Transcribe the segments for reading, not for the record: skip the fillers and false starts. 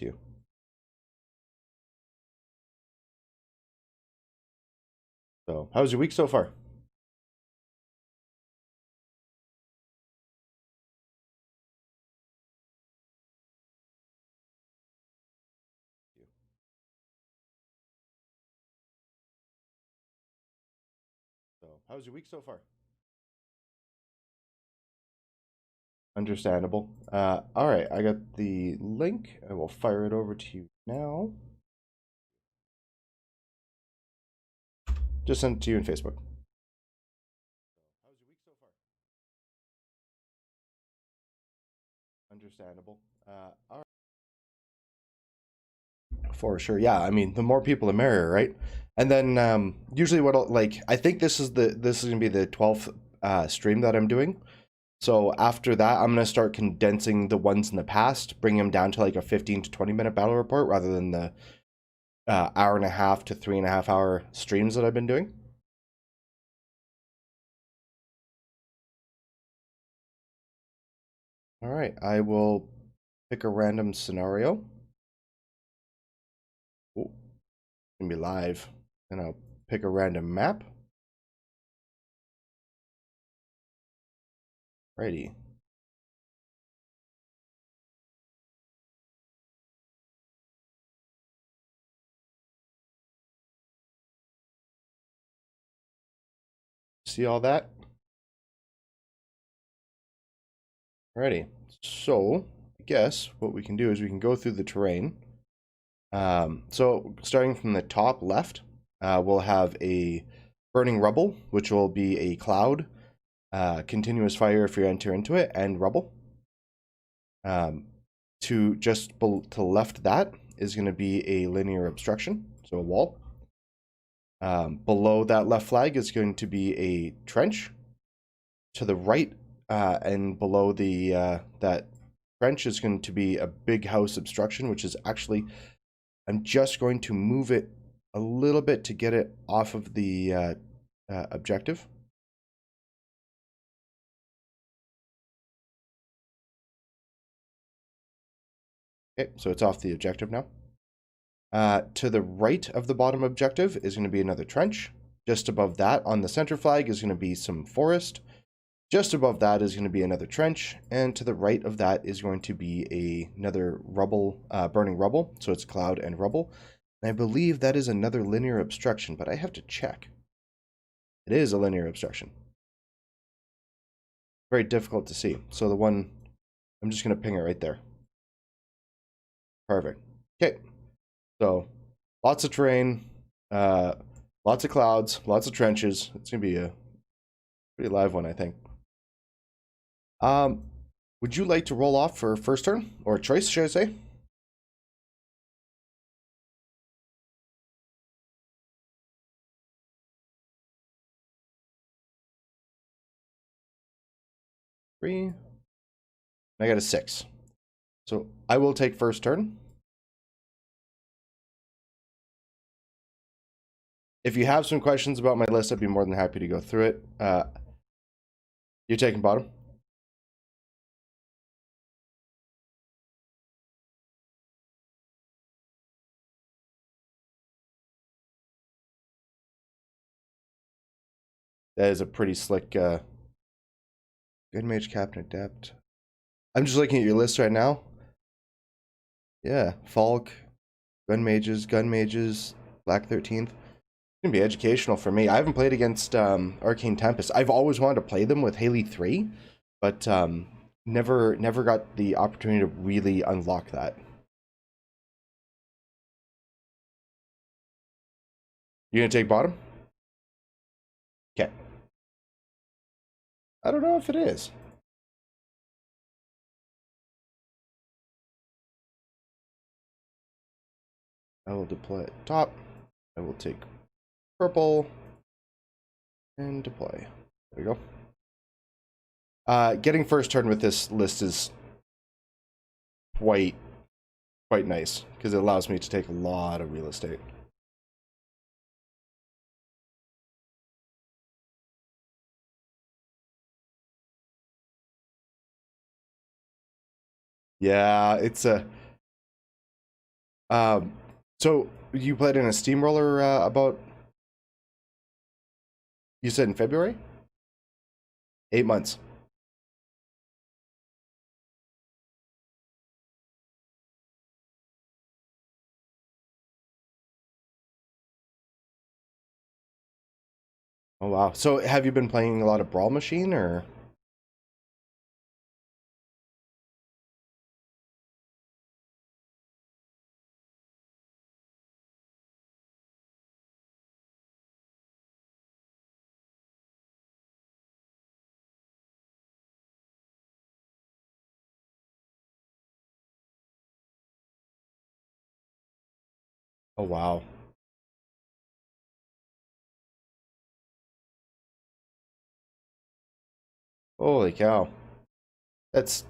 to you. So, how's your week so far? So, how's your week so far? Understandable. All right, I got the link. I will fire it over to you now. Just send it to you in Facebook. How's your week so far? Understandable. All right. For sure, yeah. I mean, the more people, the merrier, right? And then usually, I think this is gonna be the 12th stream that I'm doing. So after that, I'm gonna start condensing the ones in the past, bring them down to like a 15 to 20 minute battle report rather than the hour and a half to 3.5 hour streams that I've been doing. All right, I will pick a random scenario. Oh, it's gonna be live, and I'll pick a random map. Righty. See all that? Alrighty. So I guess what we can do is we can go through the terrain. So starting from the top left, we'll have a burning rubble, which will be a cloud, continuous fire if you enter into it, and rubble. To just to the left of that is going to be a linear obstruction, so a wall. Below that left flag is going to be a trench. To the right and below the that trench is going to be a big house obstruction, which is actually, I'm just going to move it a little bit to get it off of the objective. Okay, so it's off the objective now. To the right of the bottom objective is going to be another trench. Just above that on the center flag is going to be some forest. Just above that is going to be another trench, and to the right of that is going to be another rubble, burning rubble, so it's cloud and rubble. And I believe that is another linear obstruction, but I have to check. It is a linear obstruction. Very difficult to see. So the one, I'm just going to ping it right there. Perfect. Okay, so lots of terrain, lots of clouds, lots of trenches. It's going to be a pretty live one, I think. Would you like to roll off for first turn? Or choice, should I say? Three. I got a 6. So I will take first turn. If you have some questions about my list, I'd be more than happy to go through it. You're taking bottom? That is a pretty slick Good Mage Captain Adept. I'm just looking at your list right now. Yeah, Falk, Gun Mages, Black 13th. It's gonna be educational for me. I haven't played against Arcane Tempest. I've always wanted to play them with Haley3, but never got the opportunity to really unlock that. You gonna take bottom? Okay. I don't know if it is. I will deploy at top. I will take purple and deploy. There we go. Getting first turn with this list is quite nice because it allows me to take a lot of real estate. Yeah, it's a Um, so you played in a steamroller about, you said in February? 8 months. Oh wow. So have you been playing a lot of Brawl Machine or? Oh wow. Holy cow. That's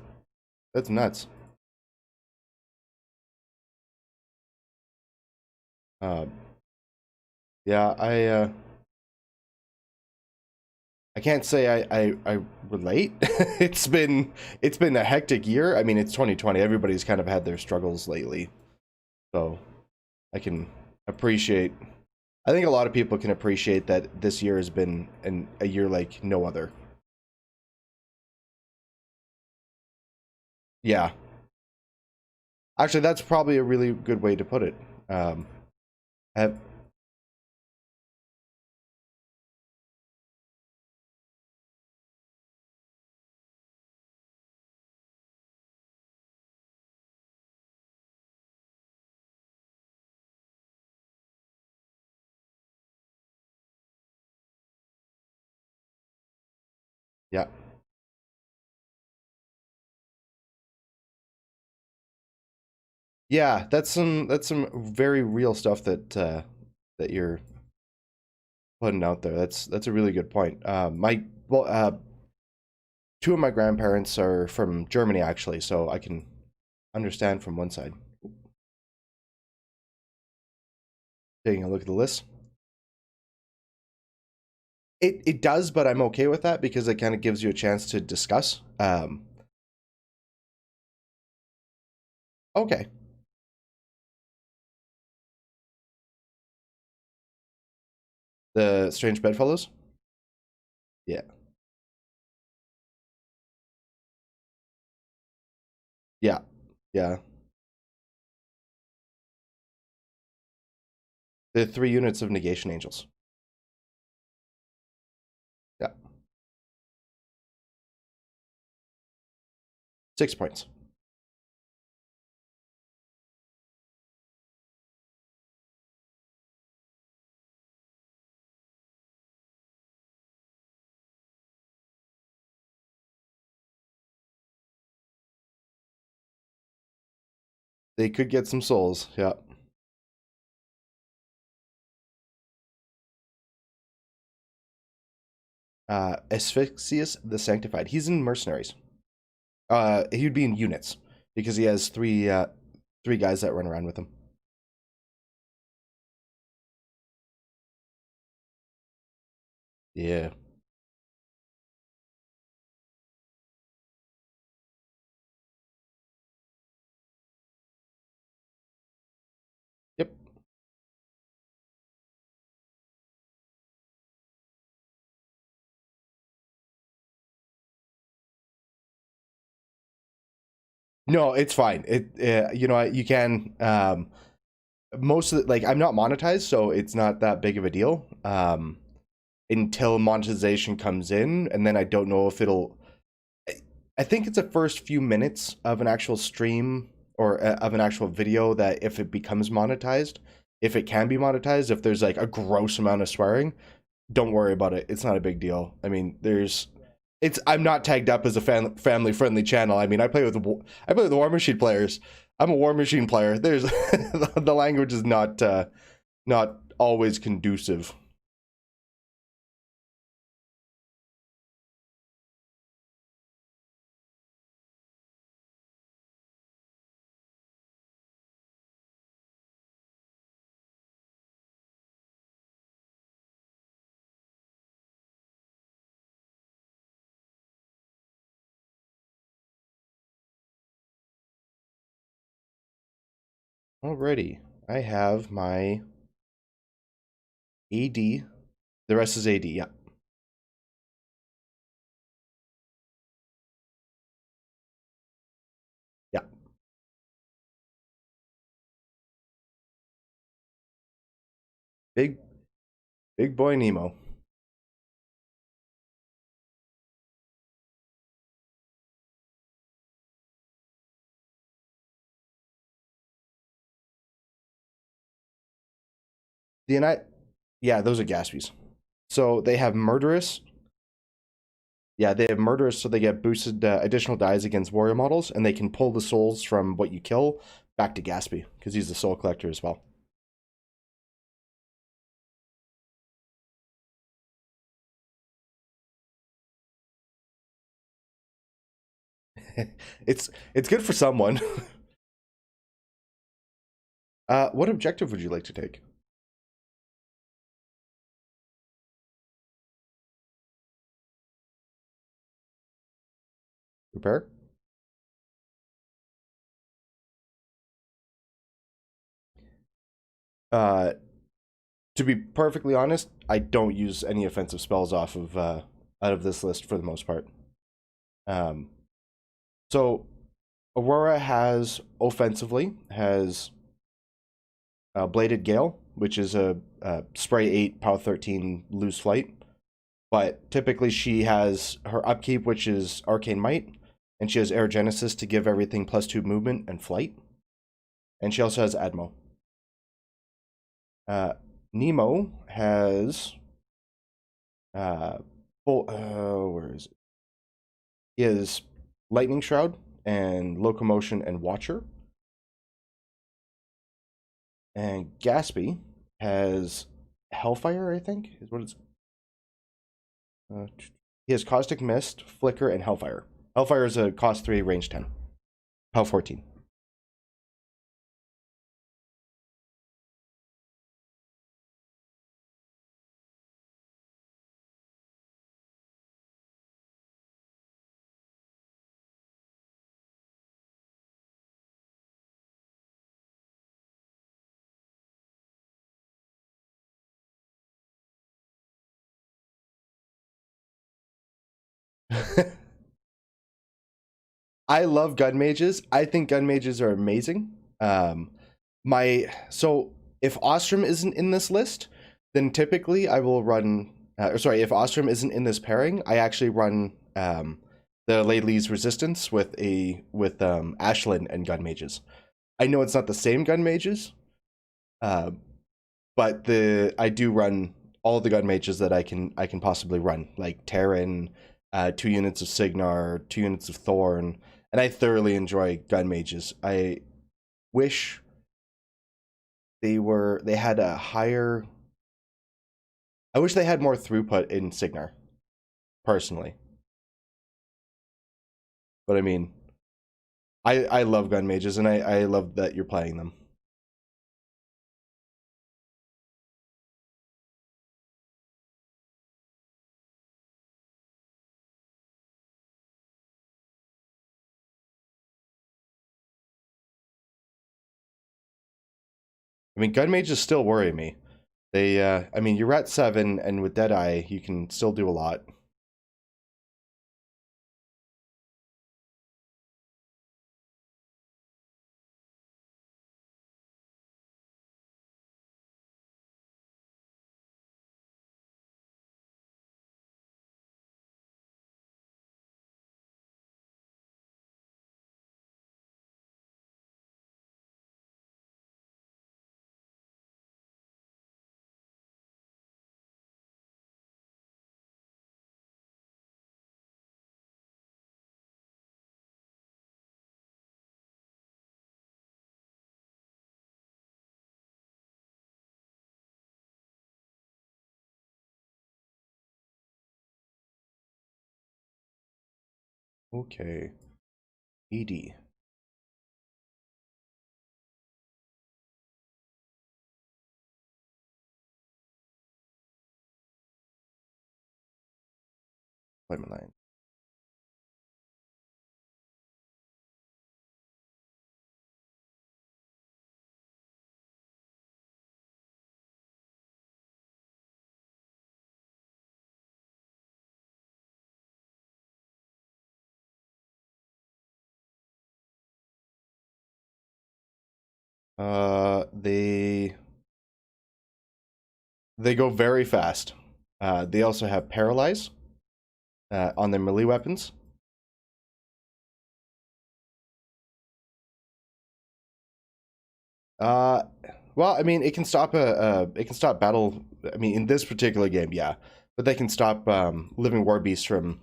that's nuts. Uh, yeah, I can't say I relate. It's been a hectic year. I mean, it's 2020. Everybody's kind of had their struggles lately. So I can appreciate. I think a lot of people can appreciate that this year has been a year like no other. Yeah. Actually, that's probably a really good way to put it. Um, have, yeah. Yeah, that's some very real stuff that you're putting out there. That's a really good point. My well, two of my grandparents are from Germany actually, so I can understand from one side. Taking a look at the list, it does, but I'm okay with that because it kind of gives you a chance to discuss. Okay, the Strange Bedfellows. Yeah, yeah, yeah. The 3 units of Negation Angels. Yeah, 6 points. They could get some souls. Yeah. Asphyxius the Sanctified. He's in mercenaries. He'd be in units because he has three guys that run around with him. Yeah. Yep. No, it's fine. You know, you can most of the, like I'm not monetized, so it's not that big of a deal. Until monetization comes in, and then I don't know if it'll. I think it's the first few minutes of an actual stream or of an actual video that if it becomes monetized, if it can be monetized, if there's like a gross amount of swearing, don't worry about it. It's not a big deal. I mean, there's it's I'm not tagged up as a family friendly channel. I mean, I play with the Warmachine players. I'm a Warmachine player. There's the language is not always conducive. Alrighty. I have my AD. The rest is AD, yeah. Yeah. Big, big boy Nemo. Yeah, those are Gaspies. So they have Murderous. Yeah, they have Murderous, so they get boosted additional dies against warrior models, and they can pull the souls from what you kill back to Gaspy, because he's the soul collector as well. it's good for someone. What objective would you like to take? Repair? Uh, to be perfectly honest, I don't use any offensive spells off of out of this list for the most part. Um, so Aurora has offensively has Bladed Gale, which is a spray 8 power 13 loose flight, but typically she has her upkeep, which is Arcane Might, and she has Aerogenesis to give everything +2 movement and flight, and she also has Admo. Nemo has where is it? He has Lightning Shroud and Locomotion and Watcher. And Gaspy has Hellfire, I think, is what it's. He has Caustic Mist, Flicker, and Hellfire. Hellfire is a cost 3, range 10. Power 14. I love gun mages. I think gun mages are amazing. So if Ostrom isn't in this list, then typically I will run. If Ostrom isn't in this pairing, I actually run the Leylee's Resistance with Ashlyn and gun mages. I know it's not the same gun mages, uh, but I do run all the gun mages that I can possibly run, like Terran, 2 units of Cygnar, 2 units of Thorn, and I thoroughly enjoy gun mages. I wish they had a higher. I wish they had more throughput in Cygnar, personally. But I mean, I love gun mages, and I love that you're playing them. I mean, gun mages still worry me. I mean, you're at 7, and with Deadeye, you can still do a lot. Okay. ED. Appointment line. They go very fast. They also have paralyze on their melee weapons. Well, I mean, it can stop battle. I mean, in this particular game, yeah, but they can stop living war beasts from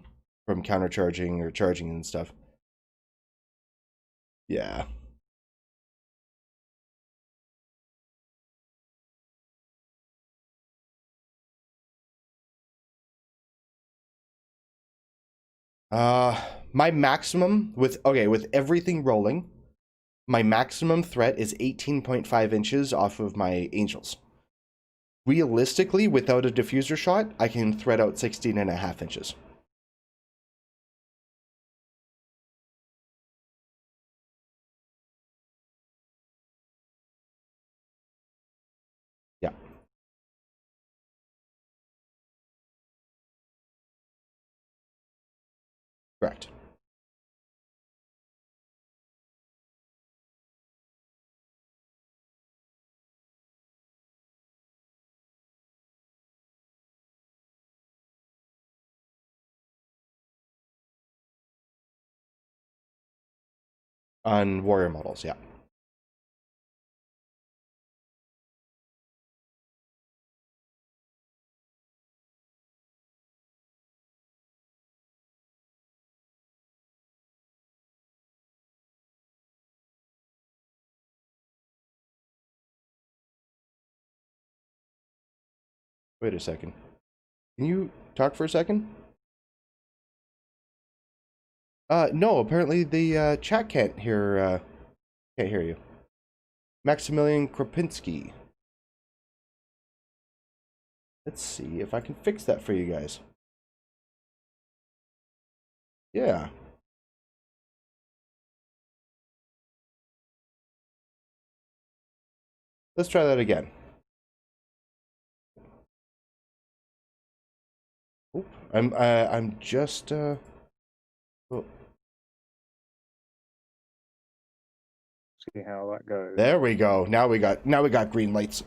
countercharging or charging and stuff. Yeah. My maximum with everything rolling, my maximum threat is 18.5 inches off of my angels. Realistically, without a diffuser shot, I can thread out 16.5 inches. Yeah. Correct. On warrior models, yeah. Wait a second. Can you talk for a second? No, apparently the chat can't hear you. Maximilian Kropinski. Let's see if I can fix that for you guys. Yeah. Let's try that again. Oop, I'm just oh. See how that goes. There we go. Now we got green lights.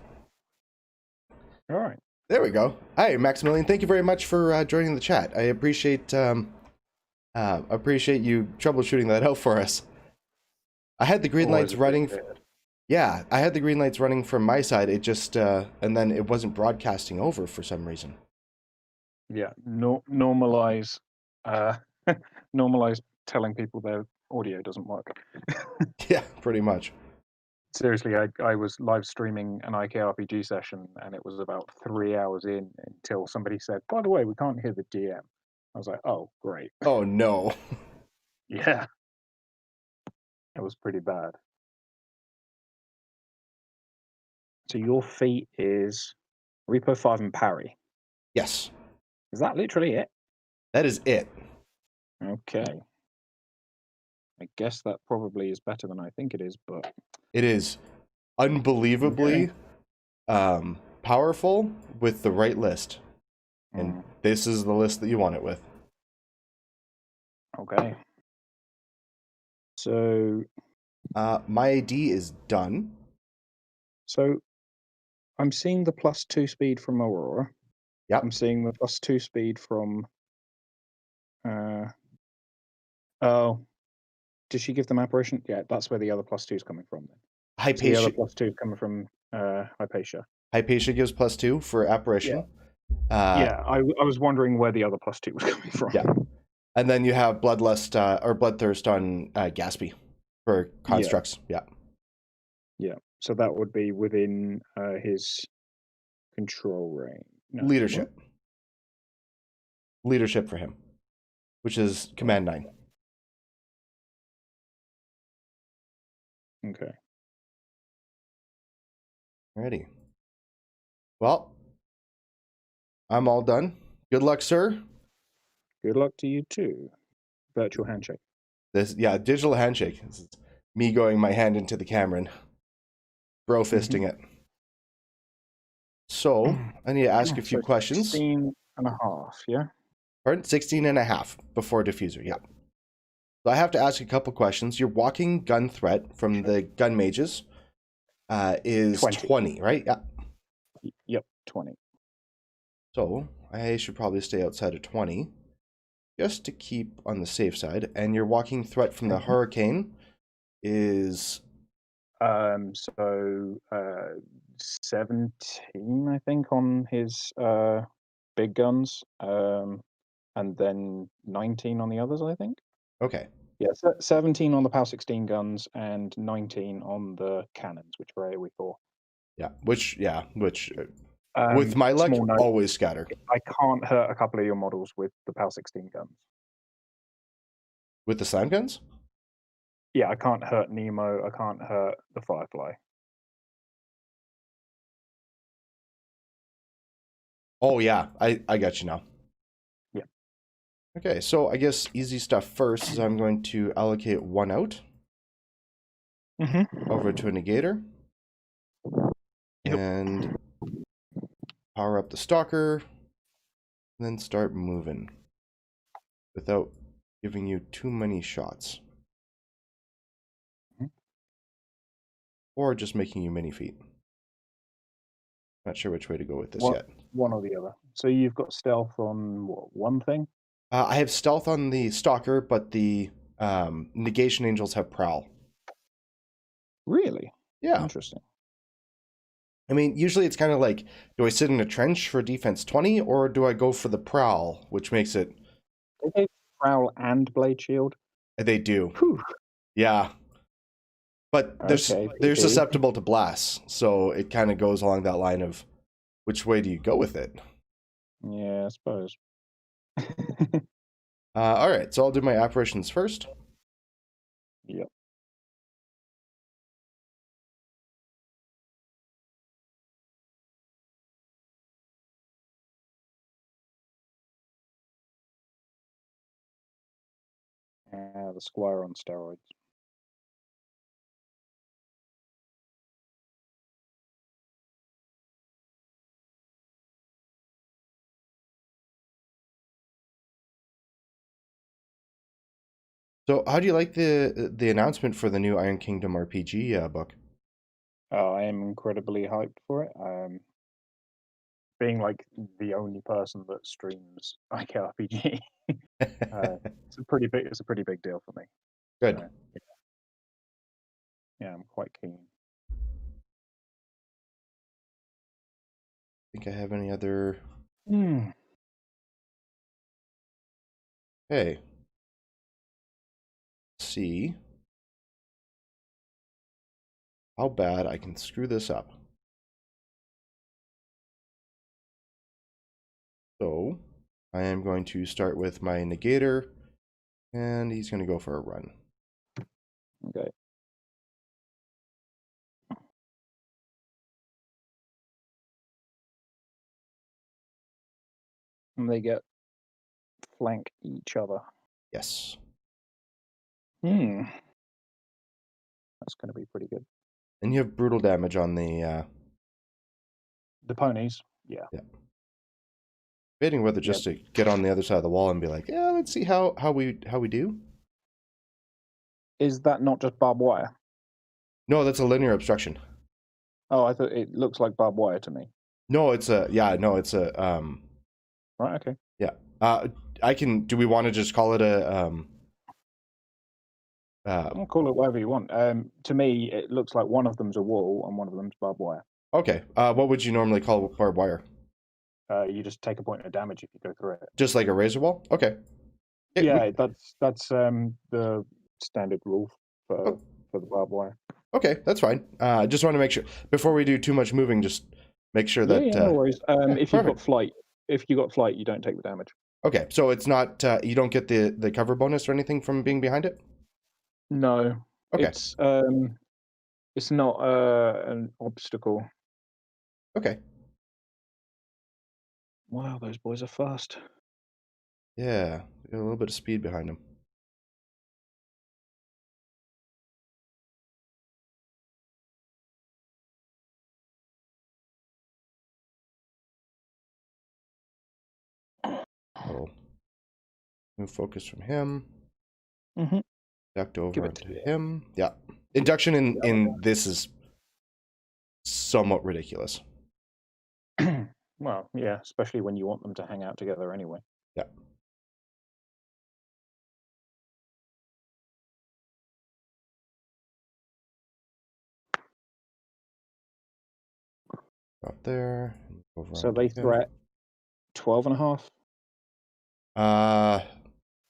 All right. There we go. Hi, Maximilian. Thank you very much for joining the chat. I appreciate you troubleshooting that out for us. I had the green lights running. Yeah, I had the green lights running from my side. It just and then it wasn't broadcasting over for some reason. Yeah, normalize normalize telling people their audio doesn't work. Yeah, pretty much. Seriously, I was live streaming an IKRPG session, and it was about 3 hours in until somebody said, "By the way, we can't hear the DM." I was like, "Oh, great." Oh no. Yeah, it was pretty bad. So your feat is Repo 5 and Parry. Yes. Is that literally it? That is it. Okay. I guess that probably is better than I think it is, but It is unbelievably powerful with the right list. And this is the list that you want it with. Okay. So my ID is done. So I'm seeing the +2 speed from Aurora. Yep. I'm seeing the +2 speed from oh, did she give them apparition? Yeah, that's where the other +2 is coming from then. Hypatia. So the other +2 coming from Hypatia. Hypatia gives +2 for apparition. Yeah, I was wondering where the other +2 was coming from. Yeah. And then you have Bloodlust or Bloodthirst on Gaspy for constructs. Yeah. Yeah. So that would be within his control range. No, Leadership. What? Leadership for him, which is Command 9. Okay. Alrighty. Well, I'm all done. Good luck, sir. Good luck to you too. Virtual handshake. Digital handshake. This is me going my hand into the camera and bro fisting it. So, I need to ask a few questions. 16.5, yeah? Pardon? 16.5 before diffuser, yeah. So I have to ask a couple questions. You're walking gun threat from the gun mages. is 20. 20, right? Yeah. Yep, 20. So I should probably stay outside of 20 just to keep on the safe side. And your walking threat from the hurricane is 17, I think, on his big guns, and then 19 on the others, I think. okay. Yeah, 17 on the PAL 16 guns and 19 on the cannons, which are AoE4. Yeah, which with my luck, Small note, always scatter. I can't hurt a couple of your models with the PAL 16 guns. With the slam guns? Yeah, I can't hurt Nemo, I can't hurt the Firefly. Oh yeah, I got you now. Yeah. Okay, so I guess easy stuff first is I'm going to allocate 1 out over to a negator. Yep. And power up the stalker, and then start moving without giving you too many shots. Or just making you mini feet. Not sure which way to go with this yet. One or the other. So you've got stealth on what, one thing? I have stealth on the stalker, but the negation angels have prowl. Really? Yeah. Interesting. I mean, usually it's kind of like, do I sit in a trench for defense 20, or do I go for the prowl, which makes it... They prowl and blade shield? They do. Whew. Yeah. But they're susceptible to blasts, so it kind of goes along that line of which way do you go with it? Yeah, I suppose. All right, so I'll do my apparitions first. Yep. The Squire on steroids. So how do you like the announcement for the new Iron Kingdom RPG book? I am incredibly hyped for it. Being like the only person that streams IKRPG, it's a pretty big deal for me. Good. So, yeah, I'm quite keen. Think I have any other... Hmm. Hey. Let's see how bad I can screw this up. So I am going to start with my negator, and he's going to go for a run. Okay. And they get flank each other. Yes. That's going to be pretty good. And you have brutal damage on the ponies. Yeah. Debating whether just to get on the other side of the wall and be like, yeah, let's see how we do. Is that not just barbed wire? No, that's a linear obstruction. Oh, I thought it looks like barbed wire to me. No, it's a Right. Okay. Yeah. I can. Do we want to just call it a I'll call it whatever you want. To me, it looks like one of them's a wall and one of them's barbed wire. Okay. What would you normally call barbed wire? You just take a point of damage if you go through it. Just like a razor wall? Okay. Yeah, that's the standard rule for the barbed wire. Okay, that's fine. Just want to make sure before we do too much moving, just make sure that. Yeah, no worries. If you've perfect. got flight, you don't take the damage. Okay, so it's not you don't get the cover bonus or anything from being behind it. No. Okay. It's not an obstacle. Okay. Wow, those boys are fast. Yeah, got a little bit of speed behind them. So move focus from him. Duct over to him. Yeah. Induction in this is somewhat ridiculous. Well, yeah, especially when you want them to hang out together anyway. Yeah. Up there. Over So onto they him. threat 12.5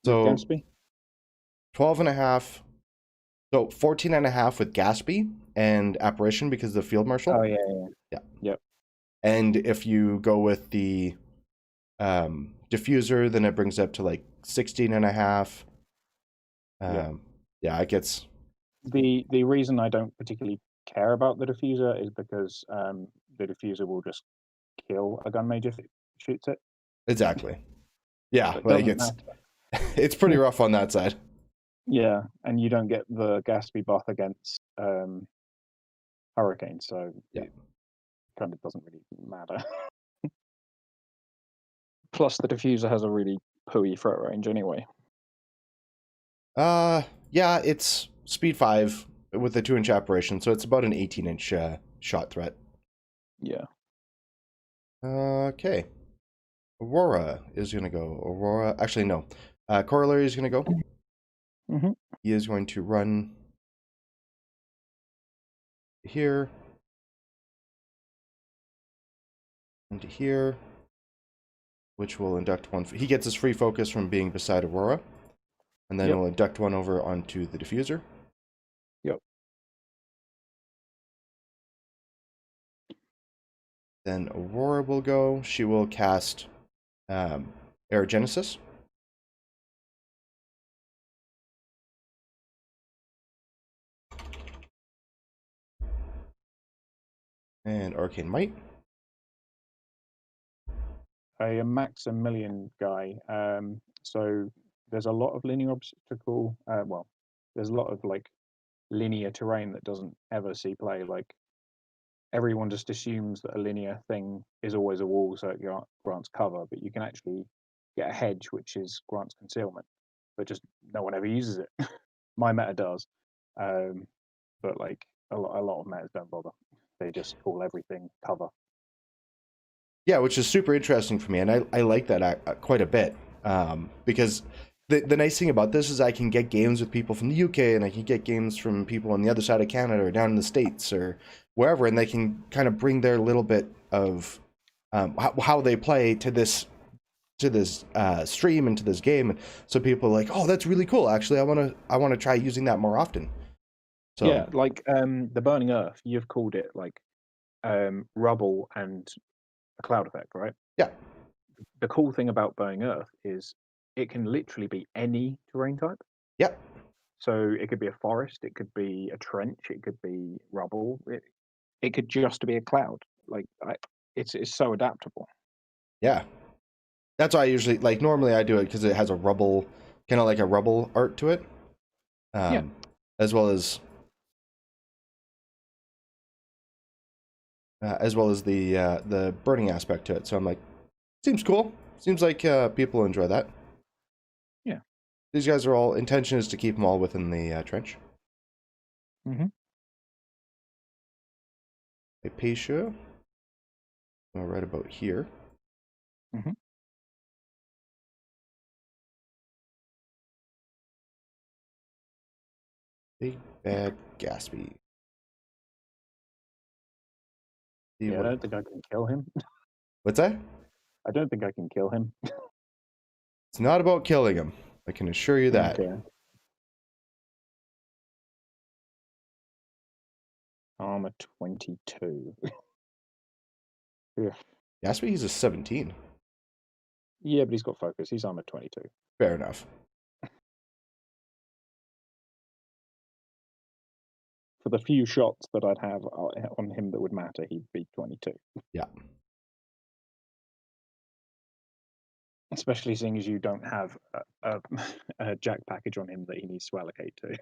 So with Gatsby? 12.5. So 14.5 with Gatsby and Apparition because of the Field Marshal. Oh, yeah. Yep. And if you go with the diffuser, then it brings up to like 16.5. Yeah, it gets... The reason I don't particularly care about the diffuser is because the diffuser will just kill a gun mage if it shoots it. Exactly. Yeah, So it like doesn't matter. it's pretty rough on that side. Yeah, and you don't get the Gatsby buff against Hurricane, so Yeah. it kind of doesn't really matter. Plus, the diffuser has a really pooey threat range anyway. Yeah, it's speed 5 with the 2-inch Apparition, so it's about an 18-inch shot threat. Yeah. Okay. Aurora is going to go. Actually, no. Corollary is going to go. Mm-hmm. He is going to run here. Into here. Which will induct one. He gets his free focus from being beside Aurora. And then we'll induct one over onto the diffuser. Yep. Then Aurora will go. She will cast Aerogenesis. And Arcane Might. A max a million guy. So there's a lot of linear obstacle. Well, there's a lot of like linear terrain that doesn't ever see play. Like everyone just assumes that a linear thing is always a wall, so it grants cover. But you can actually get a hedge, which grants concealment, but just no one ever uses it. My meta does, but like a lot of metas don't bother. They just call everything cover. Yeah, which is super interesting for me, and I like that quite a bit, because the nice thing about this is I can get games with people from the UK, and I can get games from people on the other side of Canada or down in the States or wherever, and they can kind of bring their little bit of how they play to this stream and to this game, and so people are like, oh, that's really cool. Actually, I want to try using that more often. So yeah, like the Burning Earth, you've called it like rubble and a cloud effect, right? Yeah. The cool thing about Burning Earth is it can literally be any terrain type. Yep. So it could be a forest, it could be a trench, it could be rubble, it could just be a cloud. Like it's so adaptable. Yeah. That's why I usually normally I do it because it has a rubble, kind of like a rubble art to it. Yeah. As well as the burning aspect to it. So I'm like, seems cool. Seems like people enjoy that. Yeah. These guys are all, intention is to keep them all within the trench. Mm-hmm. Hypatia. Right about here. Mm-hmm. Big bad Gatsby. Yeah, I don't think I can kill him. What's that? I don't think I can kill him. It's not about killing him. I can assure you that. Okay. Armor 22. Yeah. Gatsby, he's a 17. Yeah, but he's got focus. He's armor 22. Fair enough. For the few shots that I'd have on him that would matter, he'd be 22. Yeah. Especially seeing as you don't have a jack package on him that he needs to allocate to.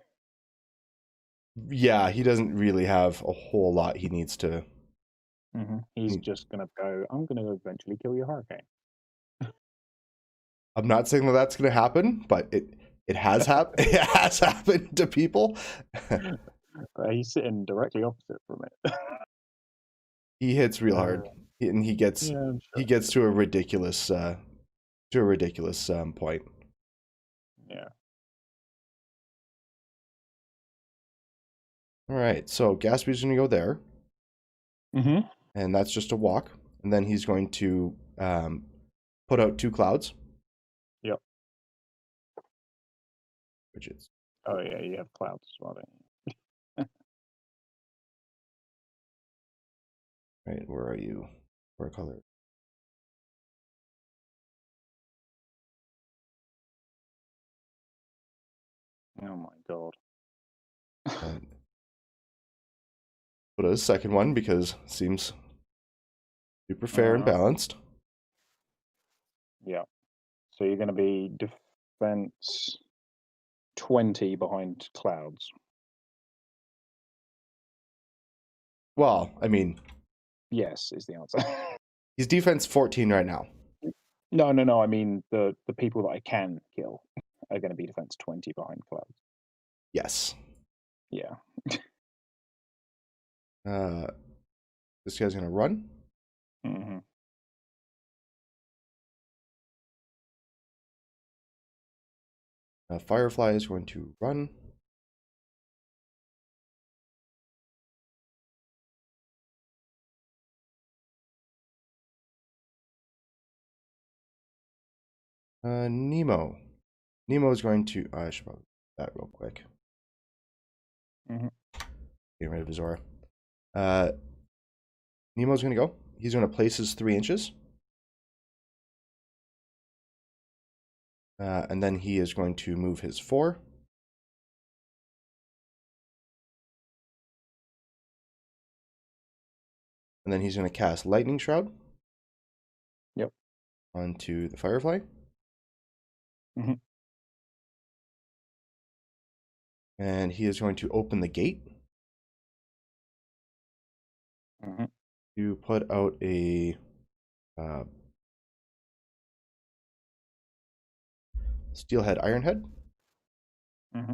Yeah, he doesn't really have a whole lot he needs to. Mm-hmm. He's just going to go, I'm going to eventually kill your Hurricane. I'm not saying that that's going to happen, but it has happened. It has happened to people. He's sitting directly opposite from it. He hits real hard, and he gets Yeah, I'm he sure. gets to a ridiculous point. Yeah. All right, so Gatsby's going to go there, Mm-hmm. and that's just a walk, and then he's going to put out 2 clouds, Yep. which is Oh yeah, you have clouds as well, don't you? right. Where are you? Where color? Oh my god. And put a second one because it seems super fair and balanced. Yeah. So you're going to be defense 20 behind clouds. Well, I mean, Yes, is the answer. he's defense 14 right now. No. I mean the people that I can kill are going to be defense 20 behind clouds. Yes. Yeah. This guy's going to run. Mm-hmm. Firefly is going to run. Nemo. Nemo is going to. I should probably do that real quick. Mm-hmm. Get rid of his aura. Nemo's going to go. He's going to place his 3 inches. And then he is going to move his 4. And then he's going to cast Lightning Shroud. Yep. Onto the Firefly. Mm-hmm. And he is going to open the gate. Mm-hmm. To put out a Steelhead Ironhead. Mm-hmm.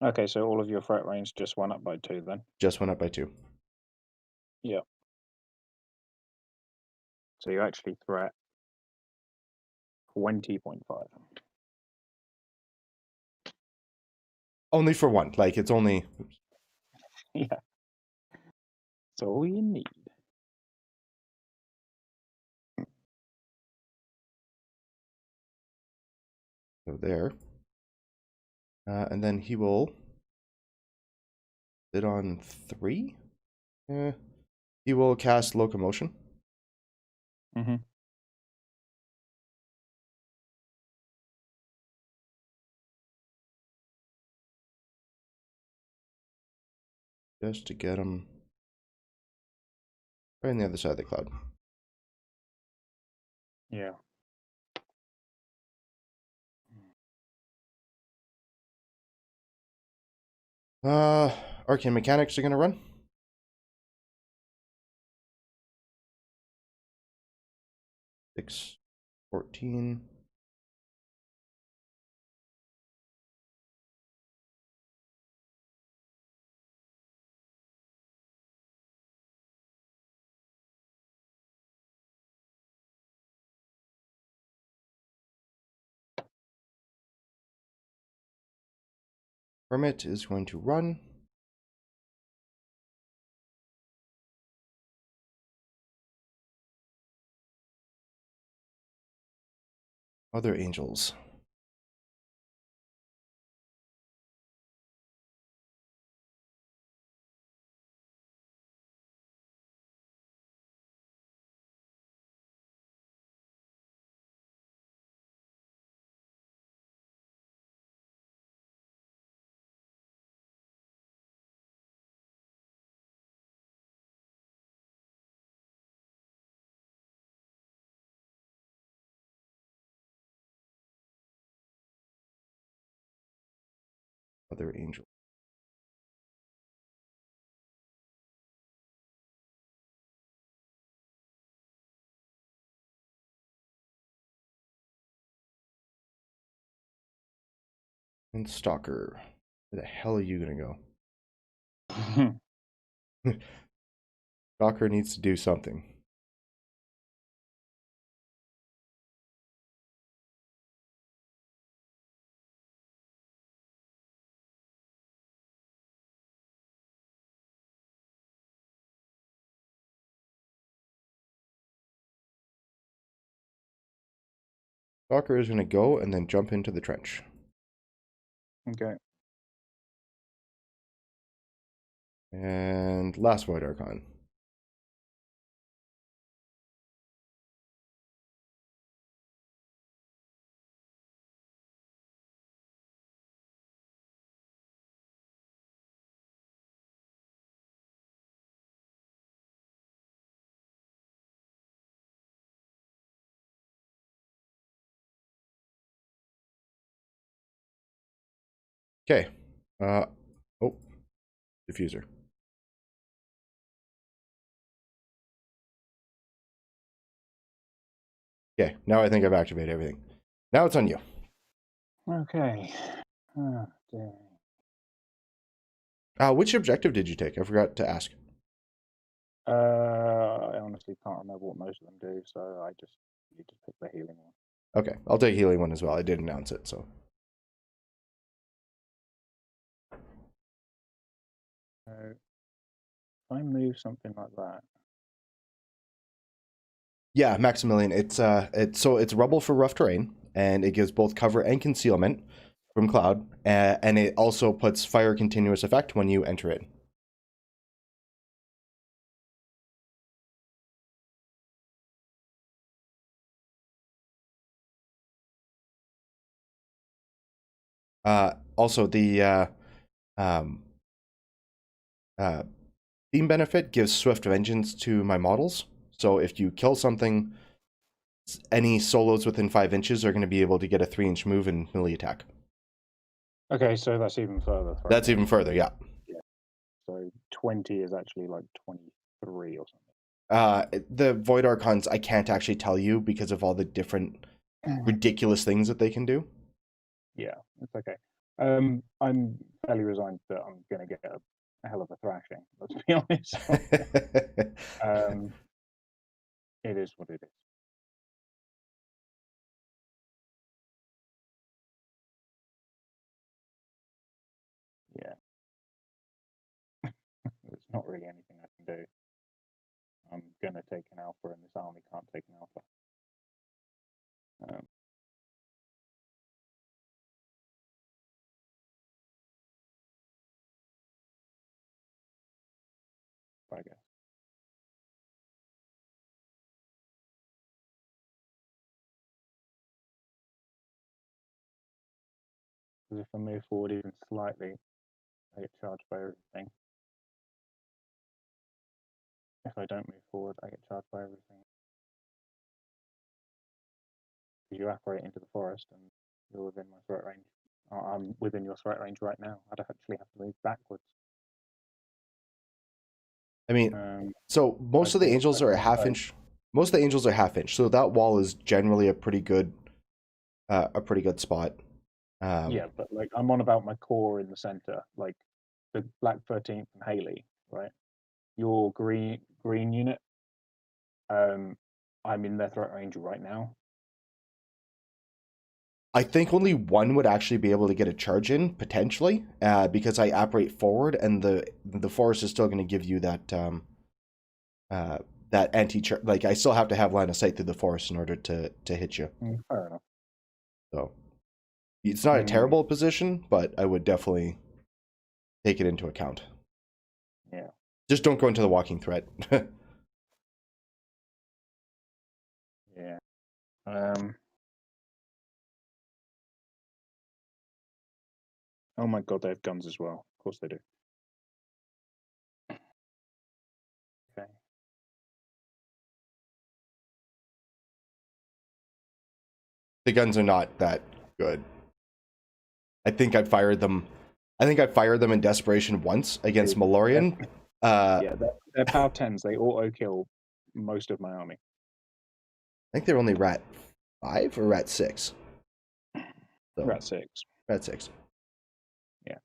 Okay, so all of your threat range just went up by 2 then. Just went up by 2. Yeah. So you actually threat 20.5. Only for 1. Like, it's only. Oops. Yeah. That's all you need. So there. And then he will sit on 3. He will cast Locomotion. Mm-hmm. Just to get him right on the other side of the cloud. Yeah. Arcane Mechanics are going to run. Six, 14. Hermit is going to run. Other angels. Other angel. And Stalker. Where the hell are you going to go? Docker needs to do something. Docker is going to go and then jump into the trench. Okay. And last Void Archon. Okay. Oh, diffuser. Okay, now I think I've activated everything. Now it's on you. Okay. Oh, dear. Which objective did you take? I forgot to ask. I honestly can't remember what most of them do, so I just need to pick the healing one. Okay, I'll take Haley1 as well. I did announce it, so. So if I move something like that. Yeah, Maximilian. It's rubble for rough terrain, and it gives both cover and concealment from cloud, and it also puts fire continuous effect when you enter it. Also, the theme benefit gives swift vengeance to my models. So if you kill something, any solos within 5 inches are going to be able to get a 3-inch move and melee attack. Okay, so that's even further. That's even further, yeah. Yeah. So 20 is actually like 23 or something. The Void Archons, I can't actually tell you because of all the different ridiculous things that they can do. Yeah, it's okay. I'm fairly resigned that I'm going to get a hell of a thrashing, let's be honest. It is what it is. Yeah. There's not really anything I can do. I'm going to take an alpha, and this army can't take an alpha. I guess. Because if I move forward even slightly, I get charged by everything. If I don't move forward, I get charged by everything. Because you operate into the forest and you're within my threat range. I'm within your threat range right now. I'd actually have to move backwards. I mean, so most of the angels are a half inch. Most of the angels are half inch, so that wall is generally a pretty good spot. Yeah, but like I'm on about my core in the center, like the Black 13th and Haley, right? Your green unit. I'm in their threat range right now. I think only one would actually be able to get a charge in potentially, because I operate forward, and the forest is still going to give you that that anti-charge. Like I still have to have line of sight through the forest in order to hit you. Fair enough. So it's not a terrible position, but I would definitely take it into account. Yeah. Just don't go into the walking threat. Yeah. Oh my god, they have guns as well. Of course they do. Okay. The guns are not that good. I think I fired them in desperation once against Malorian. Yeah, they're power 10s. They auto kill most of my army. I think they're only rat 5 or rat 6. So, rat 6. Rat 6. Yeah.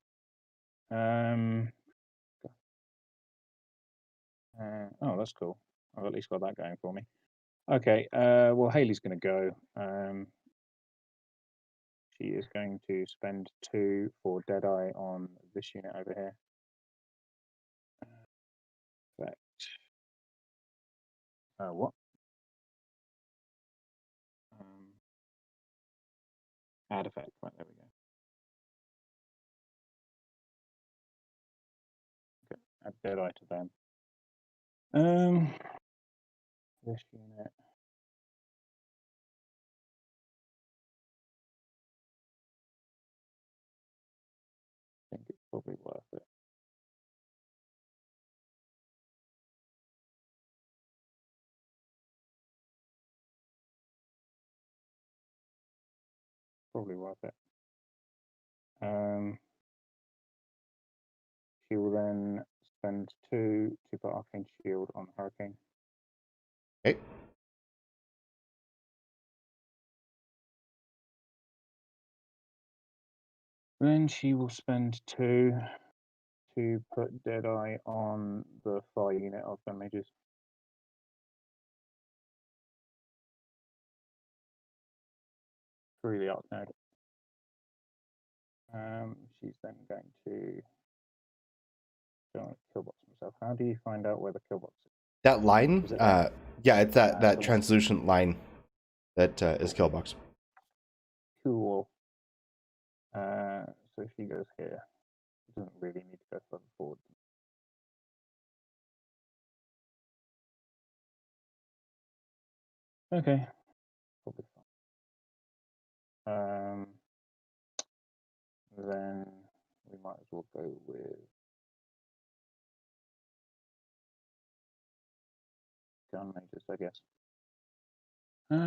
Oh, that's cool. I've at least got that going for me. Okay, well, Haley's going to go. She is going to spend 2 for Deadeye on this unit over here. Effect. What? Add effect. Right, there we go. Okay, add Deadeye to them. This unit. I think it's probably worth it. Probably worth it. She will then spend 2 to put Arcane Shield on Hurricane. Okay. Then she will spend 2 to put Deadeye on the fire unit of gun mages. Through the arc node. She's then going to go on a killbox himself. How do you find out where the killbox is? That line, yeah, it's that the translucent line that is killbox. Cool. So she goes here. She doesn't really need to go further forward. Okay. Probably fine. Then we might as well go with gun mages, I guess. That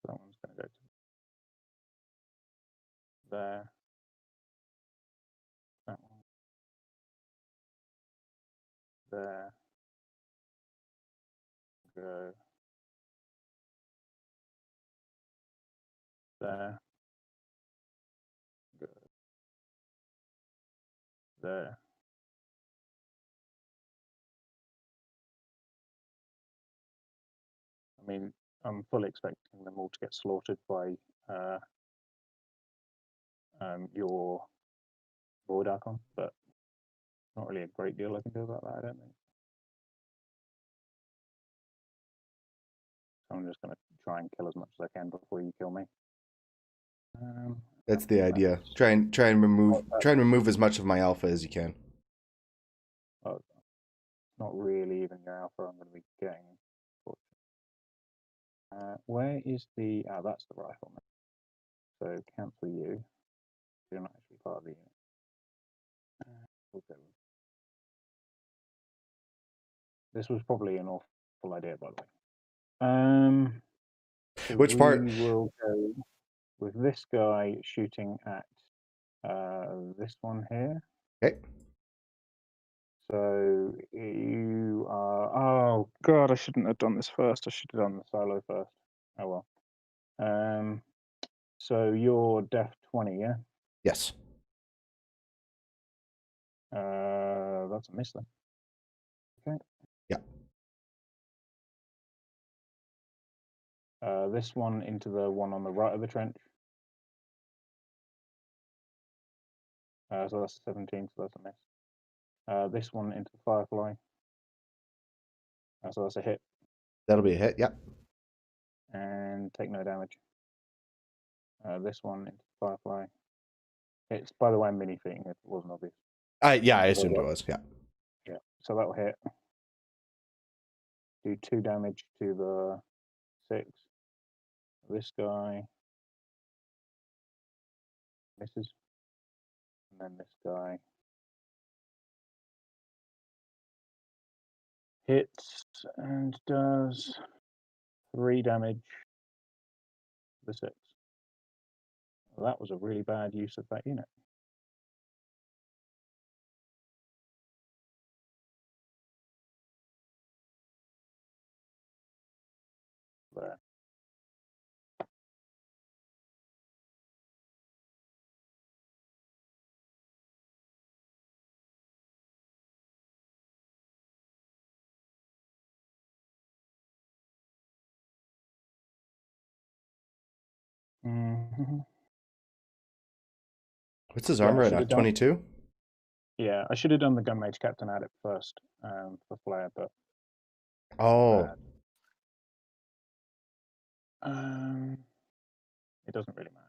one's going to go to there. That one. There. Go. There. Go. There. I mean, I'm fully expecting them all to get slaughtered by your Void Archon, but not really a great deal I can do about that, I don't think. So I'm just going to try and kill as much as I can before you kill me. That's the idea. Try and remove as much of my alpha as you can. Oh, not really even your alpha I'm going to be getting. Where is the... Ah, that's the rifle. So cancel you. You're not actually part of the unit. Okay. This was probably an awful idea, by the way. So Which part? We will go with this guy shooting at this one here. Okay. So you are... Oh, God, I shouldn't have done this first. I should have done the silo first. Oh, well. So you're def 20, yeah? Yes. That's a miss then. Okay. Yeah. This one into the one on the right of the trench. So that's a 17, so that's a miss. This one into the Firefly. So that's a hit. That'll be a hit, yeah. And take no damage. This one into the Firefly. It's, by the way, I'm mini-feating if it wasn't obvious. Yeah, I assumed it was, yeah. Yeah, so that will hit. Do 2 damage to the 6. This guy misses. And then this guy hits and does 3 damage to the 6. Well, that was a really bad use of that unit. There. Mhm. What's his Yeah, I armor should have at? done. 22? Yeah, I should have done the gun mage captain at it first for flare, but Oh, bad. It doesn't really matter.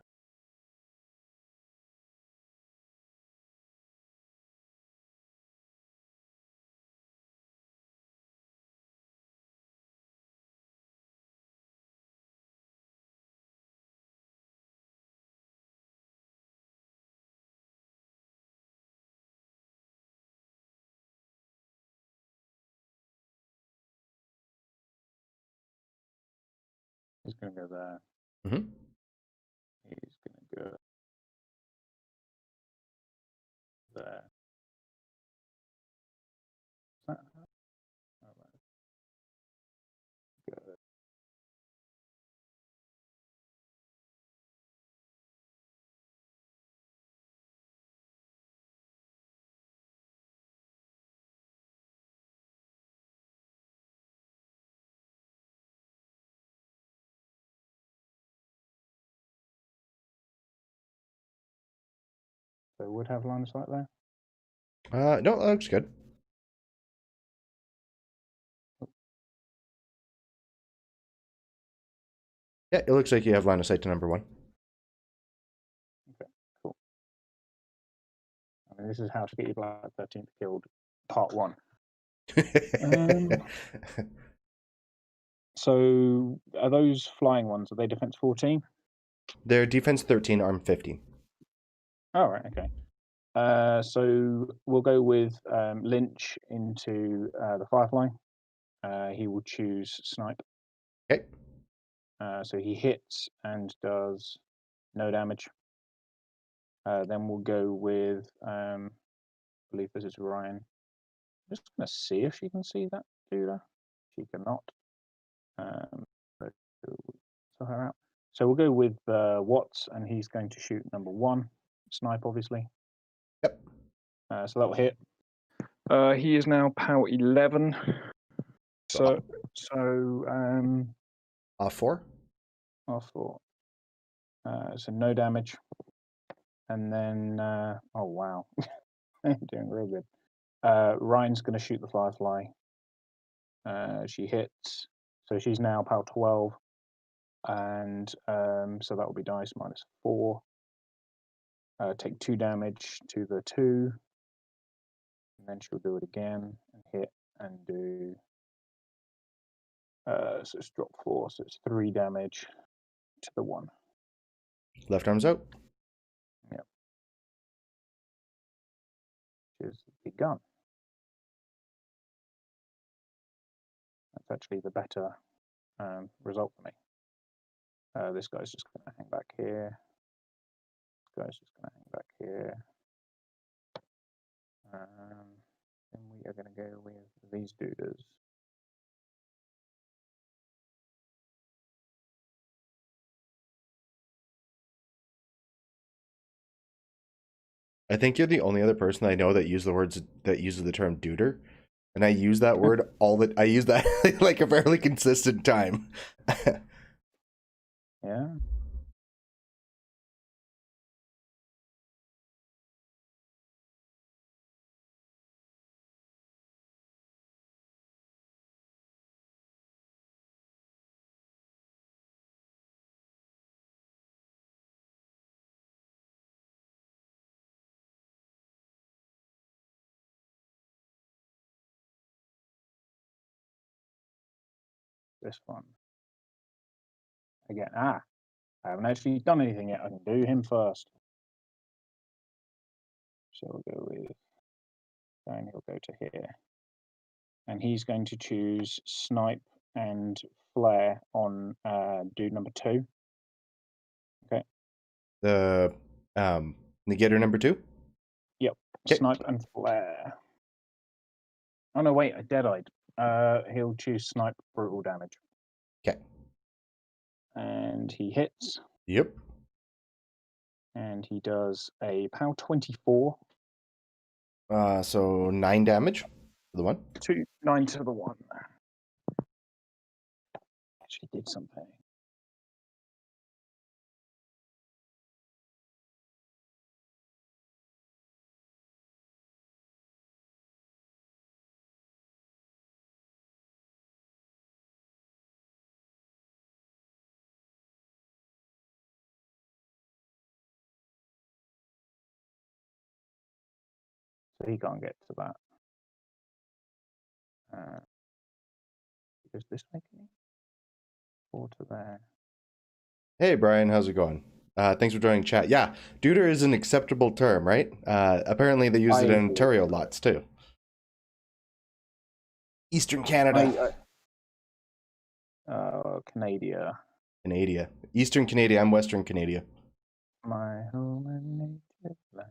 He's gonna go there. mm-hmm. He's gonna go there. Oh, right. Go. So would have line of sight there. No, that looks good. Yeah, it looks like you have line of sight to number 1. Okay, cool. I mean, this is how to get your Black 13th killed, part 1. So are those flying ones? Are they defense 14? They're defense 13, arm 15. Oh, right, okay. So we'll go with Lynch into the Firefly. He will choose Snipe. Okay. So he hits and does no damage. Then we'll go with, I believe this is Ryan. Just going to see if she can see that dude. She cannot. So her out. So we'll go with Watts, and he's going to shoot number 1. Snipe, obviously. Yep. So that will hit. He is now POW 11. So Off 4. off 4. So no damage. And then oh wow, doing real good. Ryan's going to shoot the Firefly. She hits, so she's now POW 12, and so that will be dice -4. Take 2 damage to the 2, and then she'll do it again and hit and do. So it's drop 4, so it's 3 damage to the 1. Left arm's out. Yep. Which is the gun. That's actually the better result for me. This guy's just going to hang back here. This guy's just going to hang back here. Then we are going to go with these dudes. I think you're the only other person I know that uses the term duder, and I use that word I use that like a fairly consistent time. Yeah. This one. Again, I haven't actually done anything yet. I can do him first. So we'll go with, and he'll go to here. And he's going to choose Snipe and Flare on dude number 2. Okay. The negator number 2. Yep. Okay. Snipe and Flare. Oh no, wait, I dead-eyed. He'll choose Snipe brutal damage. Okay. And he hits. Yep. And he does a POW 24. So 9 damage for the 1. 9 to the 1. Actually did something. So he can't get to that. Does this make any? 4 to there. Hey, Brian, how's it going? Thanks for joining chat. Yeah, duder is an acceptable term, right? Apparently they use it in Ontario lots too. Eastern Canada. Canada. Canada. Eastern Canada. I'm Western Canada. My home and native land.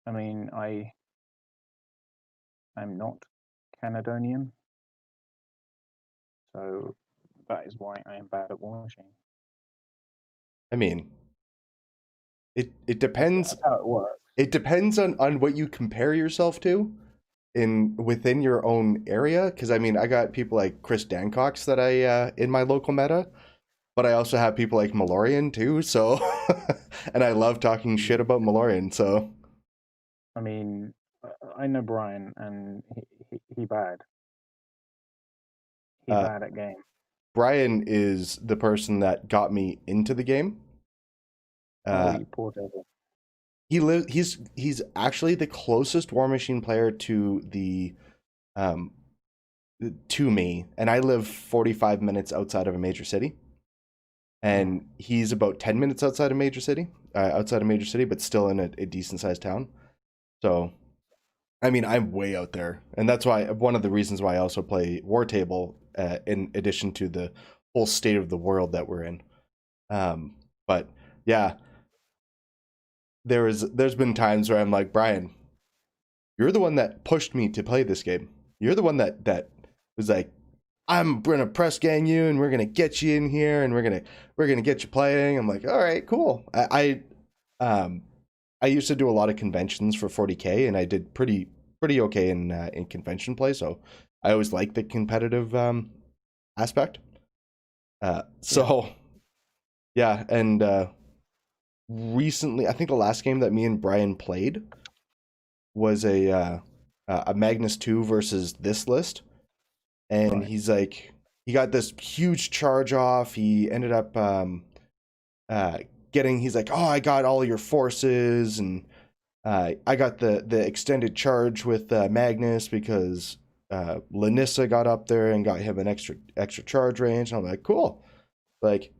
I mean, I'm not Canadonian, so that is why I am bad at Warmachine. I mean, it depends. That's how it works. It depends on what you compare yourself to within your own area. Because I mean, I got people like Chris Dancox that I in my local meta, but I also have people like Malorian too. So, and I love talking shit about Malorian. So, I mean, I know Brian, and he bad. He bad at game. Brian is the person that got me into the game. Oh, you poor devil. He's actually the closest Warmachine player to the to me, and I live 45 minutes outside of a major city, and he's about 10 minutes outside of major city, but still in a decent sized town. So, I mean, I'm way out there, and that's why one of the reasons why I also play War Table, in addition to the whole state of the world that we're in. But yeah, there's been times where I'm like, Brian, you're the one that pushed me to play this game. You're the one that was like, I'm gonna press gang you, and we're gonna get you in here, and we're gonna get you playing. I'm like, all right, cool. I used to do a lot of conventions for 40K, and I did pretty okay in convention play. So I always liked the competitive aspect. So yeah, and recently, I think the last game that me and Brian played was a Magnus 2 versus this list, and he's like, he got this huge charge off. He ended up he's like, oh, I got all your forces, and I got the extended charge with Magnus because Lanissa got up there and got him an extra charge range. And I'm like, cool. Like,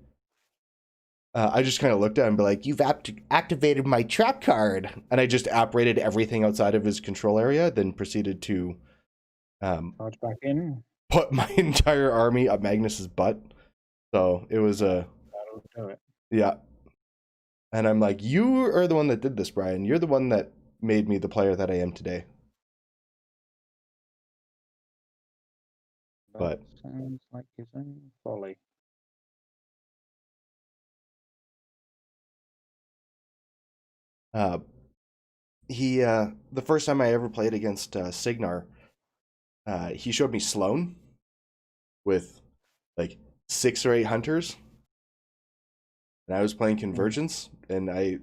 I just kind of looked at him and be like, you've activated my trap card. And I just app rated everything outside of his control area, then proceeded to charge back in, put my entire army up Magnus's butt. So it was that'll do it. Yeah. And I'm like, you are the one that did this, Brian. You're the one that made me the player that I am today. But sounds like his own folly. The first time I ever played against Cygnar, he showed me Sloan with like 6 or 8 hunters, and I was playing Convergence, and I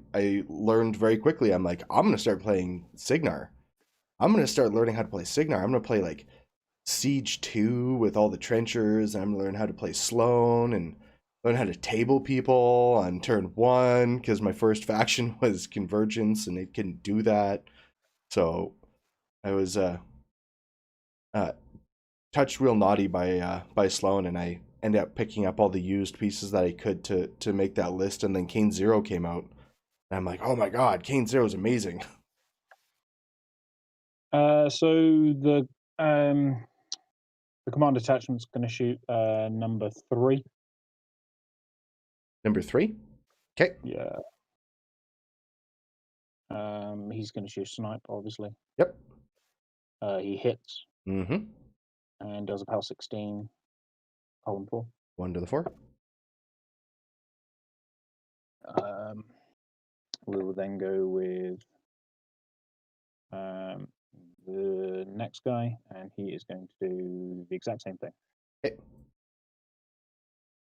learned very quickly. I'm like, I'm gonna start playing Cygnar. I'm gonna start learning how to play Cygnar. I'm gonna play like Siege 2 with all the trenchers, and I'm gonna learn how to play Sloan and learn how to table people on turn 1, because my first faction was Convergence and it couldn't do that. So I was touched real naughty by Sloan, and I ended up picking up all the used pieces that I could to make that list. And then Kane Zero came out, and I'm like, oh my god, Kane Zero is amazing. So the command attachment's going to shoot number 3. Number 3. Okay. Yeah. He's going to shoot snipe, obviously. Yep. He hits. Mm-hmm. And does a PAL 16, column 4. 1 to the 4. We will then go with the next guy, and he is going to do the exact same thing. Okay.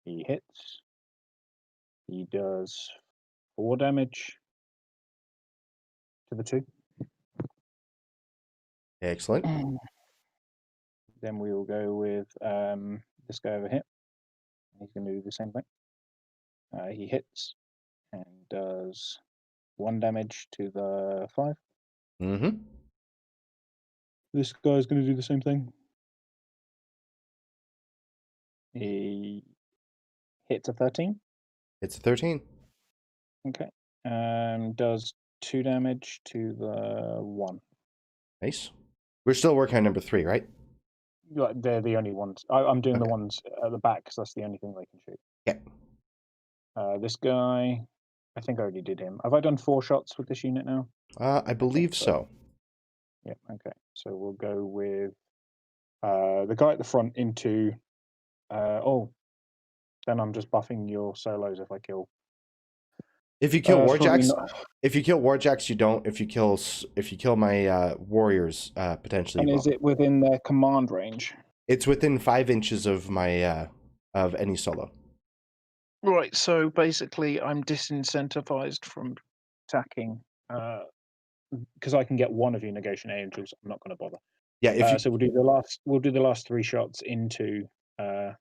He hits. He does 4 damage to the 2. Excellent. Then we will go with this guy over here. He's going to do the same thing. He hits and does 1 damage to the 5. Mm-hmm. This guy's going to do the same thing. He hits a 13. It's a 13. Okay. Does 2 damage to the 1. Nice. We're still working on number 3, right? Like, they're the only ones. I'm doing the Okay. ones at the back because that's the only thing they can shoot. Yeah. This guy, I think I already did him. Have I done 4 shots with this unit now? I believe so. Yep. Okay. So we'll go with the guy at the front into. Then I'm just buffing your solos if I kill. If you kill Warjacks, not. you don't. If you kill my warriors, potentially. And you is will. it within their command range? It's within 5 inches of my of any solo. Right. So basically, I'm disincentivized from attacking because I can get one of your negation angels. I'm not going to bother. Yeah. If you So we'll do the last. We'll do the last 3 shots into the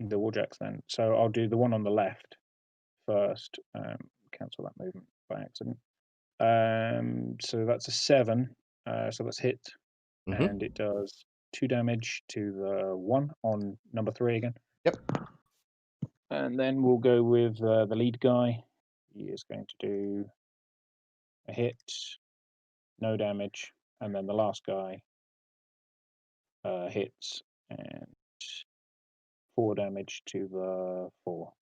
Warjacks then. So I'll do the one on the left first. Cancel that movement by accident. So that's a 7. So that's hit, and it does 2 damage to the 1 on number 3 again. Yep. And then we'll go with the lead guy. He is going to do a hit, no damage, and then the last guy hits and 4 damage to the 4.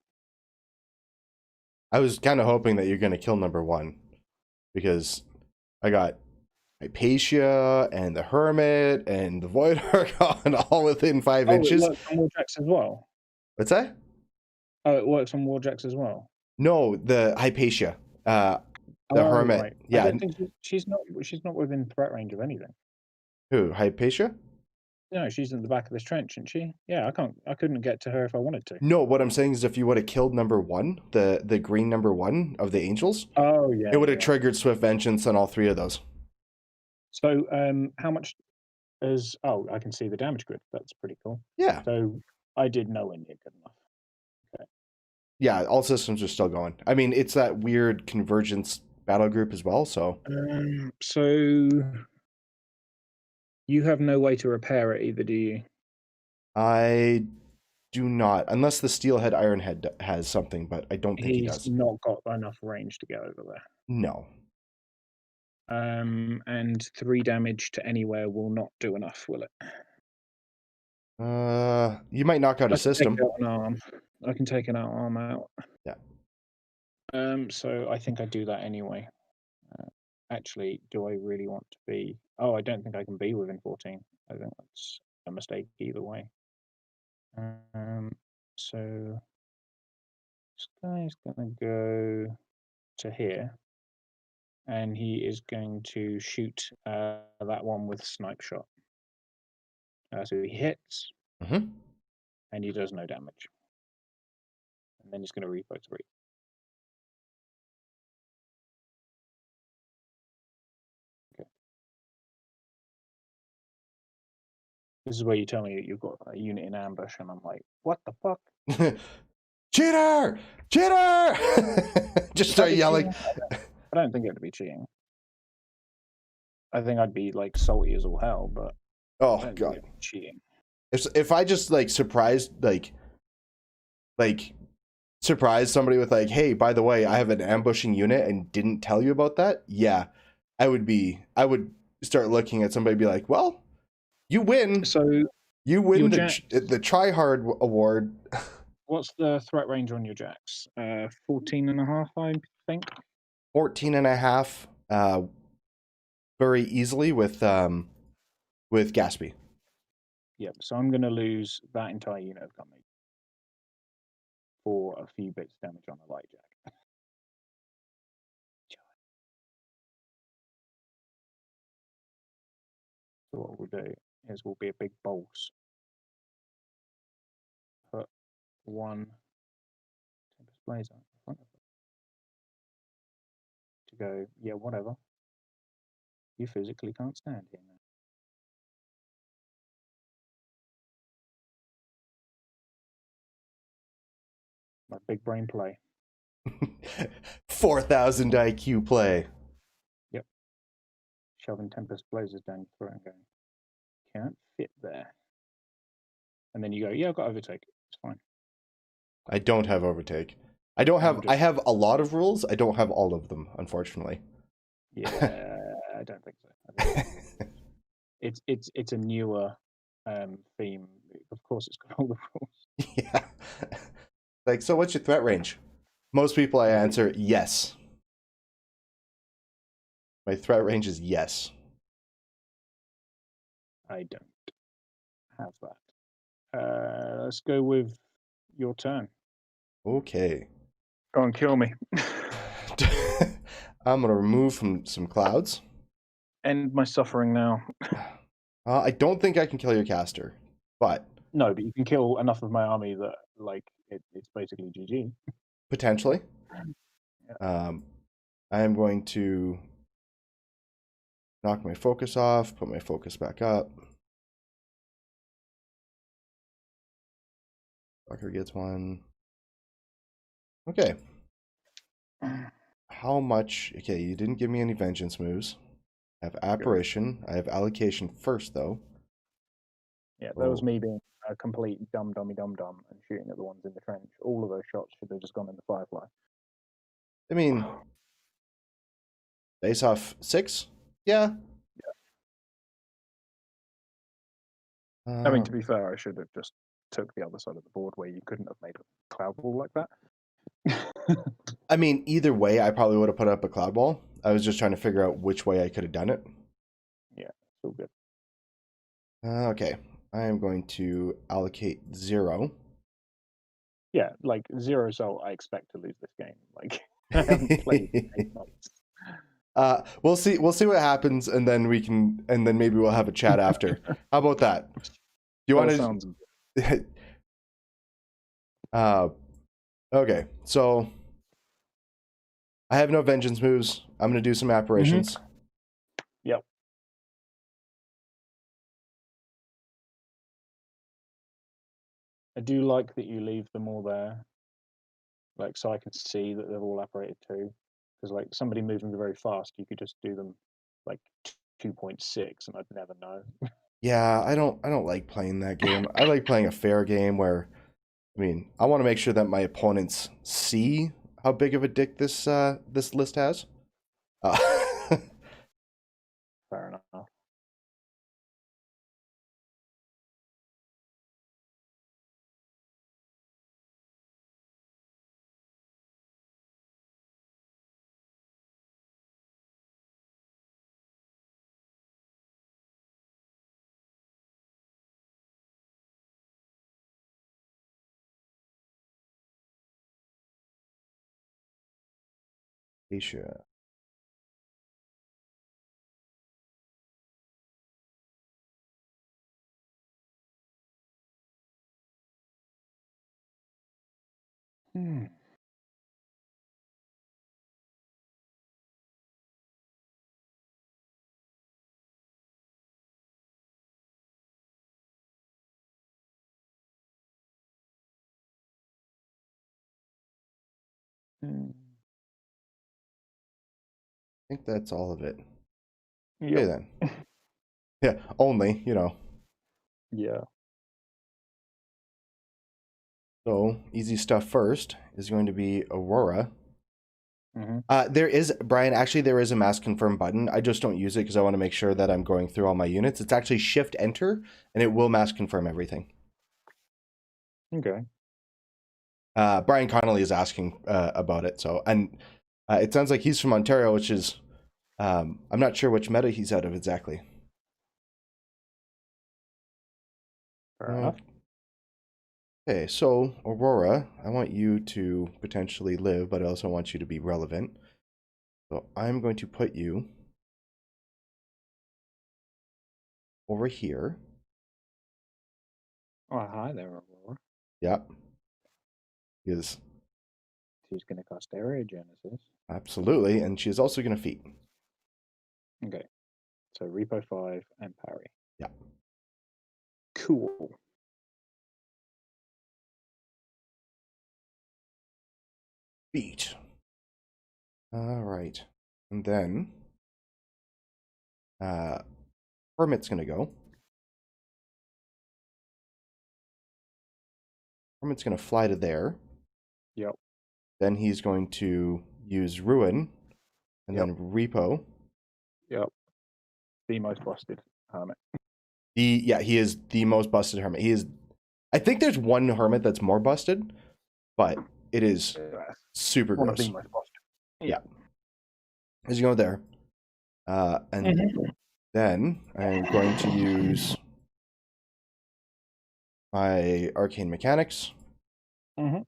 I was kind of hoping that you're going to kill number 1 because I got Hypatia and the Hermit and the Void Archon all within 5 inches. It works on Warjacks as well. What's that? Oh, it works on Warjacks as well. No, the Hypatia, the Hermit. Right. Yeah. I don't think she's not within threat range of anything. Who? Hypatia? No, she's in the back of this trench, isn't she? Yeah, I couldn't get to her if I wanted to. No, what I'm saying is if you would have killed number 1, the green number 1 of the angels, oh yeah, it would have triggered Swift Vengeance on all 3 of those. So how much is I can see the damage grid. That's pretty cool. Yeah. So I did nowhere near good enough. Okay. Yeah, all systems are still going. I mean, it's that weird convergence battle group as well, so so you have no way to repair it either, do you? I do not, unless the Steelhead Ironhead has something, but I don't think he does. He's not got enough range to get over there. No. And 3 damage to anywhere will not do enough, will it? You might knock out a system. I can take an arm out. Yeah. So I think I do that anyway. Actually, do I really want to be? Oh, I don't think I can be within 14. I think that's a mistake either way. So this guy's gonna go to here, and he is going to shoot that one with snipe shot. So he hits, and he does no damage. And then he's going to repo 3. Okay. This is where you tell me that you've got a unit in ambush, and I'm like, what the fuck? Cheater! Cheater! Just start yelling. I don't think it would be cheating. I think I'd be like salty as all hell, but oh god, cheating. If I just like surprised surprise somebody with like, hey, by the way, I have an ambushing unit and didn't tell you about that, yeah, I would start looking at somebody and be like, well, you win. So you win the try hard award. What's the threat range on your jacks? 14.5, I think. 14.5, very easily with Gatsby. Yep. So I'm going to lose that entire unit of company for a few bits of damage on a light jack. So what we'll do is we'll be a big bolts. Put 1 Tempest Blazer in front of it. To go, yeah, whatever. You physically can't stand here now. My big brain play. 4,000 IQ play. Yep. Shoving Tempest Blazers down your throat and going, can't fit there. And then you go, yeah, I've got overtake. It's fine. I don't have overtake. I have a lot of rules. I don't have all of them, unfortunately. Yeah, I don't think so. It's a newer theme. Of course, it's got all the rules. Yeah. Like, so what's your threat range? Most people I answer yes. My threat range is yes. I don't have that. Let's go with your turn. Okay. Go and kill me. I'm gonna remove from some clouds. End my suffering now. I don't think I can kill your caster, but no, but you can kill enough of my army that like it's basically GG. Potentially. Yeah. I am going to knock my focus off, put my focus back up. Fucker gets one. Okay. How much? Okay, you didn't give me any vengeance moves. I have apparition. I have allocation first, though. Yeah, that was me being a complete dummy and shooting at the ones in the trench. All of those shots should have just gone in the Firefly. I mean, base off 6? Yeah. I mean, to be fair, I should have just took the other side of the board where you couldn't have made a cloud ball like that. I mean, either way, I probably would have put up a cloud ball. I was just trying to figure out which way I could have done it. Yeah, it's all good. Okay, I am going to allocate 0. Yeah, like 0 so I expect to lose this game. Like I haven't played in 8 months. We'll see what happens, and then maybe we'll have a chat after. How about that? Do you want to? Okay, so I have no vengeance moves. I'm gonna do some apparitions. Yep. I do like that you leave them all there, like so I can see that they're all apparated too. Because like somebody moving very fast, you could just do them like 2.6, and I'd never know. Yeah, I don't like playing that game. I like playing a fair game where, I mean, I want to make sure that my opponents see how big of a dick this list has. Fair enough. Sure. Hmm. Hmm. I think that's all of it. Yep. Okay then. Yeah, only, you know. Yeah. So, easy stuff first is going to be Aurora. Mm-hmm. There is, Brian, actually there is a mass confirm button. I just don't use it because I want to make sure that I'm going through all my units. It's actually Shift Enter, and it will mass confirm everything. Okay. Brian Connolly is asking about it. So, and it sounds like he's from Ontario, which is, I'm not sure which meta he's out of exactly. Fair enough. Okay, so Aurora, I want you to potentially live, but I also want you to be relevant. So I'm going to put you over here. Oh, hi there, Aurora. Yep. Because She's going to cast Area Genesis. absolutely, and she is also going to feat. Okay. So Repo 5 and parry. Yeah. Cool. Beat. All right. And then Hermit's going to go. Hermit's going to fly to there. Yep. Then he's going to use Ruin and then Repo. Yep. The most busted Hermit. He is the most busted Hermit. He is. I think there's one Hermit that's more busted, but it is super One gross. of the most busted. Yeah. As you go there. And then I'm going to use my Arcane Mechanics. I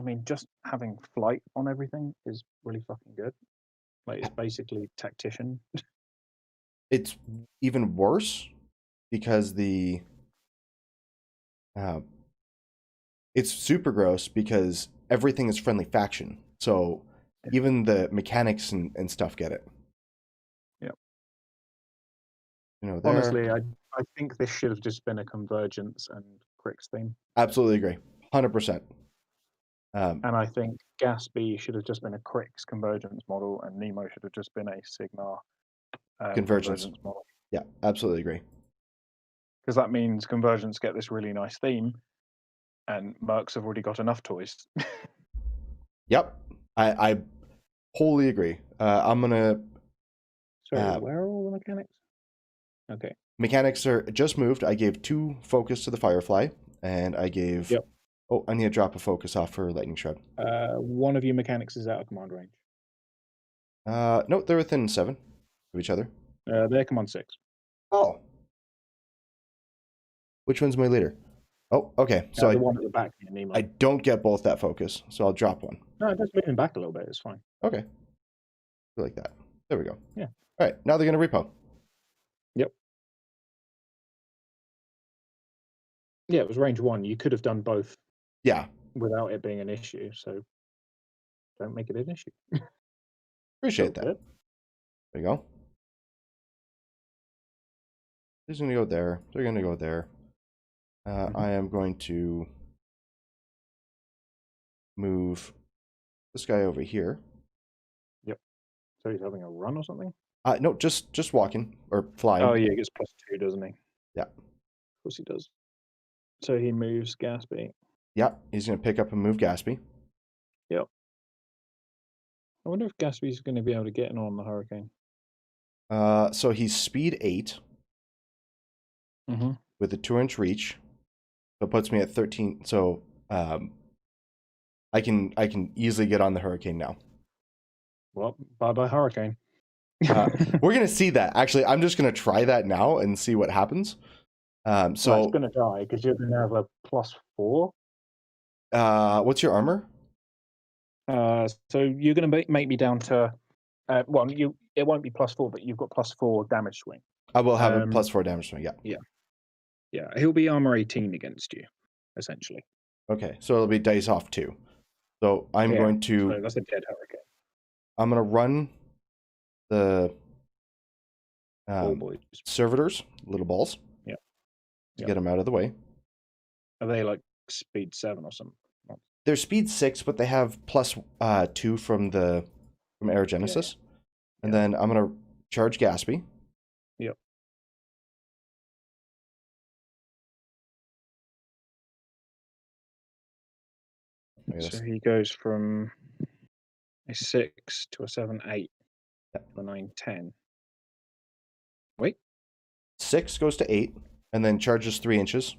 mean, just having flight on everything is really fucking good. Like, it's basically Tactician. It's even worse because it's super gross because everything is friendly faction. So even the mechanics and stuff get it. Yep. You know, there. Honestly, I think this should have just been a Convergence and Crix theme. Absolutely agree. 100%. And I think Gatsby should have just been a Crix Convergence model, and Nemo should have just been a Cygnar Convergence model. Yeah, absolutely agree. Because that means Convergence get this really nice theme, and Mercs have already got enough toys. Yep, I wholly agree. I'm gonna. Sorry, where are all the mechanics? Okay. Mechanics are just moved. I gave 2 focus to the Firefly, and I gave. Yep. Oh, I need to drop a focus off for Lightning Shroud. One of your mechanics is out of command range. No, they're within 7 of each other. They're command 6. Oh. Which one's my leader? Oh, okay. So the one at the back, Nemo. I don't get both that focus, so I'll drop one. No, just move him back a little bit. It's fine. Okay. Like that. There we go. Yeah. All right. Now they're going to repo. Yep. Yeah, it was range 1. You could have done both. Yeah. Without it being an issue, so don't make it an issue. Appreciate that. There you go. He's going to go there. They're going to go there. I am going to move this guy over here. Yep. So he's having a run or something? No, just walking or flying. Oh yeah, he gets +2, doesn't he? Yeah. Of course he does. So he moves Gatsby. Yeah, he's going to pick up and move Gatsby. Yep. I wonder if Gatsby's going to be able to get in on the Hurricane. So he's speed 8 with a 2-inch reach. So it puts me at 13. So I can easily get on the Hurricane now. Well, bye-bye Hurricane. We're going to see that. Actually, I'm just going to try that now and see what happens. So well, it's going to die because you're going to have a +4. What's your armor? So you're going to make me down to it won't be +4, but you've got +4 damage swing. I will have a +4 damage swing. Yeah. He'll be armor 18 against you, essentially. Okay, so it'll be dice off 2. So I'm going to. So that's a dead Hurricane. I'm going to run the servitors, little balls. Yeah. To get them out of the way. Are they like speed 7 or something? They're speed 6, but they have +2 from Aerogenesis. And then I'm going to charge Gatsby. Yep. So he goes from a 6 to a 7, 8 to a 9, 10. Wait. 6 goes to 8, and then charges 3 inches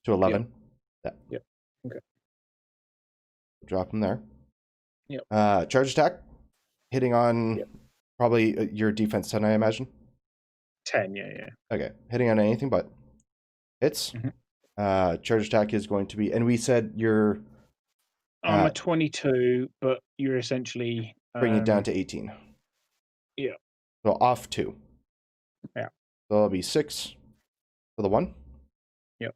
to 11. Yep. Okay. Drop him there. Yep. Charge attack, hitting on probably your defense 10, I imagine. 10, yeah. Okay, hitting on anything but hits. Charge attack is going to be, and we said you're. I'm a 22, but you're essentially bring it down to 18. Yeah. So off 2. Yeah. So it'll be 6 for the 1. Yep.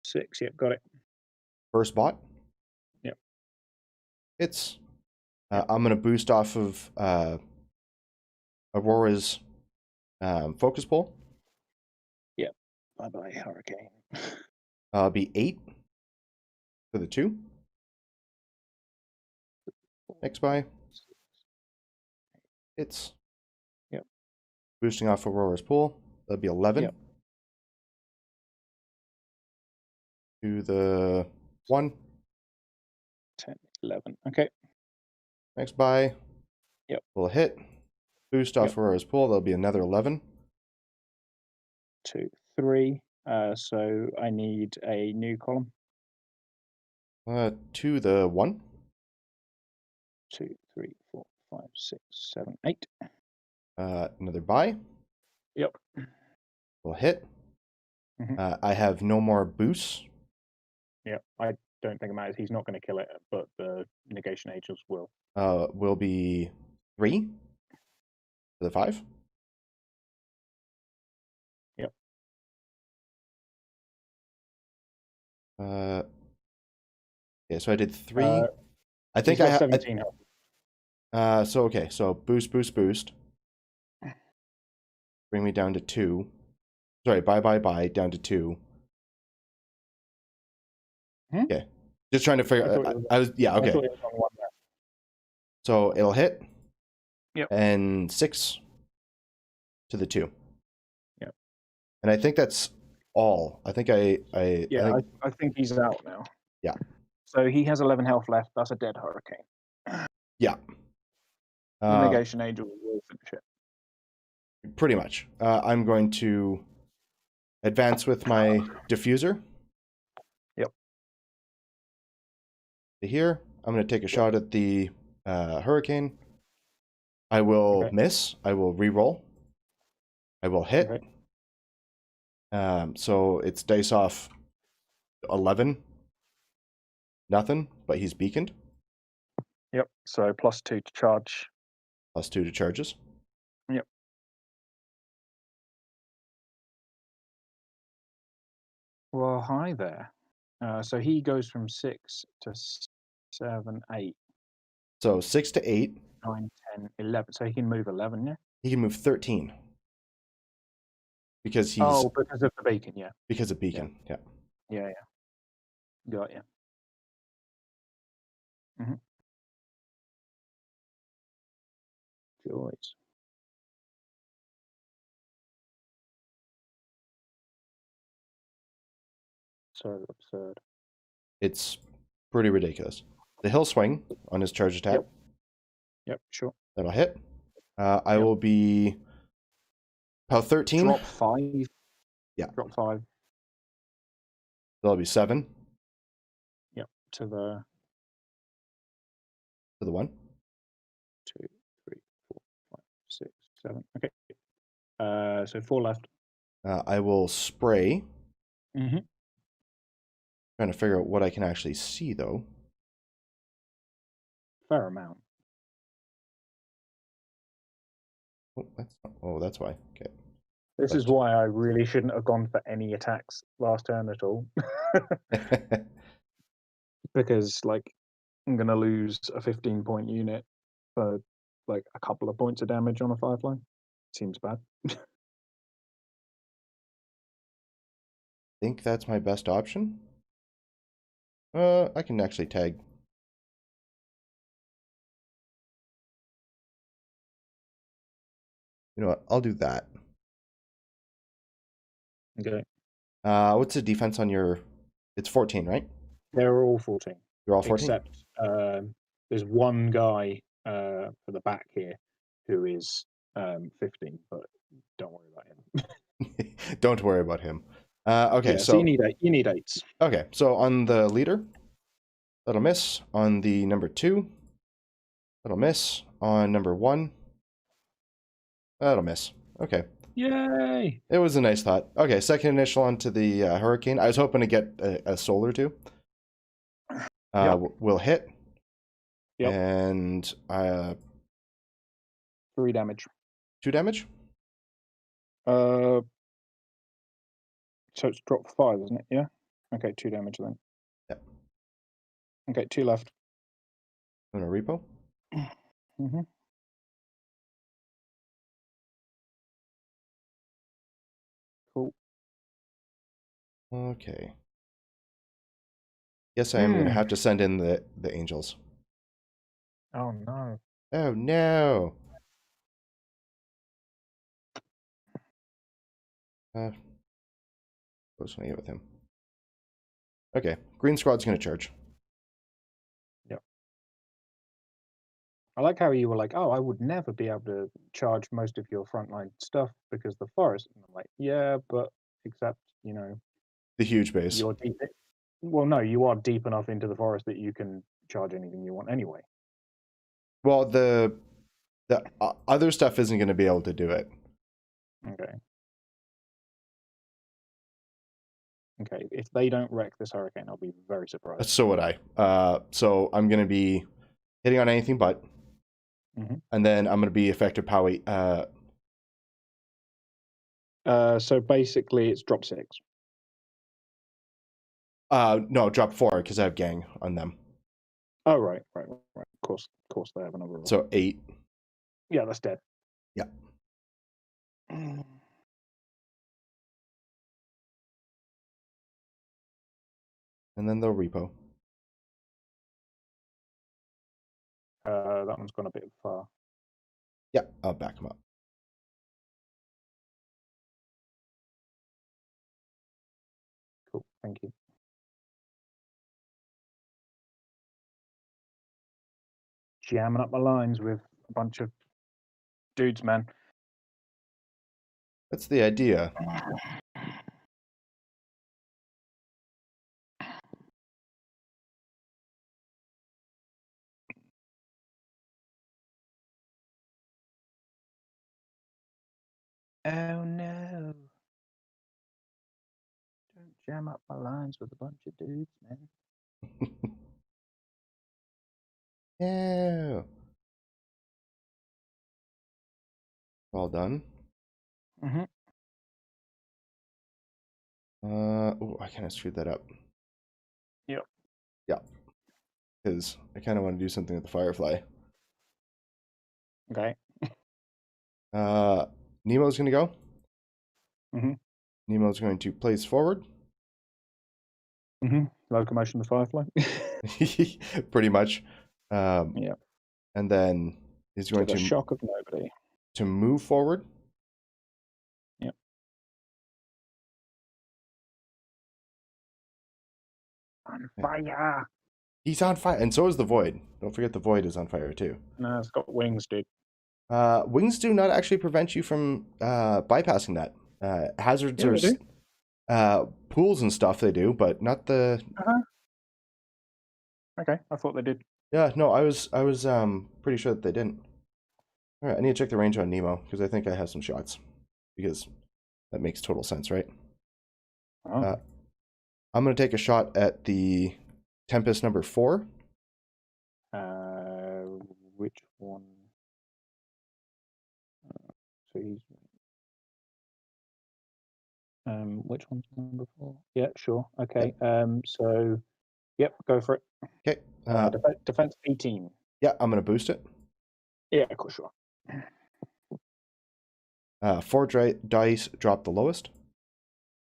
6. Yep. Got it. First bot. Yep. Hits. I'm gonna boost off of Aurora's focus pull. Yep. Bye-bye, hurricane. Be 8 for the 2. Next buy. Hits. Yep. Boosting off Aurora's pool. That'll be 11. Yep. To the 1. 10, 11. Okay. Next buy. Yep. Will hit. Boost off Aurora's pool. That'll be another 11. 2, 3. So I need a new column. To the 1. 2, 3, 4, 5, 6, 7, 8. Another buy. Yep. Will hit. Mm-hmm. I have no more boosts. Yep. I don't think it matters. He's not going to kill it, but the negation angels will. Will be 3 to the 5. Yep. Yeah, so I did 3. I think I have 17 health. So okay, so boost. Bring me down to 2. Sorry, bye, down to 2. Okay. Just trying to figure I was okay. I thought it was on 1 there. So it'll hit. Yep. And 6 to the 2. Yep. And I think that's all. I think I think he's out now. Yeah. So he has 11 health left. That's a dead hurricane. Yeah. The negation angel will finish it. Pretty much. I'm going to advance with my diffuser. Yep. To here. I'm going to take a shot at the hurricane. I will miss. I will re-roll. I will hit. So it's dice off 11. Nothing, but he's beaconed. Yep. So +2 to charge. +2 to charges. Yep. Well, hi there. So he goes from 6 to 7, 8. So 6 to 8. 9, 10, 11. So he can move 11, yeah? He can move 13. Because he's... Oh, because of the beacon, yeah. Because of beacon, yeah. Yeah. Got you. Mm-hmm. Joys. So absurd. It's pretty ridiculous. The hill swing on his charge attack. Yep, sure. That'll hit. I will be about 13. Drop 5. Yeah. Drop 5. That'll be 7. Yep, to the 1. 2, 3, 4, 5, 6, 7. Okay. So 4 left. I will spray. Mm-hmm. Trying to figure out what I can actually see, though. Fair amount. Oh, that's why. Okay. This is why I really shouldn't have gone for any attacks last turn at all. Because, I'm going to lose a 15-point unit for, a couple of points of damage on a Firefly. Seems bad. I think that's my best option. I can actually tag. You know what? I'll do that. Okay. What's the defense on your... It's 14, right? They're all 14. You're all 14? Except there's one guy for the back here who is 15, but don't worry about him. Don't worry about him. Okay, yeah, so you need 8s. Okay, so on the leader, that'll miss. On the number 2, that'll miss. On number 1, that'll miss. Okay. Yay! It was a nice thought. Okay, second initial onto the hurricane. I was hoping to get a soul or 2. Will hit. Yep. And 3 damage. 2 damage? So it's drop 5, isn't it? Yeah? Okay, 2 damage then. Yep. Okay, 2 left. On a repo? Mm-hmm. Cool. Okay. Yes, I am going to have to send in the angels. Oh no. Oh no. Close when I get with him. Okay, green squad's going to charge. Yep. I like how you were like, oh, I would never be able to charge most of your frontline stuff because the forest. And I'm like, yeah, but except, you know, The huge base. you're deep. Well, no, you are deep enough into the forest that you can charge anything you want anyway. Well, the other stuff isn't going to be able to do it. Okay. Okay, if they don't wreck this hurricane, I'll be very surprised. So would I. So I'm going to be hitting on anything but. And then I'm going to be effective power. So basically, it's drop 6. No, drop 4 because I have gang on them. Oh, right. Of course, they have another roll. So 8. Yeah, that's dead. Yeah. And then they'll repo. That one's gone a bit far. Yeah, I'll back them up. Cool, thank you. Jamming up my lines with a bunch of dudes, man. That's the idea. Oh no. Don't jam up my lines with a bunch of dudes, man. Yeah. All done. Oh, I kind of screwed that up. Yep. Yeah. Because I kind of want to do something with the Firefly. Okay. Nemo's going to go. Nemo's going to place forward. Locomotion to Firefly. Pretty much. Yeah. And then he's going to the shock of nobody. To move forward. Yep. On fire. He's on fire, and so is the Void. Don't forget the Void is on fire too. No, it's got wings, dude. Wings do not actually prevent you from bypassing that. Hazards or pools and stuff they do, but not the. Okay, I thought they did. Yeah, no, I was pretty sure that they didn't. All right, I need to check the range on Nemo because I think I have some shots, because that makes total sense, right? Oh. I'm gonna take a shot at the Tempest number 4. Which one? So he's. Which one's number 4? Yeah, sure. Okay. Yep. So, yep, go for it. Okay. Defense 18. Yeah, I'm gonna boost it. Yeah, of course, sure. 4 dice, drop the lowest.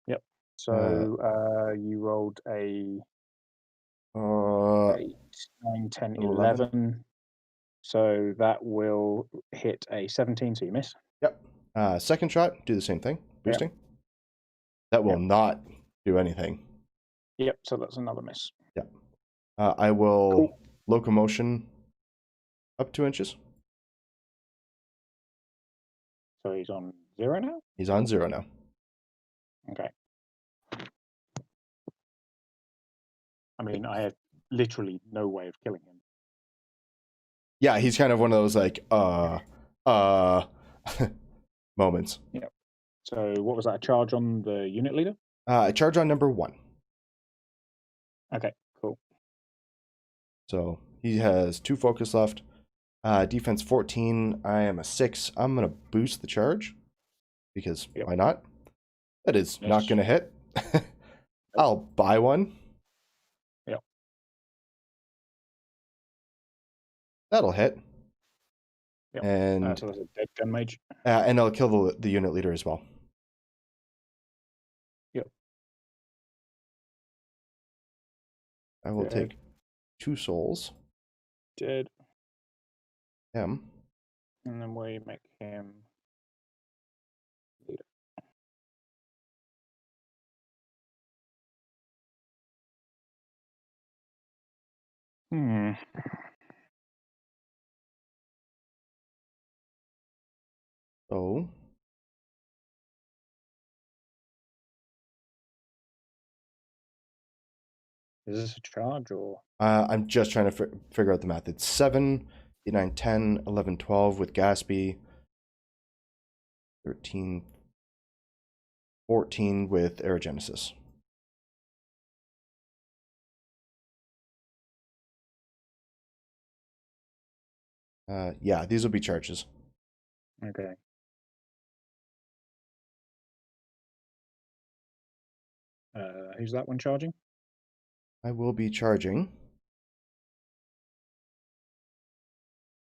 Yep. So you rolled a 8, 9, 10, 11. So that will hit a 17, so you miss. Yep. Second shot, do the same thing, boosting. Yep. That will not do anything. Yep, so that's another miss. Yep. I will locomotion up 2 inches. So he's on 0 now? He's on 0 now. Okay. I mean, I have literally no way of killing him. Yeah, he's kind of one of those like moments. Yeah. So what was that? A charge on the unit leader? A charge on number 1. Okay, cool. So he has 2 focus left. Defense 14. I am a 6. I'm gonna boost the charge because why not? That is not gonna hit. I'll buy one. Yep. That'll hit. Yep. And so that's a dead gun mage. And I'll kill the unit leader as well. Yep. I will take 2 souls. Dead. Him. And then we make him leader. So Is this a charge or? I'm just trying to figure out the math. It's 7, 8, 9, 10, 11, 12 with Gatsby. 13, 14 with Aerogenesis. Yeah, these will be charges. Okay. Who's that one charging? I will be charging. I'm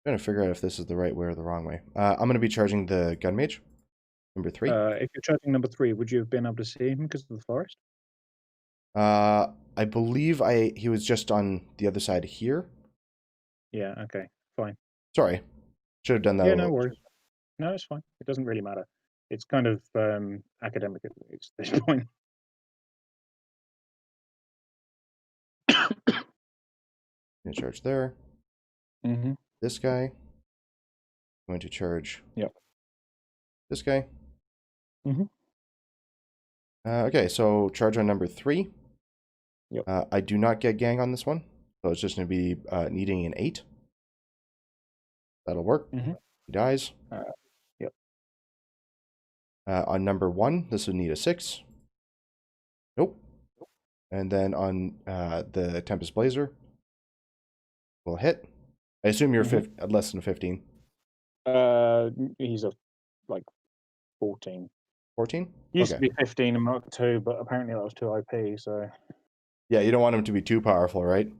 trying to figure out if this is the right way or the wrong way. I'm going to be charging the Gun Mage, number 3. If you're charging number 3, would you have been able to see him because of the forest? I believe he was just on the other side here. Yeah, okay, fine. Sorry. Should have done that. Yeah, no worries. No, it's fine. It doesn't really matter. It's kind of academic at this point. Going to charge there. Mm-hmm. This guy. Going to charge. Yep. This guy. Mm-hmm. Okay, so charge on number 3. Yep. I do not get gang on this one, so it's just going to be needing an 8. That'll work. Mm-hmm. He dies. Yep. On number 1, this would need a 6. Nope. And then on the Tempest Blazer, will hit. I assume you're less than 15. He's a like 14. 14? Used to be 15 in Mark 2, but apparently that was too OP, so. Yeah, you don't want him to be too powerful, right?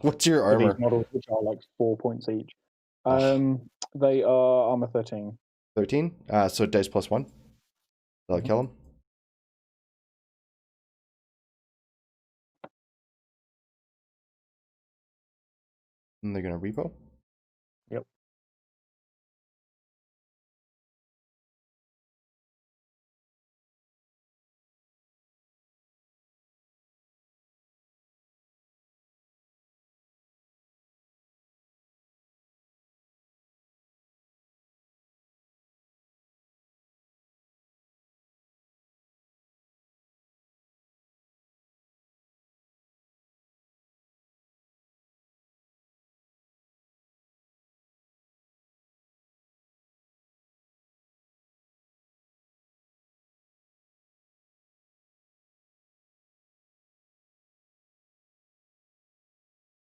What's your armor? These models, which are like 4 points each. They are armor 13. 13? So dice plus 1. That'll kill him. And they're going to repo. Yep.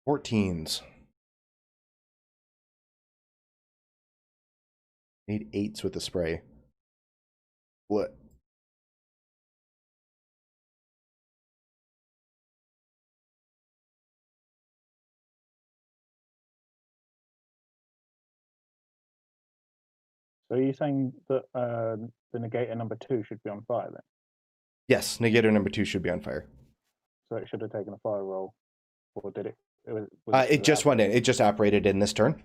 Fourteens. 8 8s with the spray. What? So are you saying that the negator number 2 should be on fire then? Yes, negator number 2 should be on fire. So it should have taken a fire roll, or did it? It just went in. It just operated in this turn.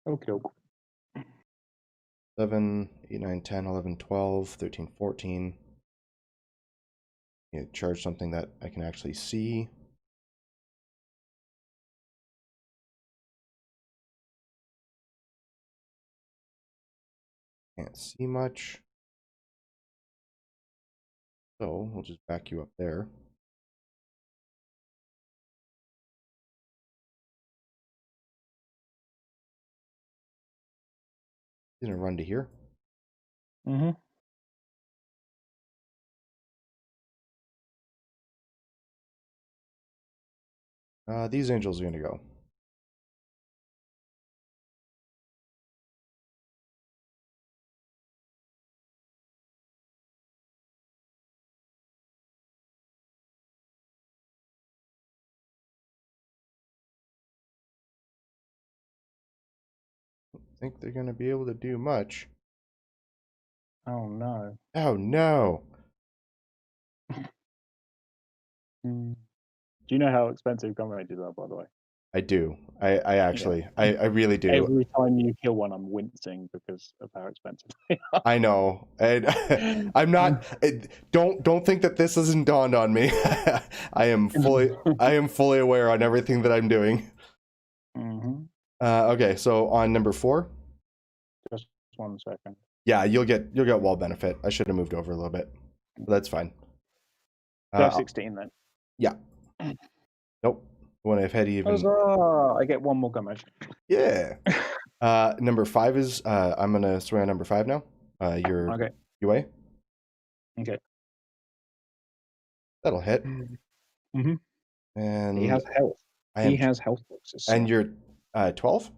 Okay. 7, 8, 9, 10, 11, 12, 13, 14. You charge something that I can actually see. Can't see much. So we'll just back you up there. He's gonna run to here. These angels are gonna go. Think they're gonna be able to do much. Oh no. Oh no. Do you know how expensive gun ranges are, by the way? I do. I actually, I really do. Every time you kill one, I'm wincing because of how expensive they are. I know. And I'm not. Don't think that this hasn't dawned on me. I am fully aware on everything that I'm doing. Okay, so on number 4. Just 1 second. Yeah, you'll get wall benefit. I should have moved over a little bit. But that's fine. Go 16 then. Yeah. Nope. When I've had even. I get 1 more gun range. Yeah. Number 5 is I'm gonna swing on number 5 now. Your Okay. UA. Okay. That'll hit. And he has health. He has health boxes. And you're 12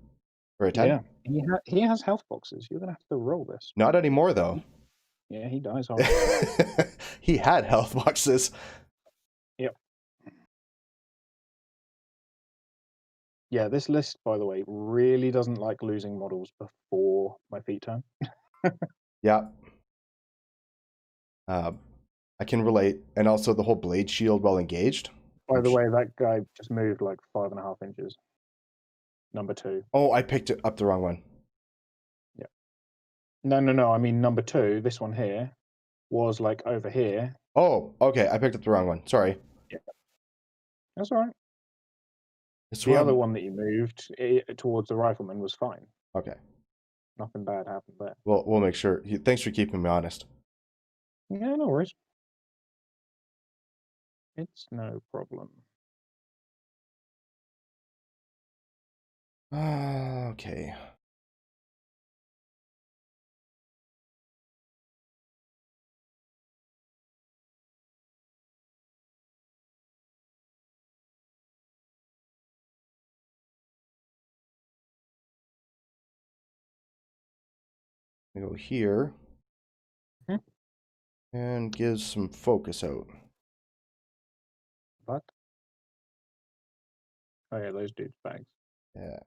or a 10? Yeah. He has health boxes. You're gonna have to roll this. Not anymore though. Yeah, he dies hard. He had health boxes. Yep. Yeah, this list, by the way, really doesn't like losing models before my feet turn. Yeah. I can relate. And also the whole blade shield while engaged. By the way, that guy just moved like 5.5 inches. Number 2. Oh, I picked up the wrong one. Yeah. No. I mean, number 2, this one here, was like over here. Oh, okay. I picked up the wrong one. Sorry. Yeah. That's all right. The other one that you moved towards the rifleman was fine. Okay. Nothing bad happened there. Well, we'll make sure. Thanks for keeping me honest. Yeah, no worries. It's no problem. Okay. I go here and give some focus out. What? Oh yeah, those dudes' bags. Yeah.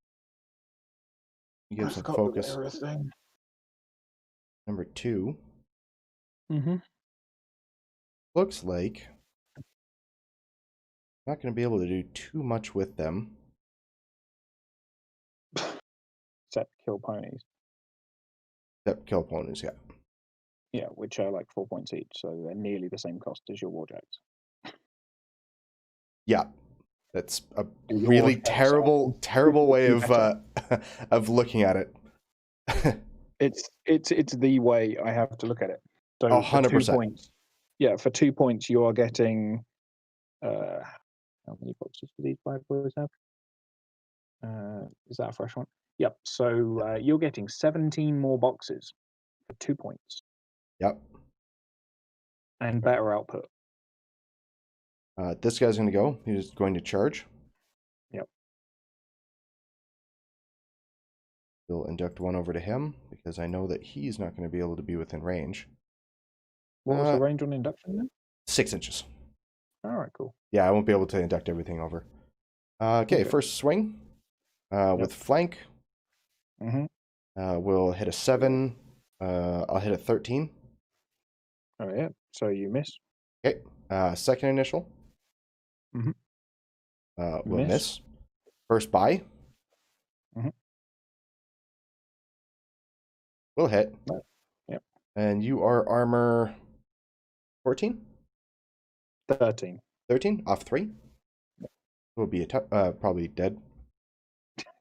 Give some focus. Number 2. Looks like I'm not going to be able to do too much with them. Except kill ponies. Except kill ponies, yeah. Yeah, which are like 4 points each, so they're nearly the same cost as your warjacks. Yeah. That's a really terrible way of of looking at it. It's the way I have to look at it. So 100%. For 2 points, for 2 points you are getting how many boxes do these 5 boys have? Is that a fresh one? Yep. So you're getting 17 more boxes for 2 points. Yep. And better output. This guy's going to go. He's going to charge. Yep. We'll induct 1 over to him because I know that he's not going to be able to be within range. What was the range on induction then? 6 inches. All right, cool. Yeah, I won't be able to induct everything over. Okay, first swing with flank. We'll hit a 7. I'll hit a 13. Oh yeah, so you miss. Okay, second initial. We'll miss. First buy. We'll hit. Yep. And you are armor 14? 13. 13 off 3. Will be a probably dead.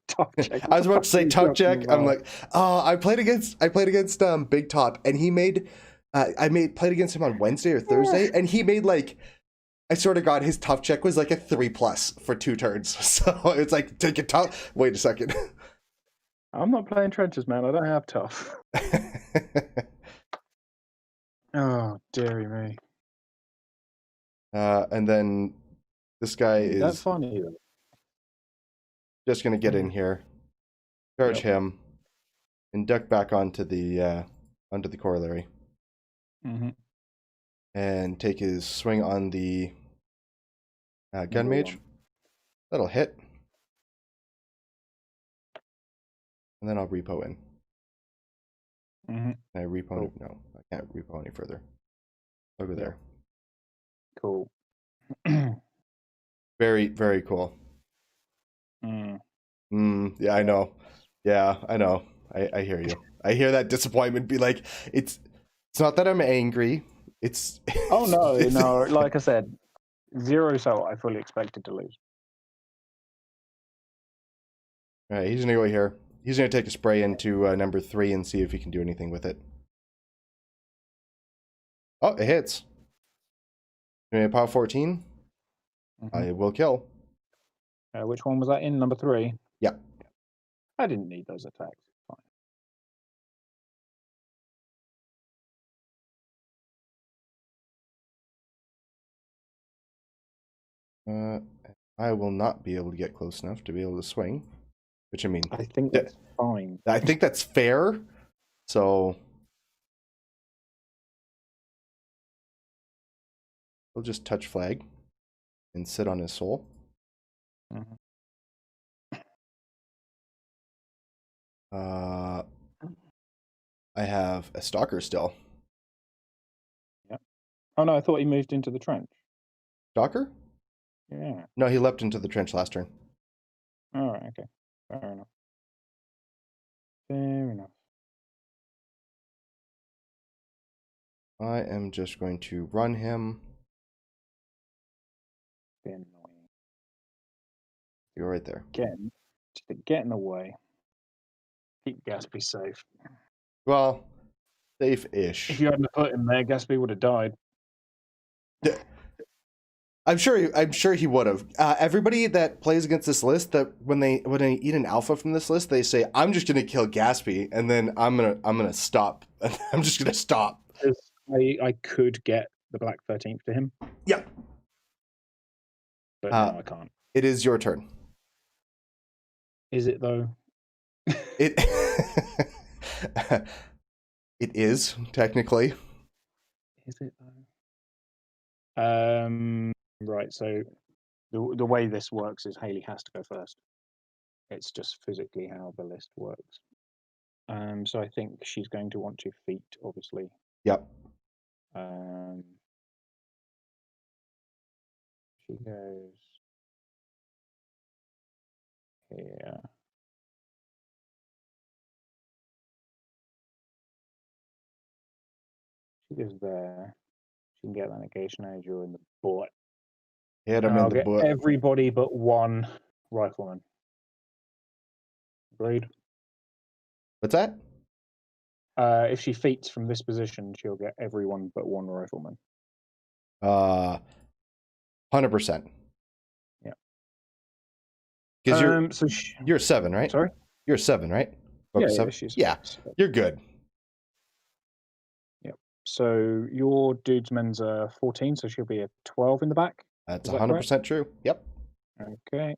Tough check. I was about to say tough check. I'm like, oh, I played against Big Top, and he made played against him on Wednesday or Thursday, and he made like, I swear to God, his tough check was like a 3+ for 2 turns. So it's like, take it tough. Wait a second. I'm not playing trenches, man. I don't have tough. Oh, dearie me. And then this guy is. That's funny. Just gonna get in here, charge him, and duck back onto the corollary, and take his swing on the gun mage. That'll hit, and then I'll repo in. Can I repo? No, I can't repo any further. Over there. Cool. Very, very cool. Yeah, I know. Yeah, I know. I hear you. I hear that disappointment. Be like, it's not that I'm angry. It's Oh no. Like I said, 0 salt. I fully expected to lose. All right, he's gonna go here. He's gonna take a spray into number 3 and see if he can do anything with it. Oh, it hits. Power 14. I will kill. Which one was that in? Number 3? Yeah. I didn't need those attacks. Fine. I will not be able to get close enough to be able to swing. Which, I mean... I think that's fine. I think that's fair. So... we'll just touch flag and sit on his soul. I have a stalker still. Yep. Oh no, I thought he moved into the trench. Stalker? Yeah. No, he leapt into the trench last turn. All right. Okay. Fair enough. Fair enough. I am just going to run him. You're right there. Get in the way. Keep Gatsby safe. Well, safe-ish. If you hadn't put him there, Gatsby would have died. I'm sure he would have. Everybody that plays against this list, that when they eat an alpha from this list, they say, "I'm just gonna kill Gatsby, and then I'm gonna stop. I'm just gonna stop." I could get the Black 13th to him. Yeah. But now I can't. It is your turn. Is it though? It it is technically. Is it though? Right. So the way this works is Haley has to go first. It's just physically how the list works. So I think she's going to want to feat, obviously. Yep. She goes here. She goes there. She can get that negation angel in the butt. Hit him in the butt. Everybody but one rifleman. Agreed? What's that? If she feats from this position, she'll get everyone but one rifleman. 100%. Yeah. Because you're 7, right? Sorry? You're 7, right? Yeah, you're good. Yep. So your dude's are 14, so she'll be a 12 in the back. That's 100% true. Yep. Okay.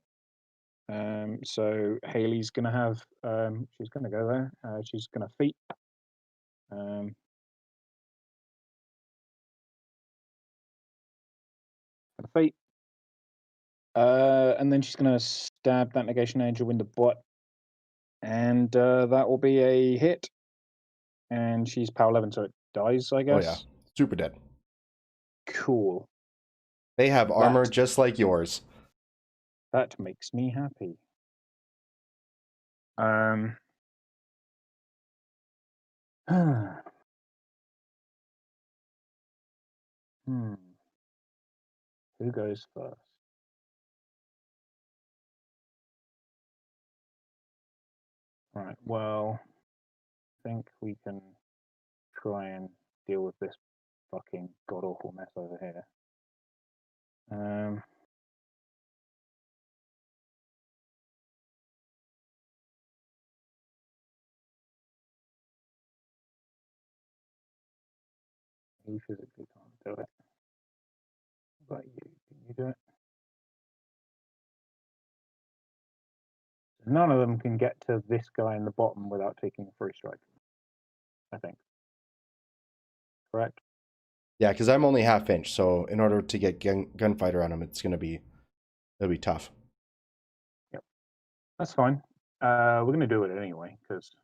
So Haley's gonna have she's gonna go there. She's gonna feat. And then she's gonna stab that negation angel in the butt. And that will be a hit. And she's power 11, so it dies, I guess. Oh yeah. Super dead. Cool. They have armor just like yours. That makes me happy. Who goes first? Right, well, I think we can try and deal with this fucking god-awful mess over here. He physically can't do it. But you, can you do it? None of them can get to this guy in the bottom without taking a free strike, I think. Correct? Yeah, because I'm only half inch, so in order to get gunfighter on him, it'll be tough. Yep, that's fine. We're going to do it anyway, because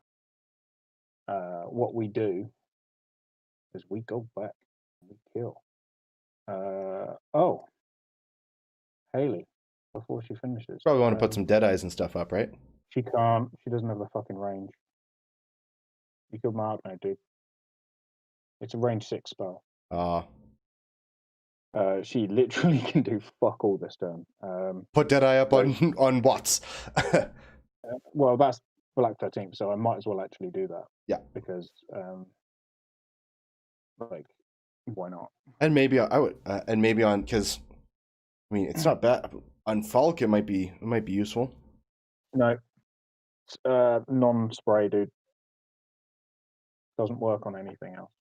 what we do is we go back and we kill. Oh, Haley, before she finishes. Probably want to put some dead eyes and stuff up, right? She can't. She doesn't have the fucking range. You killed my Arcno, dude. It's a range 6 spell. She literally can do fuck all this turn. Put dead eye up on Watts. Well, that's Black 13, so I might as well actually do that. Yeah. Because, like, why not? And maybe I would, and maybe on, because I mean it's not bad on Falk. It might be useful. No, non-spray, dude. Doesn't work on anything else.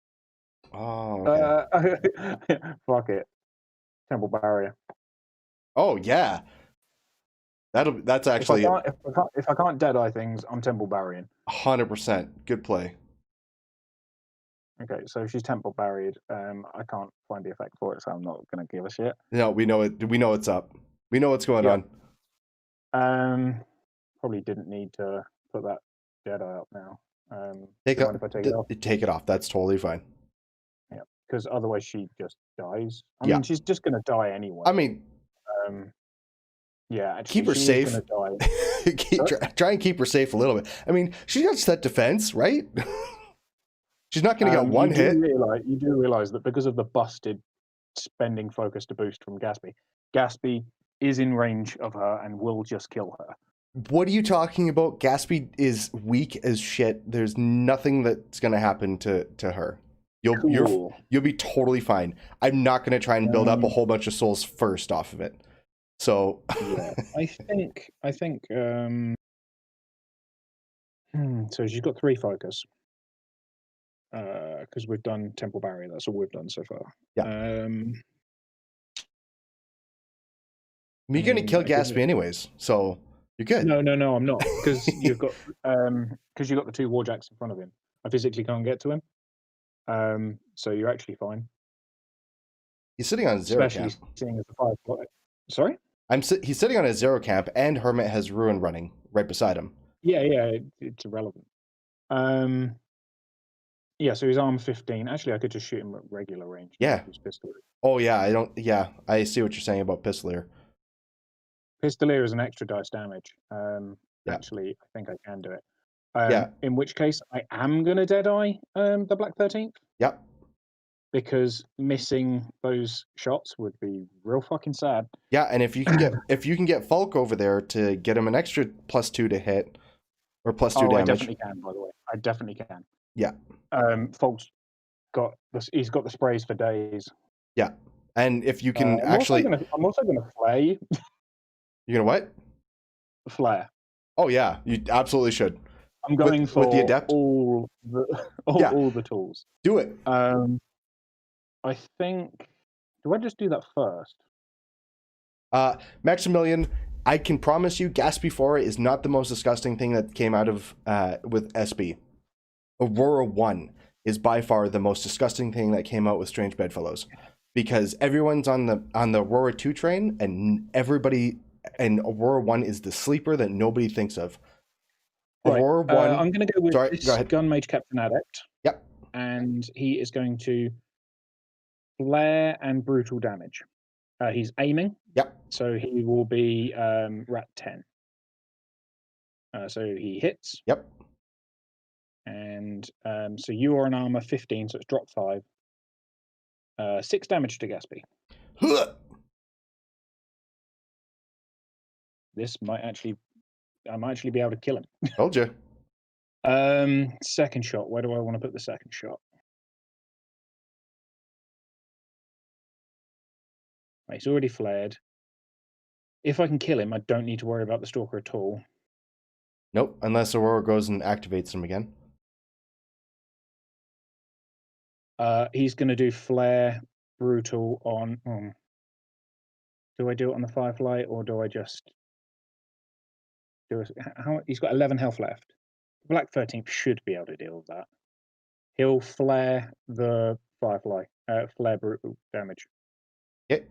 Oh, okay. Fuck it. Temple Barrier. Oh yeah. That's actually if I can't Deadeye things, I'm Temple Barriering. 100%. Good play. Okay, so she's Temple Barriered. I can't find the effect for it, so I'm not gonna give a shit. No, we know it. We know it's up. We know what's going on. Probably didn't need to put that Deadeye up now. Take mind if I take it off? Take it off. That's totally fine. Yeah, because otherwise she just dies. I mean, she's just gonna die anyway. I mean, yeah, actually, keep her safe. Try and keep her safe a little bit. I mean, she's got set defense, right? She's not going to get one hit. You do realize that because of the busted spending focus to boost from Gaspy is in range of her and will just kill her. What are you talking about? Gaspy is weak as shit. There's nothing that's going to happen to her. You'll be totally fine. I'm not going to try and build up a whole bunch of souls first off of it. So yeah, I think so she's got 3 focus. Because we've done Temple Barrier, that's all we've done so far. Yeah. You're gonna kill Gaspy anyways, so you're good. No, I'm not, because you've got the 2 Warjacks in front of him. I physically can't get to him. So you're actually fine. He's sitting on a 0 Especially camp. seeing as the 5. Sorry? He's sitting on a 0 camp, and Hermit has Ruin running right beside him. Yeah, it's irrelevant. Yeah, so he's arm 15. Actually, I could just shoot him at regular range. Yeah. Oh yeah, I see what you're saying about Pistolier. Pistolier is an extra dice damage. Actually, I think I can do it. In which case, I am gonna Deadeye the Black 13th. Yep. Because missing those shots would be real fucking sad. Yeah, and if you can get Falk over there to get him an extra +2 to hit, or +2 damage. I definitely can, by the way. I definitely can. Yeah. Falk's he's got the sprays for days. Yeah, and if you can I'm also gonna flare you. You're gonna what? Flare. Oh yeah, you absolutely should. I'm going with the adept. all the tools. Do it. I think. Do I just do that first? Maximilian, I can promise you, Gaspy Fora is not the most disgusting thing that came out of with SB. Aurora1 is by far the most disgusting thing that came out with Strange Bedfellows, because everyone's on the Aurora 2 train, and Aurora1 is the sleeper that nobody thinks of. Right. Aurora1. I'm going to go with this Gun Mage Captain Adept. Yep. And he is going to flare and brutal damage. He's aiming. Yep. So he will be Rat 10. So he hits. Yep. And so you are an armor 15, so it's drop 5. 6 damage to Gaspy. This might actually be able to kill him. Told you. Second shot. Where do I want to put the second shot? He's already flared. If I can kill him, I don't need to worry about the Stalker at all. Nope, unless Aurora goes and activates him again. He's going to do flare brutal on. Do I do it on the Firefly, or do I just do it? He's got 11 health left. Black 13th should be able to deal with that. He'll flare the Firefly. Flare brutal damage. Yep.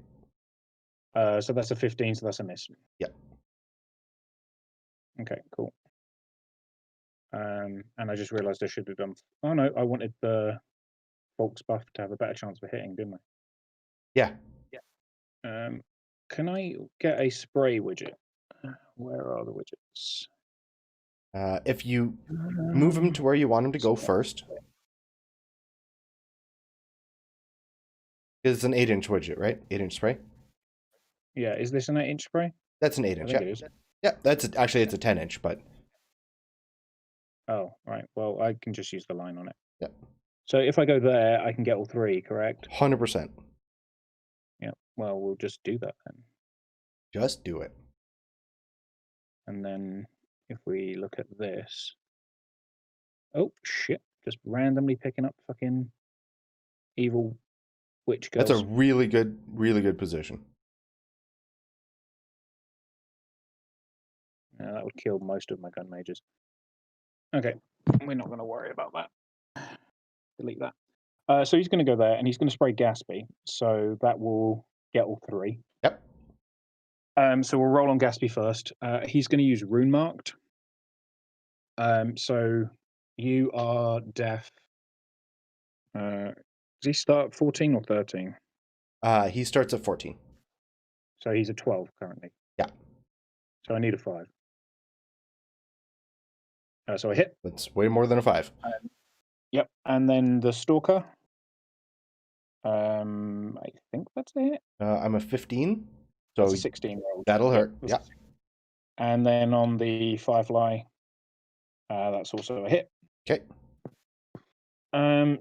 So that's a 15, so that's a miss. Yep. Okay, cool. And I just realised I should have done. Oh no, I wanted the Folks buff to have a better chance of hitting, didn't I? Yeah. Can I get a spray widget? Where are the widgets? If you move him to where you want him to go first, because it's an 8-inch widget, right? 8-inch spray. Yeah, is this an 8-inch spray? That's an I 8-inch. think Yeah. it is. Yeah, actually it's a 10-inch, but Oh, right. Well, I can just use the line on it. yeah, So if I go there, I can get all three, correct? 100%. Yeah. Well, we'll just do that then. Just do it. And then if we look at this, oh shit! Just randomly picking up fucking evil witch girls. That's a really good position. That would kill most of my gun mages. Okay, we're not going to worry about that. Delete that. So he's going to go there and he's going to spray Gatsby. So that will get all three. Yep. So we'll roll on Gatsby first. He's going to use Rune Marked. So you are deaf. Does he start 14 or 13? He starts at 14. So he's a 12 currently. Yeah. So I need a 5. So I hit. That's way more than a 5. Yep. And then the Stalker. I think that's a hit. I'm a 15. So That's a 16 roll. That'll hurt. Yeah. And then on the Firefly, that's also a hit. Okay.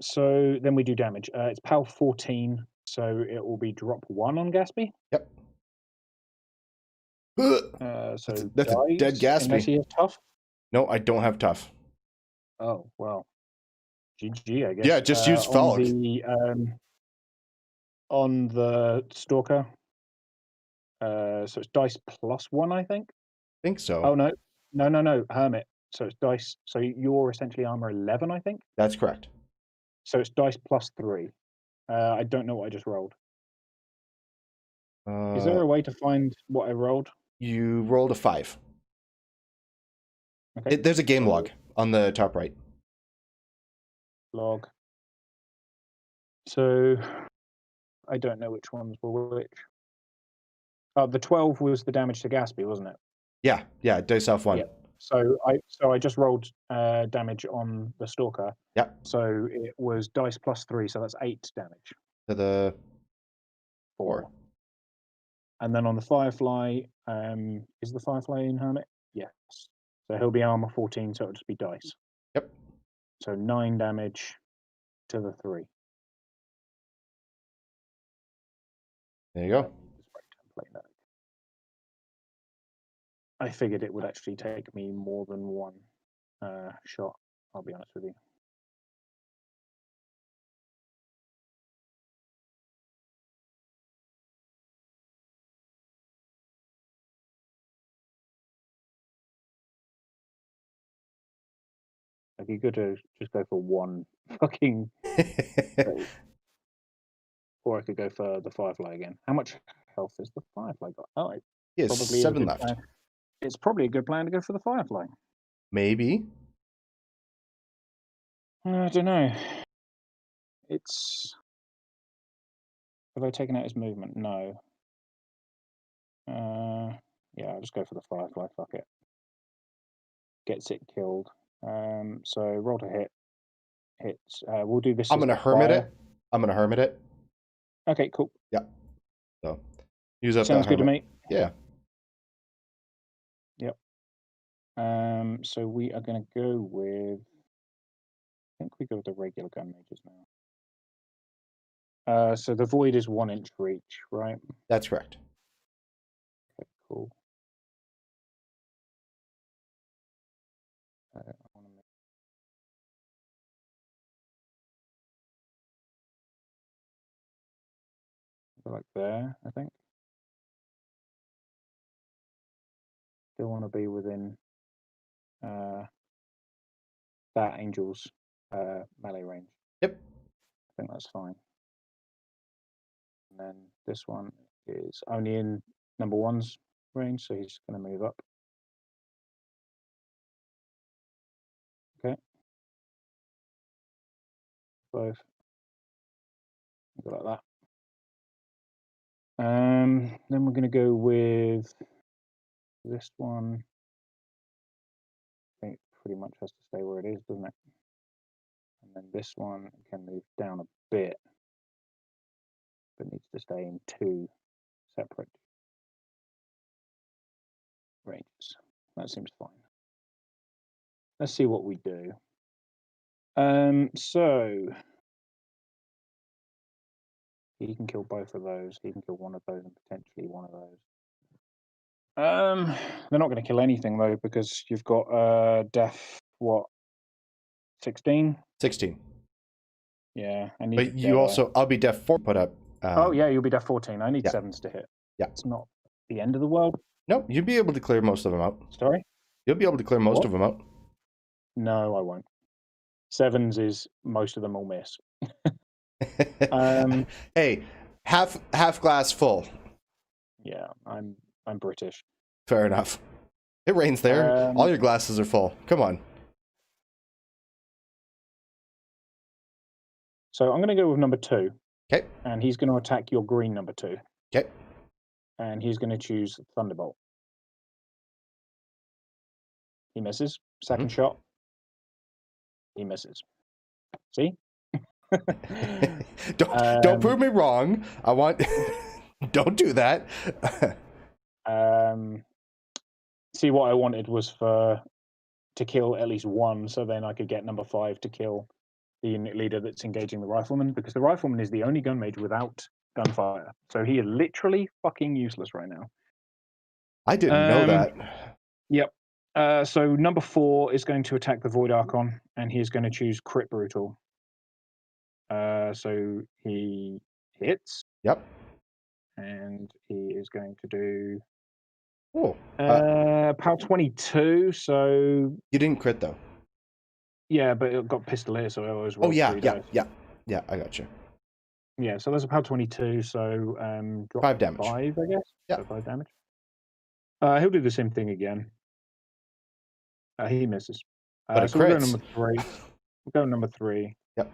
So then we do damage. It's PAL 14, so it will be drop 1 on Gatsby. Yep. So that's a dead Gatsby. Unless he has tough. No, I don't have tough. Oh well, GG, I guess. Yeah, just use Fog. On the Stalker. So it's dice plus 1, I think. Think so. Oh no, Hermit. So it's dice. So you're essentially armor 11, I think. That's correct. So it's dice plus 3. I don't know what I just rolled. Is there a way to find what I rolled? You rolled a 5. Okay. There's a game log on the top right. Log. So I don't know which ones were which. The 12 was the damage to Gatsby, wasn't it? Yeah, dice off 1. Yeah. So I just rolled damage on the Stalker. Yeah. So it was dice plus 3, so that's 8 damage. To the 4. And then on the Firefly, is the Firefly in Hermit? Yes. So he'll be armor 14, so it'll just be dice. Yep. So 9 damage to the 3. There you go. I figured it would actually take me more than one shot, I'll be honest with you. Like, you could just go for one fucking or I could go for the Firefly again. How much health is the Firefly got? Oh, he has 7 left. It's probably a good plan to go for the Firefly. Maybe. I don't know. It's... Have I taken out his movement? No. Yeah, I'll just go for the Firefly. Fuck it. Gets it killed. So roll to hit. Hits. We'll do this. I'm gonna hermit it. Okay, cool. Yeah. So use up. Sounds good to me. Yeah. Yep. So we are gonna go with. I think we go with the regular gun mages now. So the void is 1 inch reach, right? That's correct. Okay, cool. I want to make... Like there, I think. Still want to be within that angel's melee range. Yep. I think that's fine. And then this one is only in number 1's range, so he's going to move up. Okay. Both. Go like that. Then we're going to go with this one. I think it pretty much has to stay where it is, doesn't it? And then this one can move down a bit, but needs to stay in 2 separate ranges. That seems fine. Let's see what we do. So he can kill both of those. He can kill one of those and potentially one of those. They're not going to kill anything though, because you've got def what 16. 16. Yeah, I need. But you also, I'll be def 4 put up. Oh yeah, you'll be def 14. I need 7s to hit. Yeah, it's not the end of the world. Nope, you'll be able to clear most of them out. Sorry, you'll be able to clear most of them out. No, I won't. 7s is most of them will miss. Hey, half glass full. Yeah, I'm British. Fair enough. It rains there. All your glasses are full. Come on. So I'm going to go with number 2. Okay. And he's going to attack your green number 2. Okay. And he's going to choose Thunderbolt. He misses. Second shot. He misses. See? Don't prove me wrong. I want. Don't do that. See, what I wanted was to kill at least one, so then I could get number 5 to kill the unit leader that's engaging the rifleman, because the rifleman is the only gun mage without gunfire. So he is literally fucking useless right now. I didn't know that. Yep. So number 4 is going to attack the Void Archon, and he is going to choose Crit Brutal. So he hits. Yep. And he is going to do. Oh. Power 22. So you didn't crit though. Yeah, but it got Pistolier, so I always roll. Oh yeah. I got you. Yeah, so there's a power 22. So drop 5 damage. 5, I guess. Yeah. So 5 damage. He'll do the same thing again. He misses. But so we'll go number 3. We'll go number 3. Yep.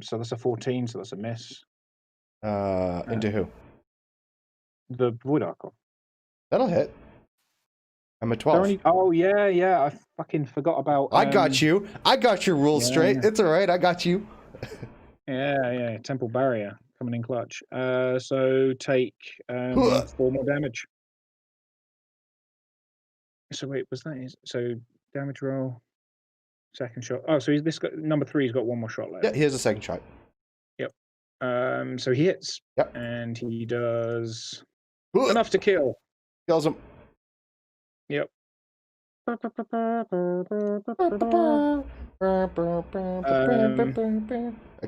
So that's a 14, so that's a miss. Into who? The Void Archon. That'll hit. I'm a 12. Oh yeah, I fucking forgot about. I got you. I got your rules straight. It's all right. I got you. Yeah. Temple Barrier coming in clutch. So take 4 more damage. So wait, was that his? So damage roll, second shot. Oh, so this got number 3's got 1 more shot left. Yeah, he has a second shot. Yep. So he hits. Yep. And he does enough to kill. Kills him. Yep. I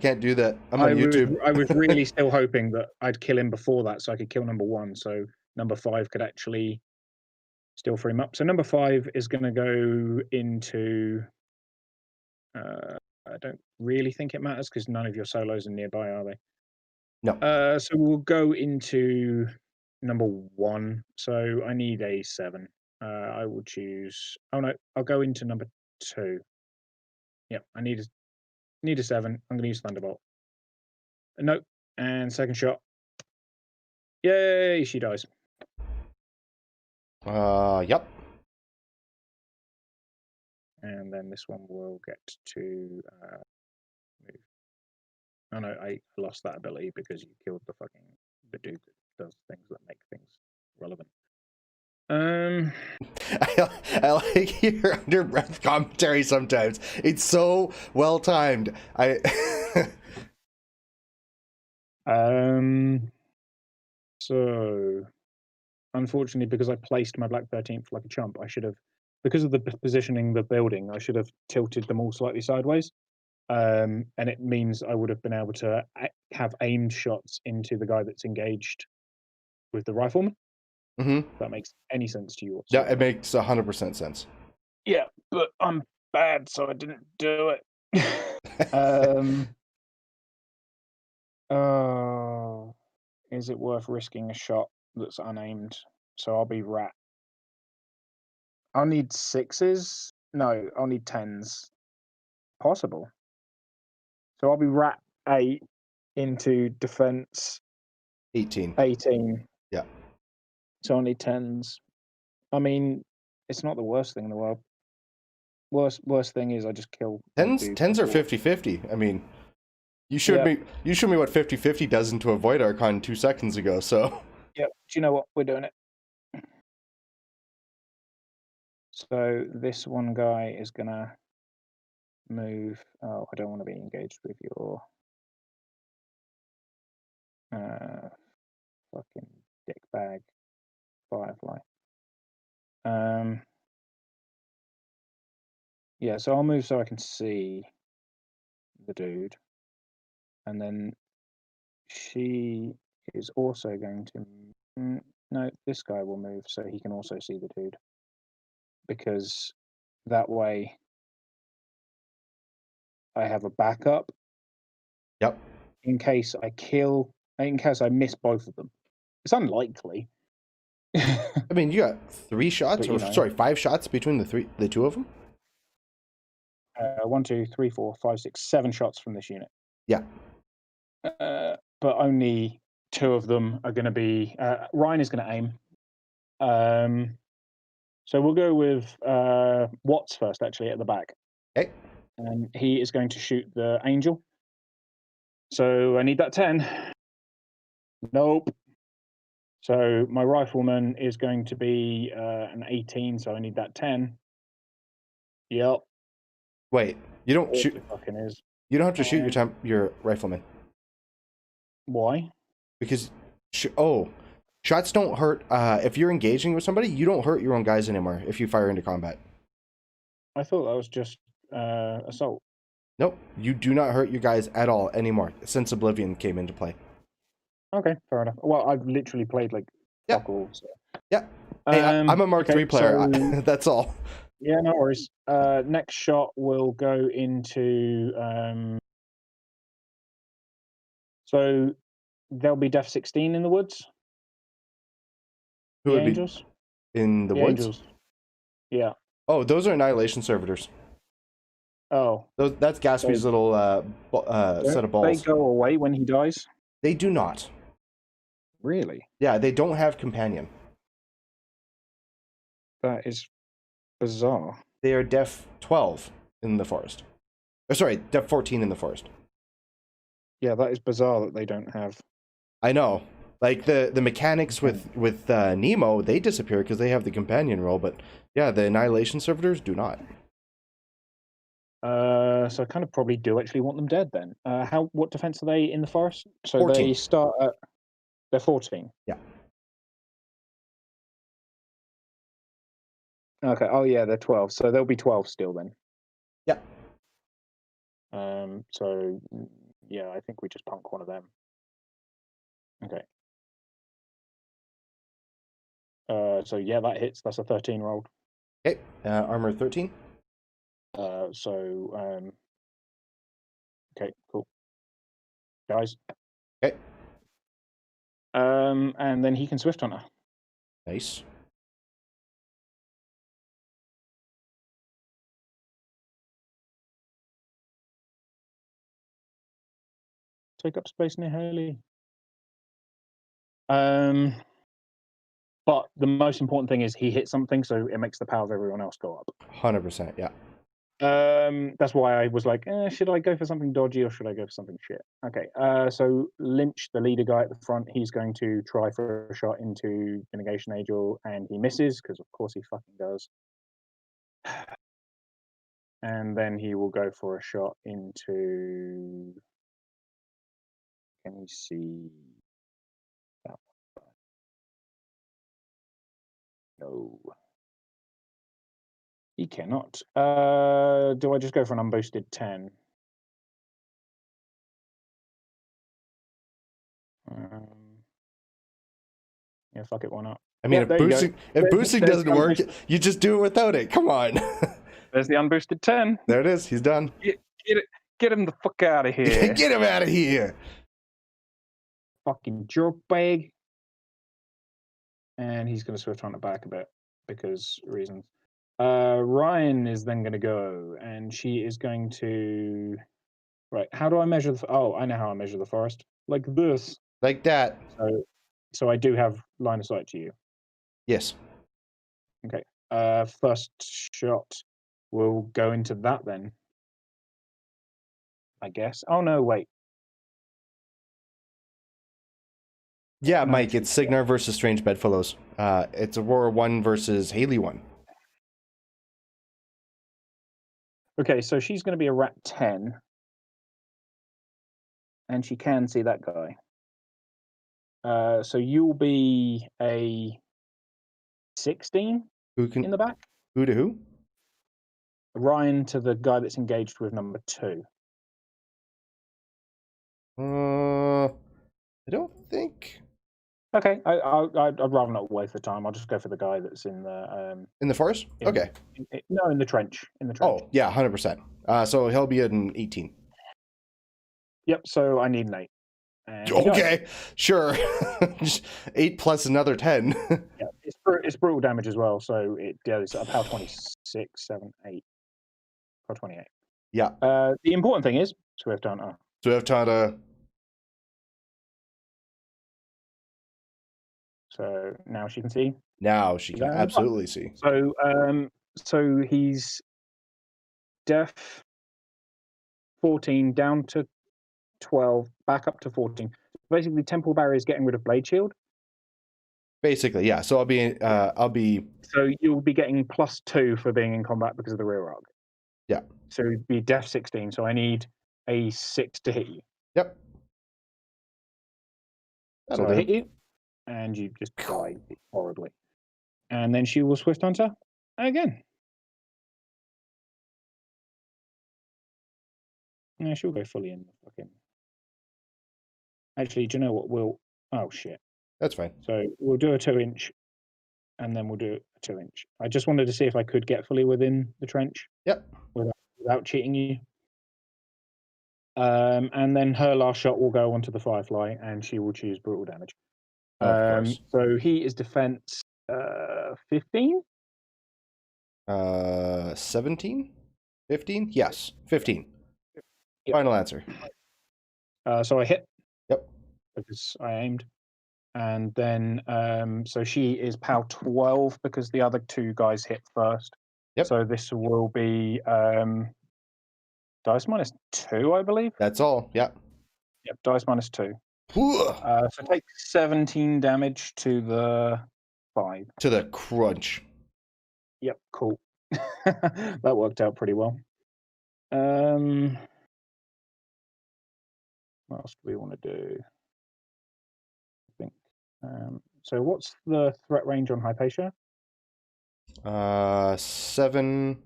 can't do that. I'm on YouTube. I was really still hoping that I'd kill him before that, so I could kill number 1, so number 5 could actually still free him up. So number 5 is going to go into. I don't really think it matters because none of your solos are nearby, are they? No. So we'll go into number 1. So I need a 7. I will choose. Oh no, I'll go into number 2. Yep, I need a 7. I'm going to use Thunderbolt. Nope. And second shot. Yay! She dies. Yep. And then this one will get to move. Oh no, I lost that ability because you killed the dude that does things that make things relevant. I like your under breath commentary sometimes. It's so well timed. So unfortunately, because I placed my Black 13th like a chump, I should have, because of the positioning the building, I should have tilted them all slightly sideways. And it means I would have been able to have aimed shots into the guy that's engaged with the rifleman. Mm-hmm. If that makes any sense to you? Yeah, it makes 100% sense. Yeah, but I'm bad, so I didn't do it. Is it worth risking a shot that's unaimed? So I'll be rat. I'll need 6s. No, I'll need 10s. Possible. So I'll be rat 8 into defense 18. 18. Yeah. It's only 10s. I mean, it's not the worst thing in the world. Worst thing is I just kill one dude. 10s are before. 50-50. I mean, you showed me what 50-50 does into a Void Archon 2 seconds ago, so. Yep. Do you know what? We're doing it. So this one guy is gonna move. Oh, I don't want to be engaged with your fucking dickbag Firefly. Yeah, so I'll move so I can see the dude, and then she is also going to. No, this guy will move so he can also see the dude, because that way I have a backup. Yep. In case I miss both of them. It's unlikely. I mean, you got 3 shots, But, or sorry, 5 shots between the 2 of them? 1, 2, 3, 4, 5, 6, 7 shots from this unit. Yeah. But only 2 of them are going to be. Ryan is going to aim. So we'll go with Watts first, actually, at the back. Okay. And he is going to shoot the angel. So I need that 10. Nope. So my rifleman is going to be an 18, so I need that 10. Yep. Wait, you don't shoot. It fucking is. You don't have to shoot your rifleman. Why? Because shots don't hurt. If you're engaging with somebody, you don't hurt your own guys anymore if you fire into combat. I thought that was just assault. Nope, you do not hurt your guys at all anymore since Oblivion came into play. Okay, fair enough. Well, I've literally played like fuck all. So. Yeah. Hey, I'm a Mark III player. So, that's all. Yeah, no worries. Next shot will go into. So there'll be Def 16 in the woods. Who the would angels? Be in the woods? Angels. Yeah. Oh, those are Annihilation Servitors. Oh. That's Gatsby's little set of balls. They go away when he dies? They do not. Really? Yeah, they don't have companion. That is bizarre. They are Def 12 in the forest. Or sorry, Def 14 in the forest. Yeah, that is bizarre that they don't have. I know. Like the mechanics with Nemo, they disappear because they have the companion role, but yeah, the Annihilation Servitors do not. So I kind of probably do actually want them dead then. What defense are they in the forest? So 14. They start at. They're 14. Yeah. Okay. Oh yeah, they're 12. So they'll be 12 still then. Yeah. So yeah, I think we just punk one of them. Okay. So yeah, that hits. That's a 13 rolled. Okay. Armor 13. Okay, cool. Guys. Okay. And then he can Swift Hunter. Nice. Take up space near Haley. But the most important thing is he hits something, so it makes the power of everyone else go up. 100%, yeah. That's why I was like, should I go for something dodgy or should I go for something shit? Okay, so Lynch, the leader guy at the front, he's going to try for a shot into the Negation Angel, and he misses, because of course he fucking does. And then he will go for a shot into... Can you see that one? No. He cannot. Do I just go for an unboosted 10? Yeah, fuck it, why not? I mean, if boosting doesn't work, you just do it without it. Come on. There's the unboosted 10. There it is. He's done. Get him the fuck out of here. Get him out of here. Fucking jerkbag. And he's going to Swift Hunter back a bit because reasons. Ryan is then going to go, and she is going to... Right, how do I measure the... Oh, I know how I measure the forest. Like this. Like that. So I do have line of sight to you. Yes. Okay. First shot will go into that then. I guess. Oh no, wait. Yeah, No, Mike, it's Cygnar versus Strange Bedfellows. It's Aurora1 versus Haley1. Okay, so she's going to be a rat 10. And she can see that guy. So you'll be a 16 Who can? in the back. Who to who? Ryan to the guy that's engaged with number 2. I don't think Okay, I'd rather not waste the time. I'll just go for the guy that's in the in the forest. Okay. No, in the trench. In the trench. Oh yeah, 100%. So he'll be an 18. Yep. So I need an 8. And okay, sure. 8 plus another 10. Yeah, it's brutal damage as well. So it goes up power 26, 7, 8, power 28. Yeah. The important thing is Swift Hunter. Swift Hunter. So now she can see. Now she can absolutely see. So he's deaf 14 down to 12, back up to 14. Basically, temporal barrier is getting rid of blade shield. Basically, yeah. So I'll be. So you'll be getting +2 for being in combat because of the rear arc. Yeah. So you'd be deaf 16. So I need a 6 to hit you. Yep. So I hit you, and you just die horribly. And then she will Swift Hunter again. No, she'll go fully in the fucking. Actually, do you know what? Oh shit. That's fine. So we'll do a 2-inch, and then we'll do a 2-inch. I just wanted to see if I could get fully within the trench. Yep. Without cheating you. And then her last shot will go onto the Firefly, and she will choose brutal damage. Of course. So he is defense 15. 17? 15? Yes, 15. Yep. Final answer. So I hit. Yep. Because I aimed. And then, so she is POW 12 because the other 2 guys hit first. Yep. So this will be dice -2, I believe. That's all. Yep. Yep, dice -2. So take 17 damage to the 5. To the crunch. Yep, cool. That worked out pretty well. What else do we want to do? I think. So what's the threat range on Hypatia? 7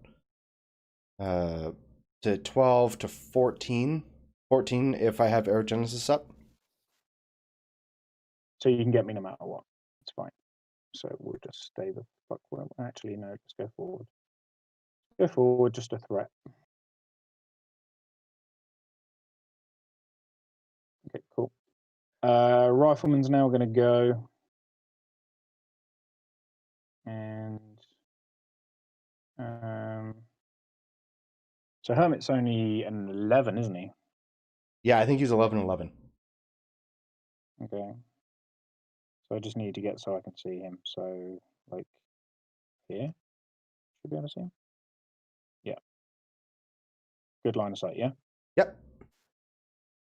to 12 to 14. 14 if I have Aerogenesis up. So you can get me no matter what. It's fine. So we'll just stay the fuck well. Actually, no, let's go forward. Go forward, just a threat. Okay, cool. Rifleman's now going to go. And so Hermit's only an 11, isn't he? Yeah, I think he's 11-11. Okay. So I just need to get so I can see him. So, like, here? Should be able to see him? Yeah. Good line of sight, yeah? Yep.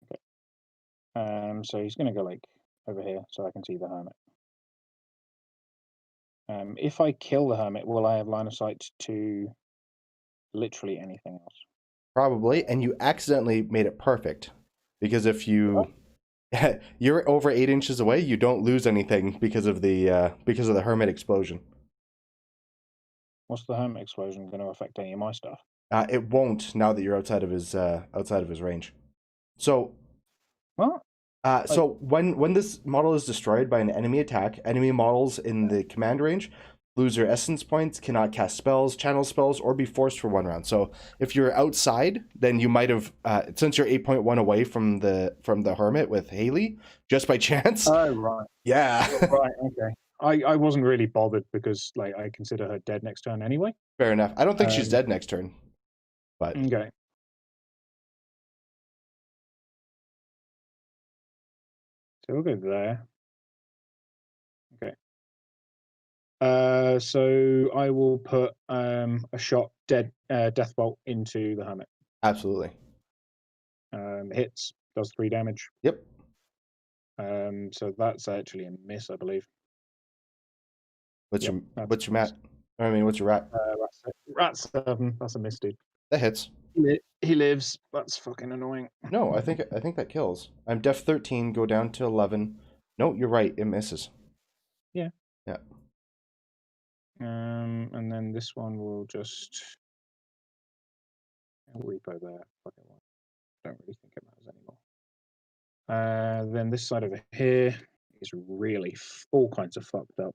Okay. So he's going to go, like, over here so I can see the Hermit. If I kill the Hermit, will I have line of sight to literally anything else? Probably, and you accidentally made it perfect. Because if you... you're over 8 inches away, you don't lose anything because of the Hermit explosion. What's the Hermit explosion going to affect any of my stuff? It won't now that you're outside of his range. So what? So when this model is destroyed by an enemy attack, enemy models in the command range lose their essence points, cannot cast spells, channel spells, or be forced for 1 round. So if you're outside, then you might have, since you're 8.1 away from the Hermit with Haley, just by chance. Oh, right. Yeah. Right, okay. I wasn't really bothered because, like, I consider her dead next turn anyway. Fair enough. I don't think she's dead next turn. But okay. So we'll go there. Okay. So I will put a shot death bolt into the hermit. Absolutely. Hits, does 3 damage. Yep. So that's actually a miss, I believe. What's Yep, your that's what's a your miss. mat? I mean, what's your rat? Rat 7. That's a miss, dude. That hits. He lives. That's fucking annoying. No, I think that kills. I'm def 13, go down to 11. No, you're right. It misses. Yeah. Yeah. And then this one will just repo there. Fucking one. Don't really think it matters anymore. Then this side over here is really all kinds of fucked up.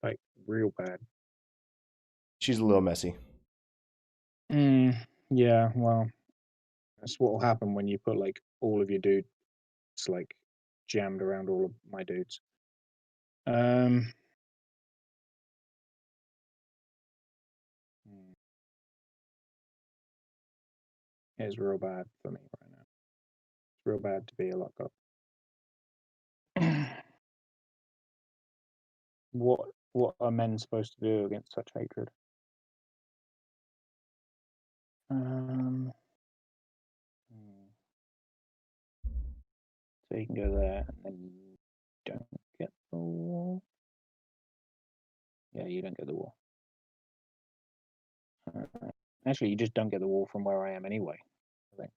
Like real bad. She's a little messy. Yeah, well, that's what will happen when you put like all of your dudes like jammed around all of my dudes. It's real bad for me right now. It's real bad to be a LuckGod. What are men supposed to do against such hatred? So you can go there, and then you don't get the wall. Yeah, you don't get the wall. Actually, you just don't get the wall from where I am anyway, I think.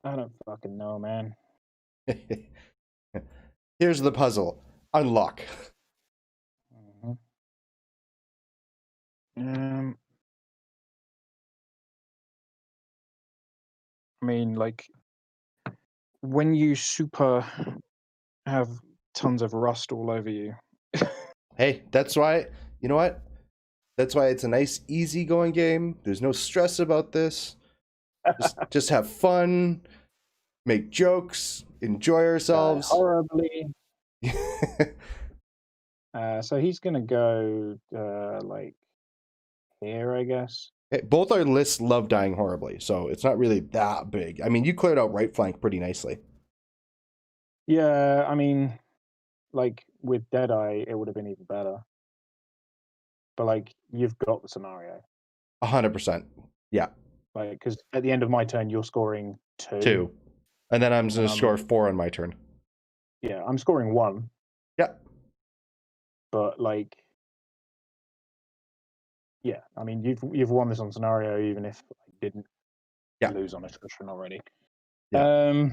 I don't fucking know, man. Here's the puzzle. Unlock. I mean, like, when you super have tons of rust all over you. Hey, that's why, you know what? That's why it's a nice, easy-going game. There's no stress about this. Just have fun, make jokes, enjoy ourselves. Horribly. So he's gonna go like here, I guess. Hey, both our lists love dying horribly, so it's not really that big. I mean, you cleared out right flank pretty nicely. Yeah, I mean, like with Deadeye, it would have been even better. But like, you've got the scenario. 100%. Yeah. Like, because at the end of my turn, you're scoring 2. 2. And then I'm going to score 4 on my turn. Yeah, I'm scoring 1. Yeah. But like, yeah, I mean, you've won this on scenario, even if I didn't lose on attrition already. Yeah.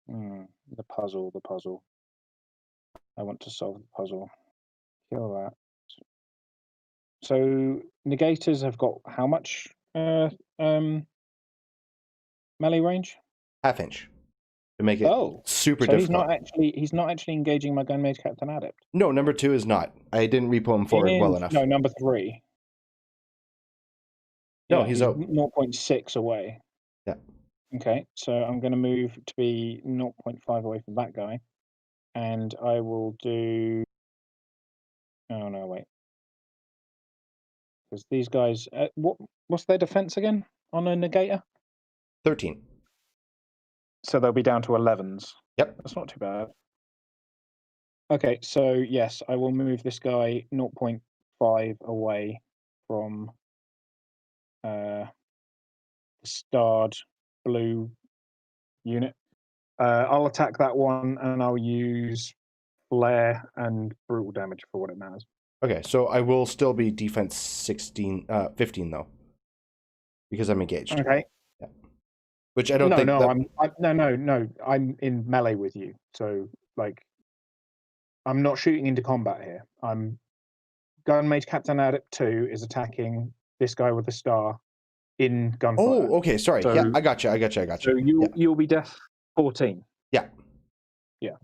The puzzle. I want to solve the puzzle. Kill that. So negators have got how much melee range? Half inch. To make it super so difficult. He's not actually engaging my Gunmage Captain Adept. No, number 2 is not. I didn't repo him forward well enough. No, number 3. No, he's out. 0.6 away. Yeah. Okay, so I'm going to move to be 0.5 away from that guy, and I will do. Oh no, wait. Because these guys, what's their defense again on a negator? 13. So they'll be down to 11s. Yep. That's not too bad. Okay, so yes, I will move this guy 0.5 away from the starred blue unit. I'll attack that one, and I'll use flare and brutal damage for what it matters. Okay, so I will still be defense 15 though, because I'm engaged. Okay. Yeah. Which I don't think. No. I'm in melee with you, so like, I'm not shooting into combat here. I'm Gunmage Captain Adept 2 is attacking this guy with the star in gunfire. Oh, okay. Sorry. So, yeah, I got you. So you'll be def 14. Yeah. Yeah.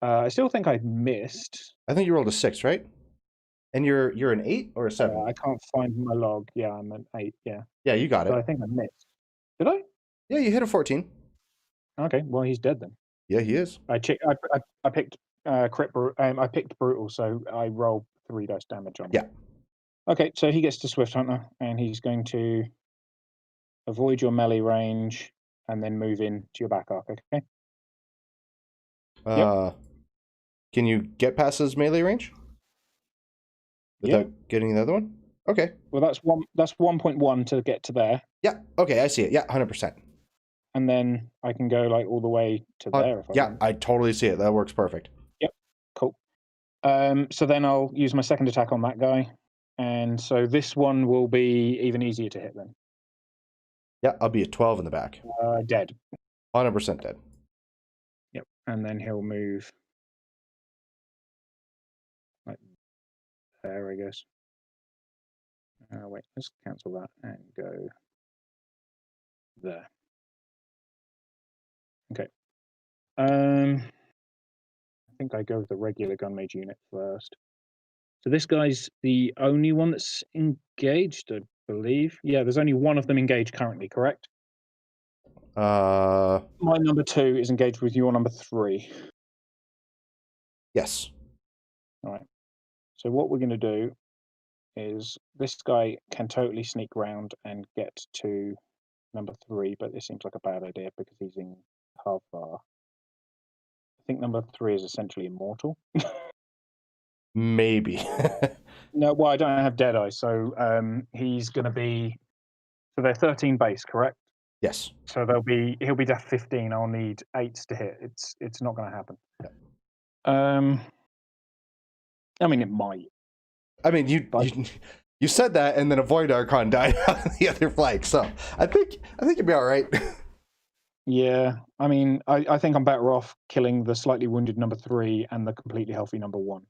I still think I missed. I think you rolled a 6, right? And you're an 8 or a 7? I can't find my log. Yeah, I'm an 8. Yeah. Yeah, you got it. I think I missed. Did I? Yeah, you hit a 14. Okay, well he's dead then. Yeah, he is. I picked crit. I picked brutal, so I roll 3 dice damage on him. Yeah. Okay, so he gets to Swift Hunter, and he's going to avoid your melee range and then move in to your back arc, okay? Yep. Can you get past his melee range without Yeah. getting the other one? Okay. Well, that's 1.1 to get to there. Yeah. Okay, I see it. Yeah, 100%. And then I can go like all the way to there if I yeah, want. I totally see it. That works perfect. Yep. Cool. So then I'll use my second attack on that guy. And so this one will be even easier to hit then. Yeah, I'll be a 12 in the back. Dead. 100% dead. Yep. And then he'll move like there, I guess. Wait, let's cancel that and go there. Okay. I think I go with the regular gun mage unit first. So this guy's the only one that's engaged, I believe. Yeah, there's only one of them engaged currently, correct? Uh, My number 2 is engaged with your number 3. yes. All right. So what we're going to do is this guy can totally sneak round and get to number 3, but this seems like a bad idea because he's in cover. I think number 3 is essentially immortal. Maybe. No, well, I don't have Deadeye, so he's going to be. So they're 13 base, correct? Yes. So he'll be death 15. I'll need 8s to hit. It's not going to happen. Yeah. I mean, it might. I mean, you said that, and then a Void Archon died on the other flank, so I think you'd be all right. Yeah, I mean, I think I'm better off killing the slightly wounded number 3 and the completely healthy number 1.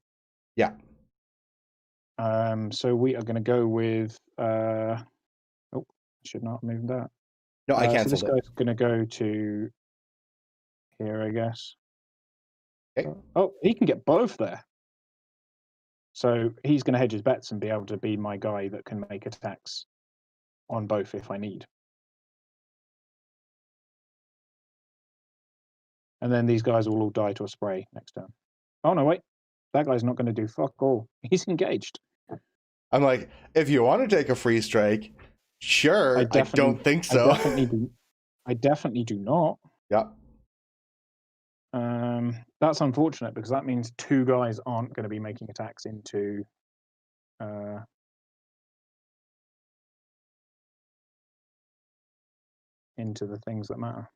Yeah. So we are going to go with. Should not have moved that. No, I So canceled this it. guy's going to go to here, I guess. Okay. Oh, he can get both there. So he's going to hedge his bets and be able to be my guy that can make attacks on both if I need. And then these guys will all die to a spray next turn. Oh no, wait. That guy's not going to do fuck all. He's engaged. I'm like, if you want to take a free strike, sure. I don't think so. I definitely do not. Yeah. That's unfortunate because that means 2 guys aren't going to be making attacks into the things that matter.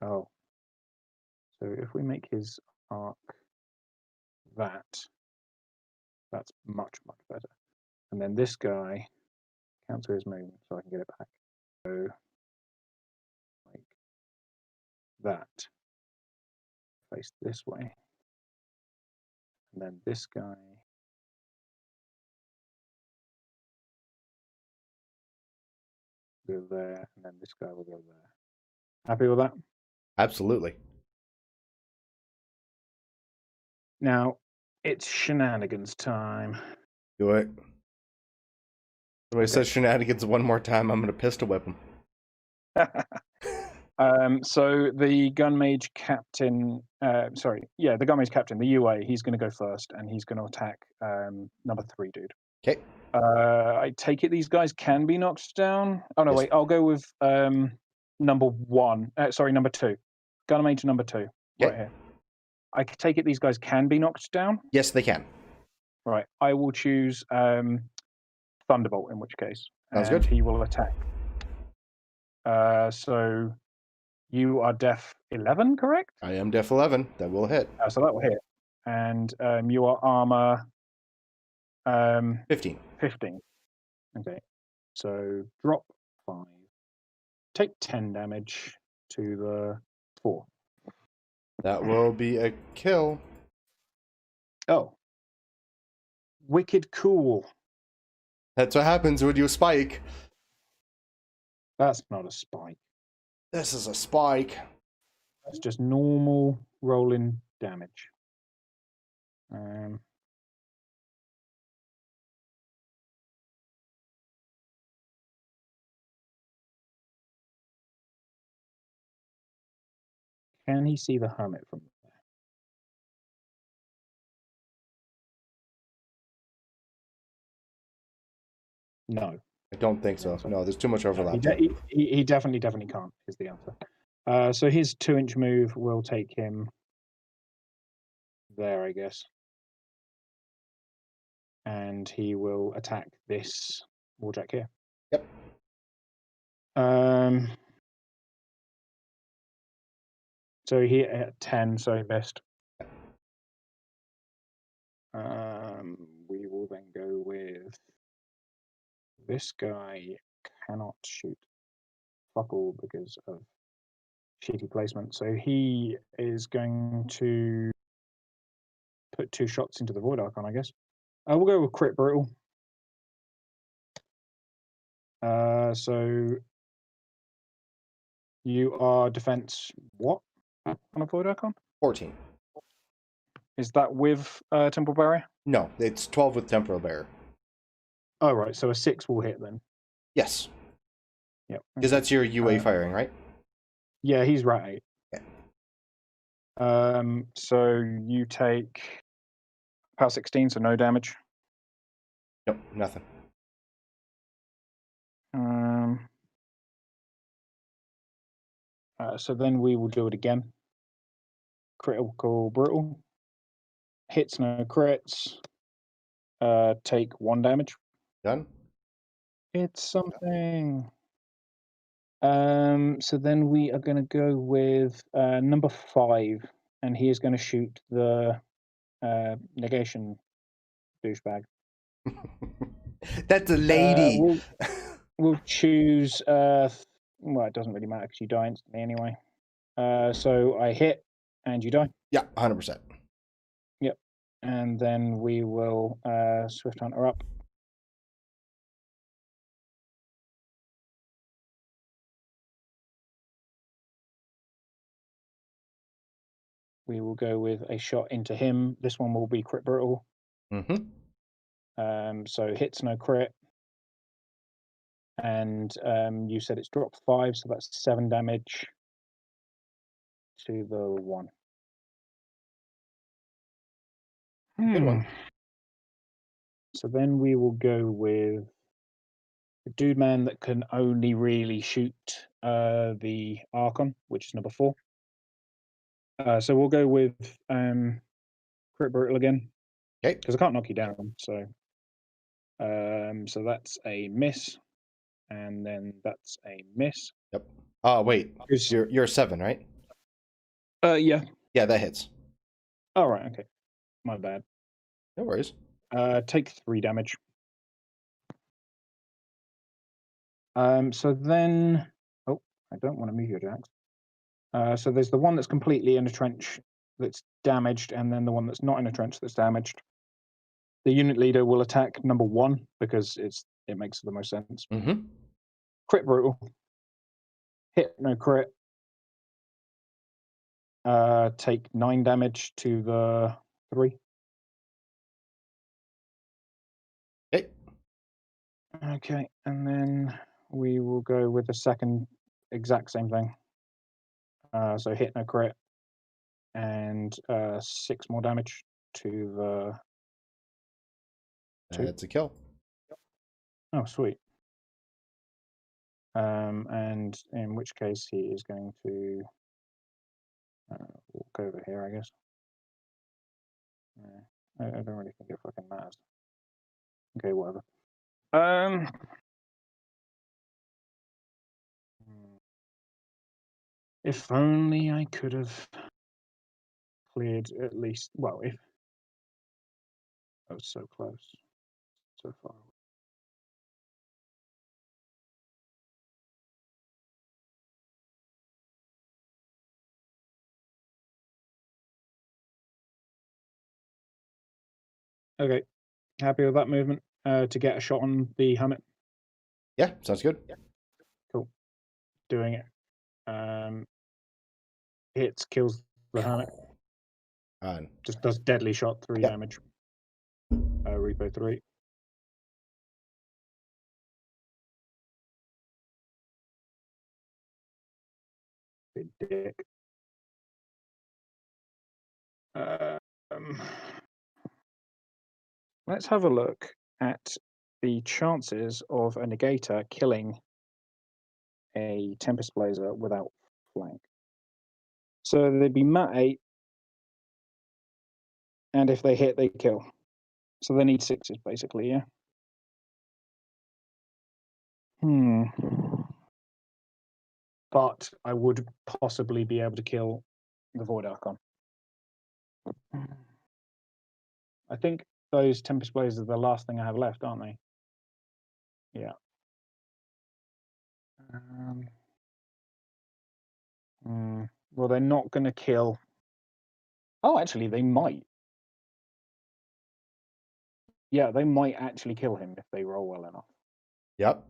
Oh. So if we make his arc that's much, much better. And then this guy, cancel his movement so I can get it back. So, like that. Face this way. And then this guy. Go there, and then this guy will go there. Happy with that? Absolutely. Now, it's shenanigans time. Do it. Somebody says shenanigans one more time, I'm going to pistol whip him. So the gun mage captain, the gun mage captain, the UA, he's going to go first, and he's going to attack number 3 dude. Okay. I take it these guys can be knocked down. Oh no, Yes. wait, I'll go with number 2. Gun mage number 2, right here. I take it these guys can be knocked down. Yes, they can. Right, I will choose Thunderbolt, in which case. Sounds good. He will attack. So you are def 11, correct? I am def 11. That will hit. So that will hit. And you are armor 15. 15. Okay. So drop 5. Take 10 damage to the 4. That will be a kill. Oh. Wicked cool. That's what happens when you spike. That's not a spike. This is a spike. That's just normal rolling damage. Can he see the hermit from there? No. I don't think so. No, there's too much overlap. He definitely can't, is the answer. So his 2-inch move will take him there, I guess. And he will attack this Warjack here. Yep. So he at 10, so he missed. We will then go with this guy cannot shoot fuck all because of shitty placement. So he is going to put 2 shots into the Void Archon, I guess. We'll go with Crit Brutal. So you are defense what on a Void Archon? 14. Is that with Temporal Barrier? No, it's 12 with Temporal Barrier. Oh, right. So a 6 will hit then. Yes. Yep. Because that's your UA firing, right? Yeah, he's right. Yeah. So you take power 16, so no damage. Nope, nothing. So then we will do it again. Critical Brutal. Hits, no crits. Take 1 damage. Done. It's something. So then we are going to go with number 5, and he is going to shoot the negation douchebag. That's a lady. We'll choose. Well, it doesn't really matter because you die instantly anyway. So I hit, and you die. Yeah, 100%. Yep. And then we will Swift Hunter up. We will go with a shot into him. This one will be Crit Brutal. So hits, no crit. And you said it's dropped 5, so that's 7 damage to the 1. Good one. So then we will go with the dude man that can only really shoot the Archon, which is number 4. So we'll go with Crit Brutal again. Okay. Because I can't knock you down. So that's a miss. And then that's a miss. Yep. Wait. You're 7, right? Yeah. Yeah, that hits. All right. Okay. My bad. No worries. Take 3 damage. So then, I don't want to move your jacks. So there's the one that's completely in a trench that's damaged, and then the one that's not in a trench that's damaged. The unit leader will attack number 1 because it makes the most sense. Crit Brutal. Hit, no crit. Take 9 damage to the 3. Okay, and then we will go with the second exact same thing. So hit, no crit, and 6 more damage to the 2. That's a kill. Oh, sweet. And in which case he is going to walk over here, I guess. I don't really think it fucking matters. Okay, whatever. If only I could have cleared at least. Well, if I was so close, so far away. Okay, happy with that movement to get a shot on the helmet. Yeah, sounds good. Cool. Doing it. Hits, kills the helmet. Just does deadly shot, 3 damage. Repo 3. Big dick. Let's have a look at the chances of a negator killing a Tempest Blazer without flank. So they'd be mat 8, and if they hit, they kill. So they need 6s, basically, yeah? But I would possibly be able to kill the Void Archon. I think those Tempest Blazers are the last thing I have left, aren't they? Yeah. Well, they're not going to kill. Oh, actually, they might. Yeah, they might actually kill him if they roll well enough. Yep.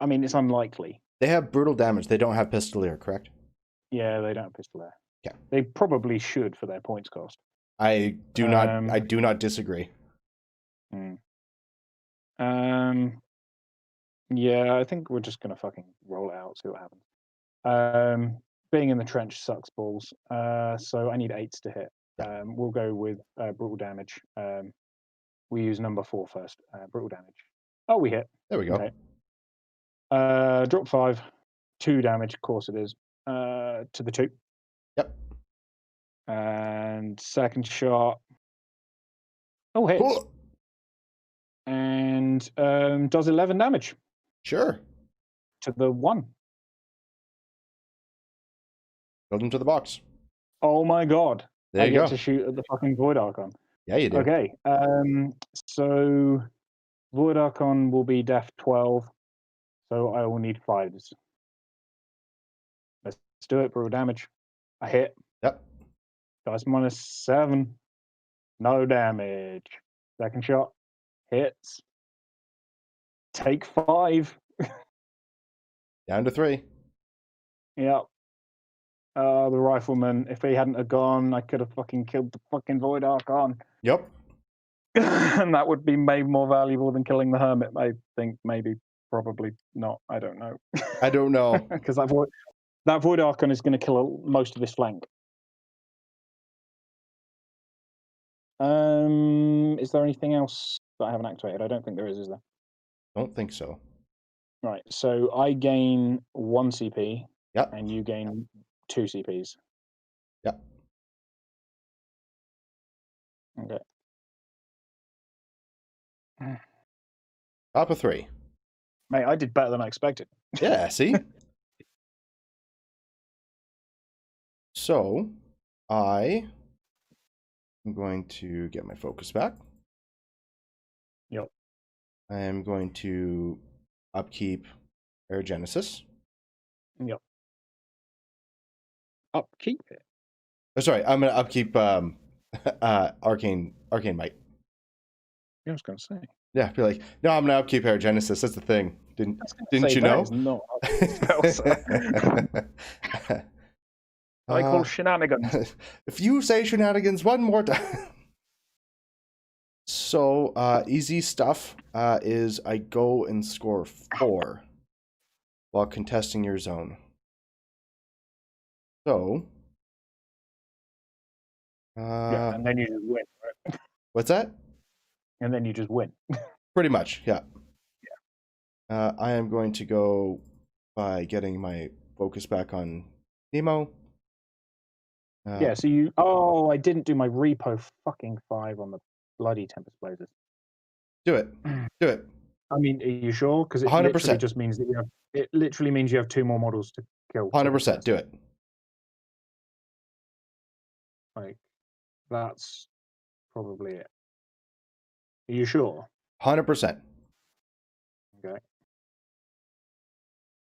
I mean, it's unlikely. They have brutal damage. They don't have Pistolier, correct? Yeah, they don't have Pistolier. Yeah. They probably should for their points cost. I do not disagree. Yeah, I think we're just gonna fucking roll it out, see what happens. Being in the trench sucks balls. So I need 8s to hit. Yeah. We'll go with brutal damage. We use number 4 first. Brutal damage. Oh, we hit. There we go. Okay. Drop 5, 2 damage. Of course it is. To the 2. Yep. And second shot. Oh, hits. Cool. And does 11 damage. Sure. To the 1. Build him to the box. Oh my god. There you go. I get to shoot at the fucking Void Archon. Yeah, you do. Okay. So Void Archon will be def 12. So I will need 5s. Let's do it. Brutal damage. I hit. Yep. Dice -7. No damage. Second shot. Hits. Take 5. Down to 3. Yep. The Rifleman, if he hadn't have gone, I could have fucking killed the fucking Void Archon. Yep. And that would be made more valuable than killing the Hermit, I think. Maybe. Probably not. I don't know. I don't know. Because that Void Archon is going to kill most of his flank. Is there anything else that I haven't activated? I don't think there is there? Don't think so. Right, so I gain 1 CP. Yep. And you gain 2 CPs. Yep. Okay. Top of 3. Mate, I did better than I expected. Yeah, see? So, I am going to get my focus back. Yep. I am going to upkeep Aerogenesis. Yep. Upkeep it? Oh, sorry, I'm going to upkeep Arcane Might. I was going to say. Yeah, be like, no, I'm going to upkeep Aerogenesis. That's the thing. Didn't you know? Not I call shenanigans. If you say shenanigans one more time. So, easy stuff is I go and score 4 while contesting your zone. So, yeah, and then you just win, right? What's that? And then you just win. Pretty much, yeah. Yeah. I am going to go by getting my focus back on Nemo. Yeah, so you... Oh, I didn't do my repo fucking 5 on the bloody Tempest Blazers. Do it. Do it. I mean, are you sure? Because it 100%. literally just means that you have... It literally means you have 2 more models to kill. 100%. Do it. Like, that's probably it. Are you sure? 100%. Okay.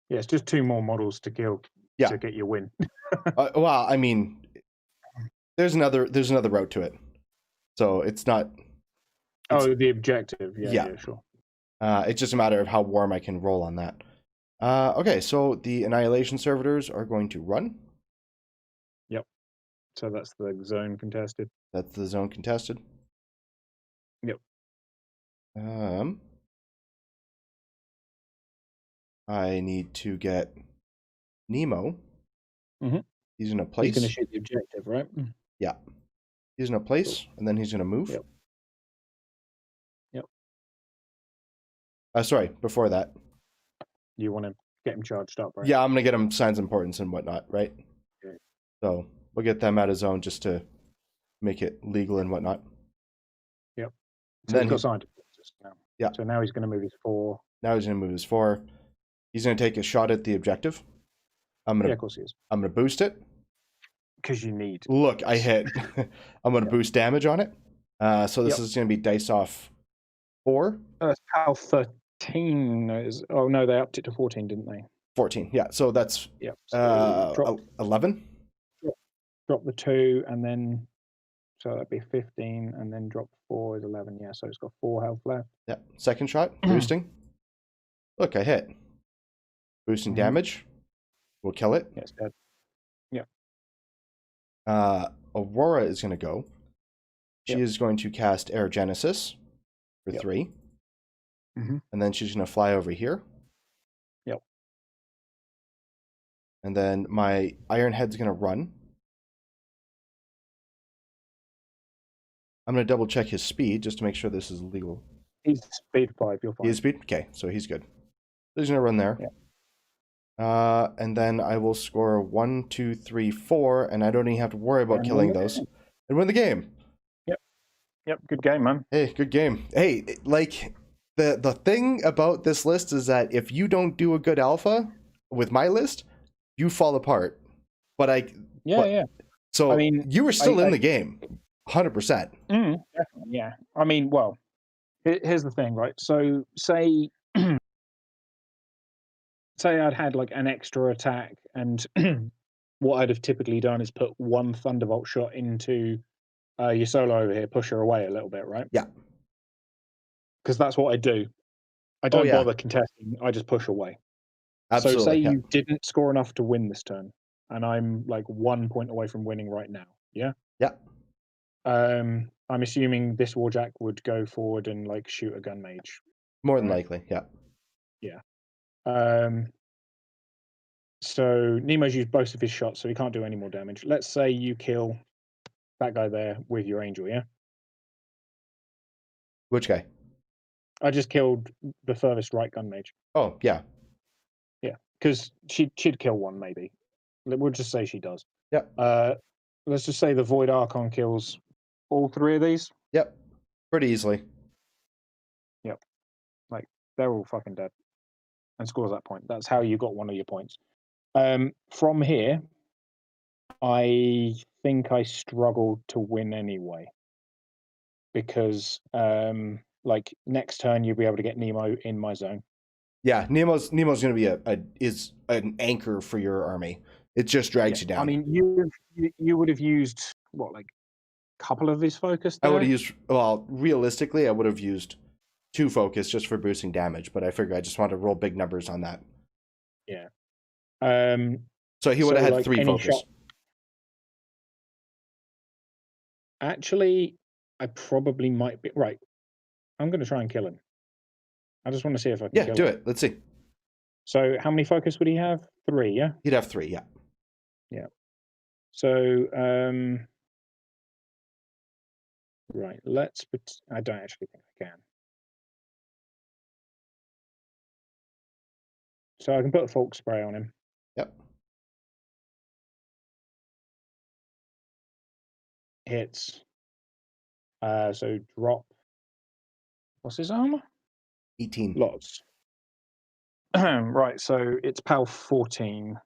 Yeah, it's just 2 more models to kill to get your win. Well, I mean, there's another route to it. So it's not... the objective. Yeah, sure. It's just a matter of how warm I can roll on that. Okay, so the Annihilation Servitors are going to run. Yep. So that's the zone contested. That's the zone contested. Yep. I need to get Nemo. Mm-hmm. He's in a place. He's going to shoot the objective, right? Yeah. He's in a place, and then he's going to move. Yep. Yep. Sorry, before that. You want to get him charged up, right? Yeah, I'm going to get him signs of importance and whatnot, right? Okay. So we'll get them out of zone just to make it legal and whatnot. Yep. And So then he's got signed now. Yeah. So now he's going to move his 4. Now he's going to move his 4. He's going to take a shot at the objective. Yeah, of course he is. I'm going to boost it. Because you need. Look, I hit. I'm going to boost damage on it. So this is going to be dice off 4. It's PAL 13. Oh, no, they upped it to 14, didn't they? 14, yeah. So that's so 11. Drop the 2, and then, so that'd be 15, and then drop 4 is 11. Yeah, so it's got 4 health left. Yeah, second shot, boosting. Look, I hit. Boosting damage. We'll kill it. Yeah, it's dead. Aurora is going to go. She is going to cast Aerogenesis for 3. And then she's going to fly over here. Yep. And then my Ironhead's going to run. I'm going to double check his speed just to make sure this is legal. He's speed 5, you're fine. He is speed? Okay, so he's good. So he's going to run there. Yeah. And then I will score 1, 2, 3, 4, and I don't even have to worry about killing those. And win the game. Yep, good game, man. Hey, good game. Hey, like, the thing about this list is that if you don't do a good alpha with my list, you fall apart. But So, I mean, you were still in the game. 100%. Definitely, yeah. I mean, well, here's the thing, right? So, say I'd had like an extra attack, and what I'd have typically done is put 1 Thunderbolt shot into your solo over here, push her away a little bit, right? Yeah. Because that's what I do. I don't bother contesting, I just push away. Absolutely. So say you didn't score enough to win this turn, and I'm like 1 point away from winning right now, yeah? Yeah. I'm assuming this Warjack would go forward and like shoot a gun mage. More than likely, yeah. Yeah. So Nemo's used both of his shots, so he can't do any more damage. Let's say you kill that guy there with your angel, yeah? Which guy? I just killed the furthest right gun mage. Oh, yeah. Yeah, because she'd kill 1 maybe. We'll just say she does. Yep. Let's just say the Void Archon kills all 3 of these. Yep. Pretty easily. Yep. Like, they're all fucking dead. And scores that point. That's how you got 1 of your points. From here, I think I struggled to win anyway. Because, like, next turn you'll be able to get Nemo in my zone. Yeah, Nemo's going to be is an anchor for your army. It just drags you down. I mean, you would have used what, like, a couple of his focus there? I would have used, well, realistically, I would have used 2 focus just for boosting damage, but I figured I just wanted to roll big numbers on that. Yeah. So he would have had 3 focus. Actually, I probably might be right. I'm going to try and kill him. I just want to see if I can kill him. Yeah, do it. Let's see. So how many focus would he have? 3, yeah? He'd have 3, yeah. Yeah. So, right, I don't actually think I can. So I can put a Folk Spray on him. Yep. Hits. So drop. What's his armor? 18. Lots. Right, so it's PAL 14.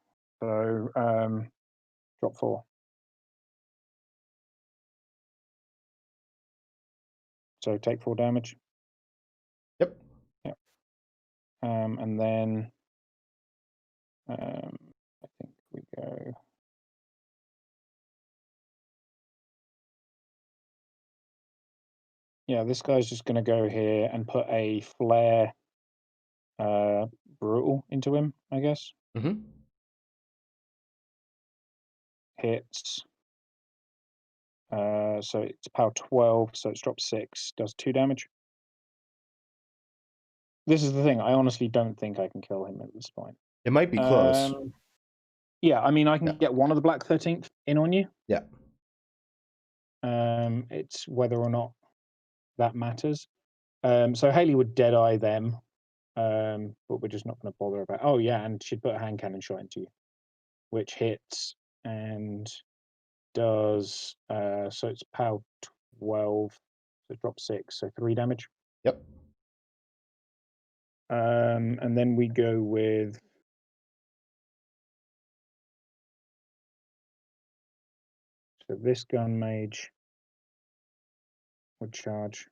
So drop 4. So take 4 damage. Yep. Yep. And then I think we go. Yeah, this guy's just going to go here and put a flare brutal into him, I guess. Mm-hmm. Hits. So it's PAL 12, so it's dropped 6, does 2 damage. This is the thing, I honestly don't think I can kill him at this point. It might be close. Yeah, I mean, I can get one of the Black 13th in on you. Yeah. It's whether or not that matters. So Haley would Deadeye them. but we're just not going to bother about. Oh yeah, and she'd put a hand cannon shot into you, which hits and does so it's POW 12, so drop 6, so 3 damage. Yep. And then we go with so this gun mage would charge,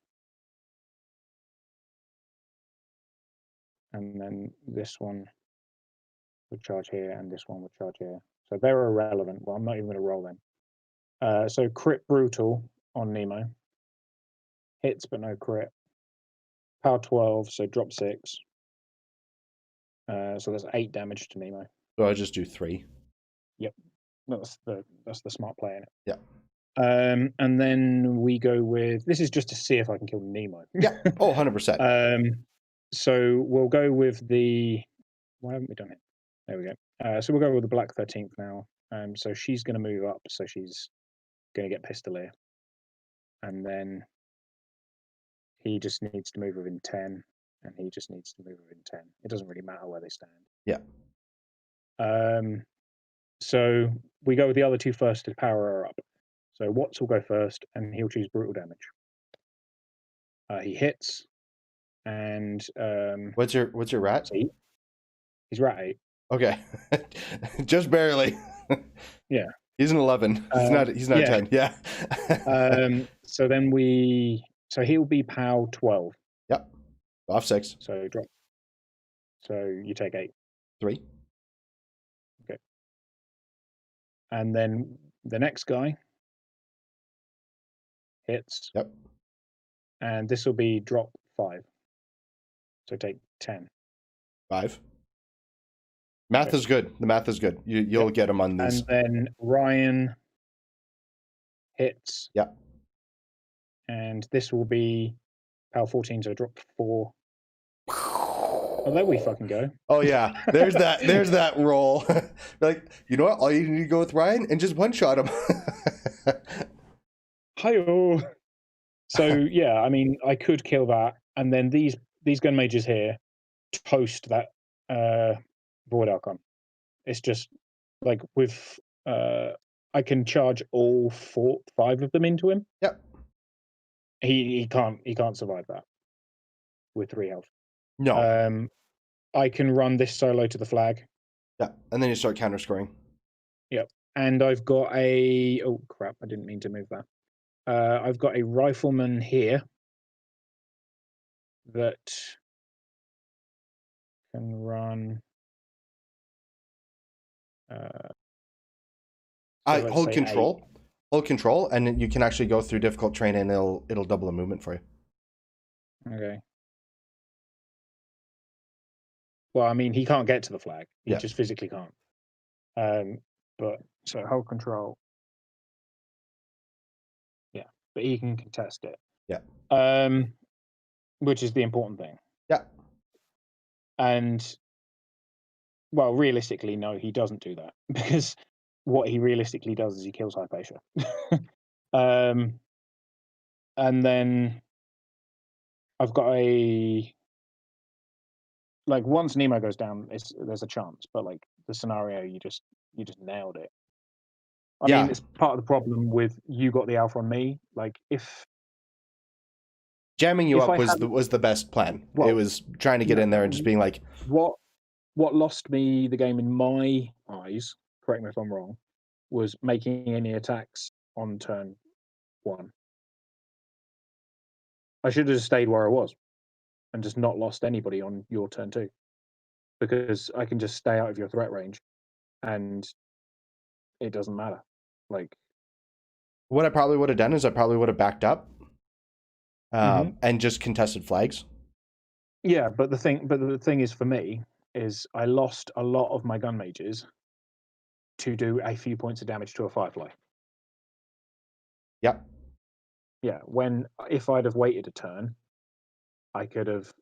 and then this one would charge here, and this one would charge here. So they're irrelevant. Well, I'm not even going to roll them. So crit brutal on Nemo. Hits but no crit. Power 12, so drop 6. So that's 8 damage to Nemo. So I just do 3. Yep, that's the smart play in it. Yeah. And then we go with this is just to see if I can kill Nemo. Yeah. Oh, 100%. So we'll go with the. Why haven't we done it? There we go. So we'll go with the Black 13th now. So she's going to move up. So she's going to get Pistolier. And then he just needs to move within 10. And he just needs to move within 10. It doesn't really matter where they stand. Yeah. So we go with the other two first to power her up. So Watts will go first, and he'll choose brutal damage. He hits, and What's your rat? 8. He's rat 8. Okay, just barely. Yeah, he's an 11. He's not 10. Yeah. So then so he'll be POW 12. Yep. Off 6. So drop. So you take 8. 3. Okay. And then the next guy hits. Yep. And this will be drop 5. So take 10. 5. Math is good. The math is good. You'll get them on these. And then Ryan hits. Yep. And this will be POW 14, so drop 4. Oh, there we fucking go. Oh yeah, there's that roll. Like, you know what? All you need to go with Ryan and just one shot him. Hi-oh. So yeah, I mean, I could kill that, and then these gun mages here toast that Void Archon. It's just like with I can charge all 5 of them into him. Yep. He can't survive that with 3 health. No. I can run this solo to the flag. Yeah, and then you start counter scoring. Yep. And I've got oh crap, I didn't mean to move that. I've got a rifleman here that can run. Hold control. 8. Hold control, and then you can actually go through difficult terrain, and it'll double the movement for you. Okay. Well, I mean, he can't get to the flag. He just physically can't. But so hold control. Yeah, but he can contest it. Yeah. Which is the important thing. Yeah. And well, realistically, no, he doesn't do that because what he realistically does is he kills Hypatia. And then I've got once Nemo goes down, there's a chance, but like the scenario, you just nailed it. I mean, it's part of the problem with you got the alpha on me. Like if jamming you up was the best plan. Well, it was trying to get in there and just being like, what lost me the game in my eyes, correct me if I'm wrong, was making any attacks on turn 1. I should have just stayed where I was and just not lost anybody on your turn 2, because I can just stay out of your threat range and it doesn't matter. Like, what I probably would have done is I probably would have backed up and just contested flags. Yeah, but the thing is, for me, is I lost a lot of my gun mages to do a few points of damage to a Firefly. Yep. Yeah, if I'd have waited a turn, I could have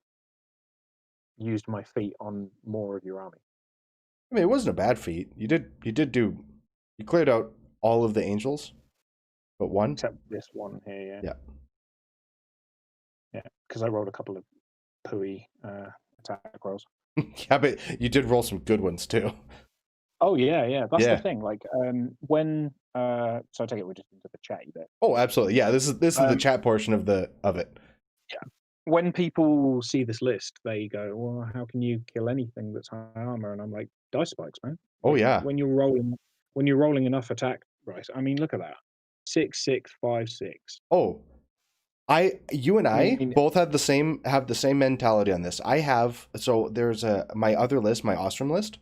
used my feat on more of your army. I mean, it wasn't a bad feat. You cleared out all of the angels, but one. Except this one here, yeah. Yeah, because I rolled a couple of pooey attack rolls. Yeah, but you did roll some good ones too. Oh yeah. That's Yeah. the thing. Like when so I take it we're just into the chatty bit. Oh, absolutely. Yeah, this is the chat portion of it. Yeah. When people see this list, they go, "Well, how can you kill anything that's high armor?" And I'm like, "Dice spikes, man." Oh Like, yeah. when you're rolling enough attack, right? I mean, look at that, 6, 6, 5, 6. Oh, you and I I mean, both have the same mentality on this. There's my other list, my Ostrom list,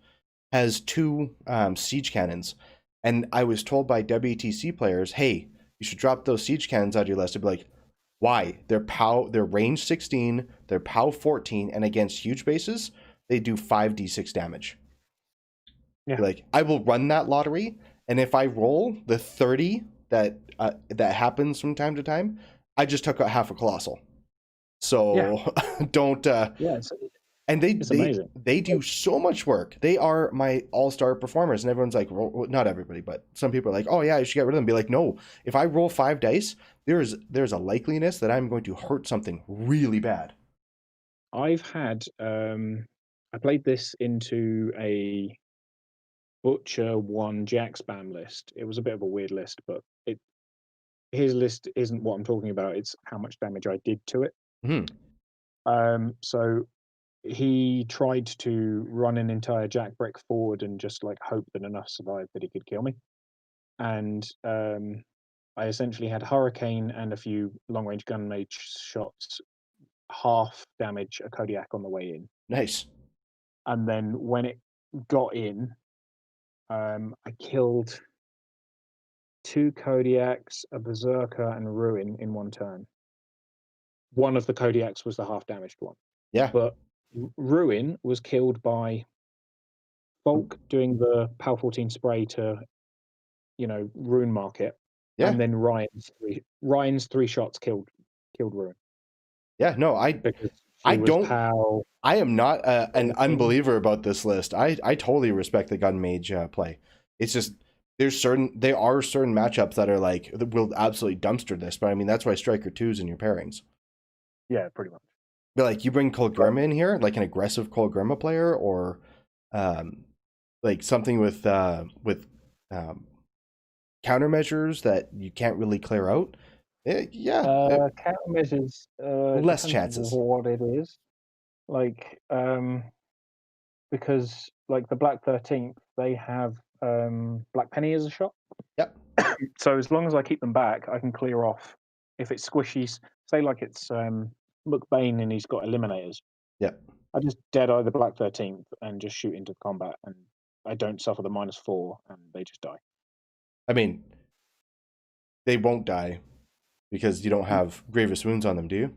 has 2 siege cannons, and I was told by WTC players, hey, you should drop those siege cannons out of your list. I'd be like, why? They're range 16, they're POW 14, and against huge bases, they do 5d6 damage. yeah. Like, I will run that lottery, and if I roll the 30 that happens from time to time, I just took out half a colossal. So don't Yeah, and it's amazing. they do so much work. They are my all-star performers, and everyone's like, well, not everybody, but some people are like, oh yeah, you should get rid of them. Be like, no, if I roll 5 dice, there's a likeliness that I'm going to hurt something really bad. I've had I played this into a Butcher1 Jack spam list. It was a bit of a weird list, but his list isn't what I'm talking about. It's how much damage I did to it. So he tried to run an entire Jack brick forward and just like hope that enough survived that he could kill me. And I essentially had Hurricane and a few long range gun mage shots half damage a Kodiak on the way in. Nice. And then when it got in, I killed 2 Kodiaks, a Berserker, and Ruin in one turn. One of the Kodiaks was the half damaged one. Yeah. But Ruin was killed by Folk doing the PAL 14 spray to, Ruin market. Yeah. And then Ryan's 3 shots killed Ruin. Yeah, no, I am not an unbeliever about this list. I totally respect the gun mage play. It's just there are certain matchups that are like will absolutely dumpster this, but I mean that's why Striker 2's in your pairings. Yeah, pretty much. But like you bring Colgrima in here, like an aggressive Colgrima player, or like something with countermeasures that you can't really clear out. Countermeasures less chances. What it is, like because like the Black 13th, they have Black Penny as a shot. Yep. So as long as I keep them back, I can clear off. If it's squishy, say like it's McBain and he's got eliminators. Yep. I just dead eye the Black 13th and just shoot into the combat, and I don't suffer the -4, and they just die. I mean, they won't die because you don't have grievous wounds on them, do you?